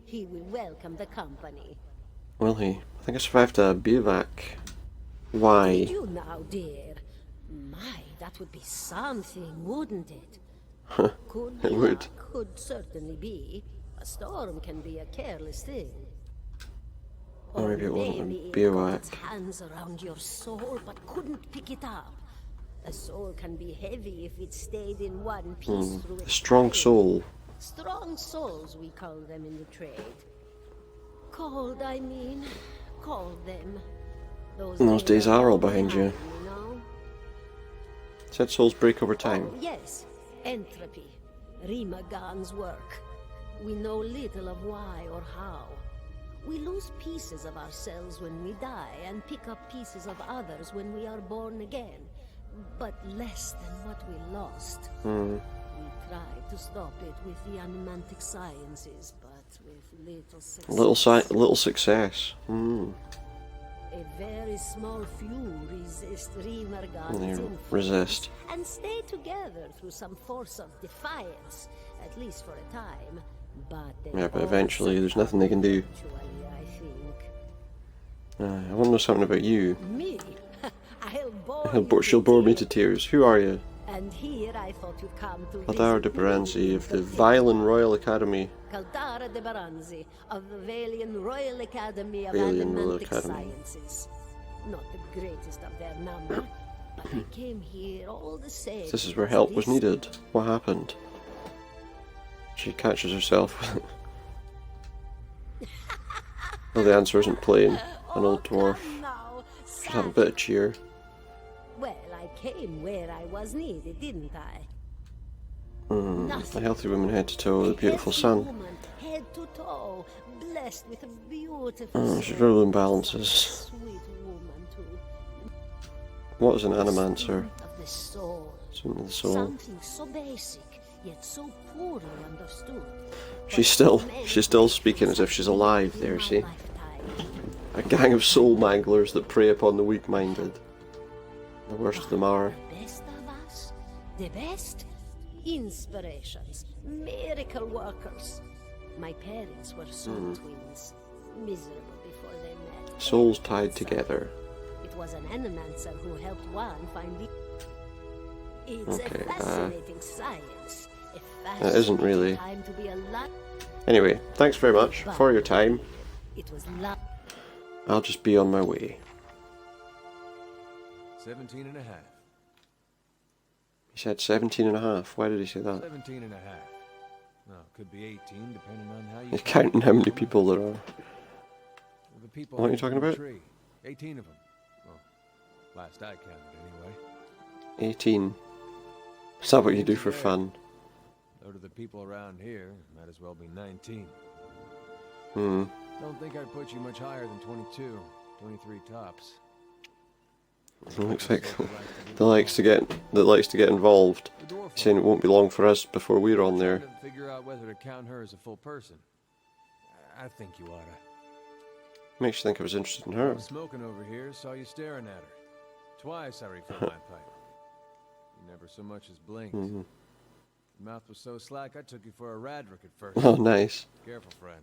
He will welcome the company. Will he? I think I survived a bivouac. Why? Did you now, dear? My, that would be something, wouldn't it? Could be It would. luck, could certainly be. A storm can be a careless thing. Or maybe it wasn't a maybe it bivouac. got its hands around your soul but couldn't pick it up. A soul can be heavy if it stayed in one piece through A its strong time. soul. Strong souls, we call them in the trade. Cold, I mean. call them. And those days are all behind you. You know? Said souls break over time. Oh, yes. Entropy. Rimagan's work. We know little of why or how. We lose pieces of ourselves when we die, and pick up pieces of others when we are born again. But less than what we lost. We tried to stop it with the animantic sciences, but with little success. Little success. A very small few resist Rimergan's influence Resist. and stay together through some force of defiance, at least for a time. But they Yeah, but all eventually there's nothing they can do. eventually, I think. I want to know something about you. Me? I'll bore She'll bore me to tears. Who are you? And here I thought you'd come to Caldara de Baranzi of the Violin Royal Academy. Caldara de Baranzi of the Valian Royal Academy of Valian Royal Animantic Academy. Sciences. Not the greatest of their number, but I came here all the same. This is where help was needed. What happened? She catches herself. Well, the answer isn't plain. An old dwarf. Now, Should have a bit of cheer. well, I came where I was needed, didn't I? A healthy woman head to toe with a beautiful sun. Woman, head to toe, blessed with a beautiful She's soul. ruling balances. Sweet woman too. What is an animancer? Of the soul. Something of the soul. Something so basic, yet so poorly understood. She's still speaking as if she's alive there, see? A gang of soul manglers that prey upon the weak-minded. The worst of them are. The best of us, the best inspirations, miracle workers. My parents were soul twins, miserable before they met. Souls tied together. It was an animancer who helped one find the... It's Okay, a fascinating science. It isn't really. Time to be alive. Anyway, thanks very much for your time. It was love. I'll just be on my way. 17 and a half. He said 17 and a half. Why did he say that? 17 and a half. No, could be 18, depending on how you... He's counting how many people there are. The people What are you hanging talking from the about? Tree. 18 of them. Well, last I counted, anyway. 18. Is that what you do for fun? Though to the people around here, might as well be 19. Hmm. Don't think I'd put you much higher than 22, 23 tops. Looks like that likes to get involved. He's saying it won't be long for us before we're on there. Trying to figure out whether to count her as a full person. I think you oughta. Makes you think I was interested in I her. was smoking over here, saw you staring at her. Twice I refilled my pipe. You never so much as blinked. Your mouth was so slack I took you for a Radric at first. Oh, nice. Careful, friend.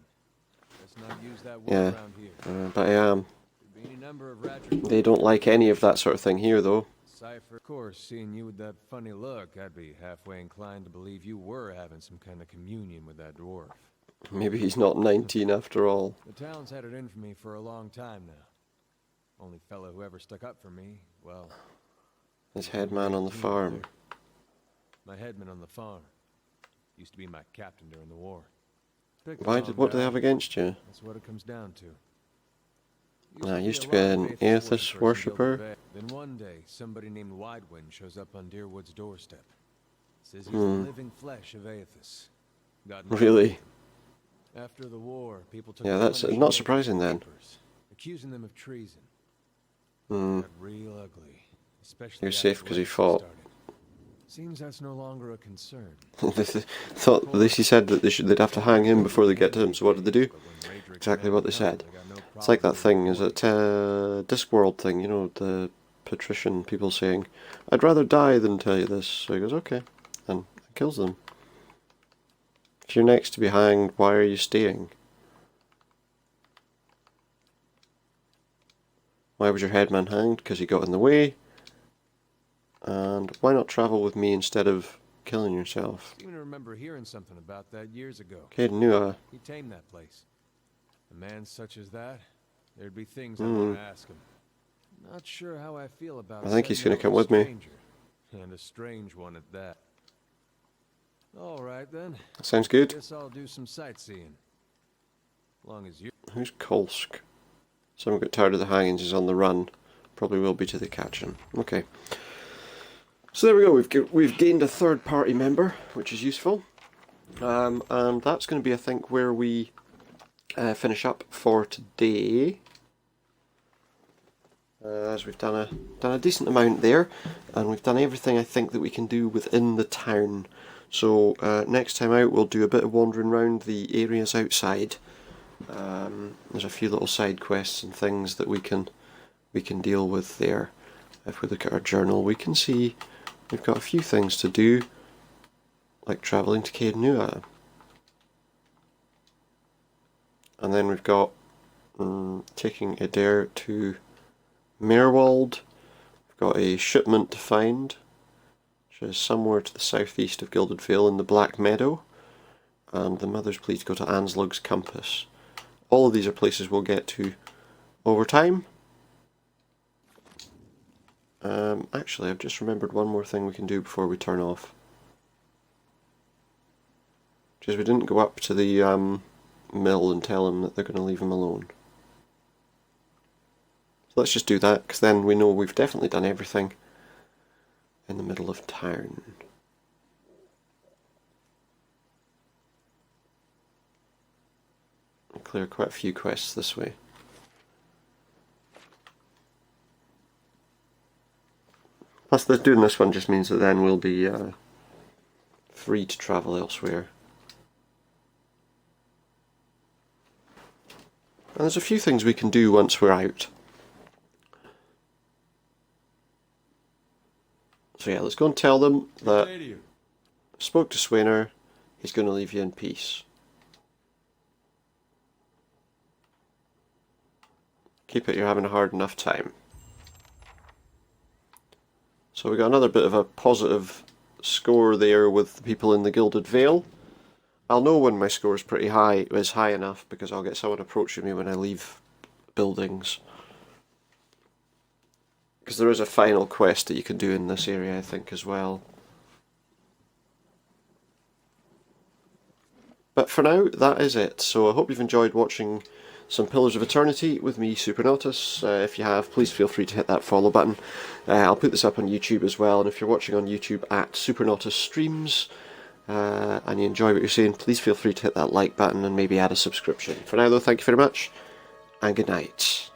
Let's not use that word Yeah, around here. but I am. Could be any number of Radric. They don't like any of that sort of thing here, though. Cipher. Of course, seeing you with that funny look, I'd be halfway inclined to believe you were having some kind of communion with that dwarf. Maybe he's not 19 after all. The town's had it in for me for a long time now. Only fellow who ever stuck up for me, well... His head man on the farm. My headman on the farm. Used to be my captain during the war. What do they have against you? That's what it comes down to. I used to be an atheist worshipper. Then one day, somebody named Widewind shows up on Deerwood's doorstep. Says he's the living flesh of Aethys. Really? After the war, people took Yeah, that's not surprising then. Accusing them of treason. Hmm. Got real ugly. Especially You're after safe because he Weston fought. started. Seems that's no longer a concern. Thought at least he said that they'd have to hang him before they get to him. So what did they do? Exactly what they said. It's like that thing, is it Discworld thing? You know, the patrician people saying, "I'd rather die than tell you this." So he goes, "Okay," and kills them. If you're next to be hanged, why are you staying? Why was your headman hanged? Because he got in the way. And why not travel with me instead of killing yourself? I seem to remember hearing something about that years ago. Caden knew He tamed that place. A man such as that, there'd be things I want to ask him. Not sure how I feel about. I think he's setting gonna up come a with me. stranger, and a strange one at that. All right then. Sounds good. Guess I'll do some sightseeing. Long as you. Who's Kolsk? Someone got tired of the hangings, is on the run. Probably will be till they catch him. Okay. So there we go, we've gained a third party member, which is useful. And that's going to be, I think, where we finish up for today. As we've done a decent amount there, and we've done everything I think that we can do within the town. So next time out we'll do a bit of wandering around the areas outside. There's a few little side quests and things that we can deal with there. If we look at our journal, we can see we've got a few things to do, like travelling to Caed Nua. And then we've got taking Adair to Merwald. We've got a shipment to find, which is somewhere to the southeast of Gilded Vale in the Black Meadow. And the Mother's Plea to go to Anslug's Compass. All of these are places we'll get to over time. Actually, I've just remembered one more thing we can do before we turn off. Which is we didn't go up to the mill and tell them that they're going to leave him alone. So let's just do that, because then we know we've definitely done everything in the middle of town. I'll clear quite a few quests this way. Plus, doing this one just means that then we'll be free to travel elsewhere. And there's a few things we can do once we're out. So yeah, let's go and tell them that I spoke to Swainer, he's going to leave you in peace. Keep it, you're having a hard enough time. So we got another bit of a positive score there with the people in the Gilded Vale. I'll know when my score is high enough, because I'll get someone approaching me when I leave buildings. Because there is a final quest that you can do in this area, I think, as well. But for now, that is it. So I hope you've enjoyed watching some Pillars of Eternity with me, Supernautus. If you have, please feel free to hit that follow button. I'll put this up on YouTube as well, and if you're watching on YouTube at Supernautus Streams, and you enjoy what you're seeing, please feel free to hit that like button and maybe add a subscription. For now though, thank you very much, and good night.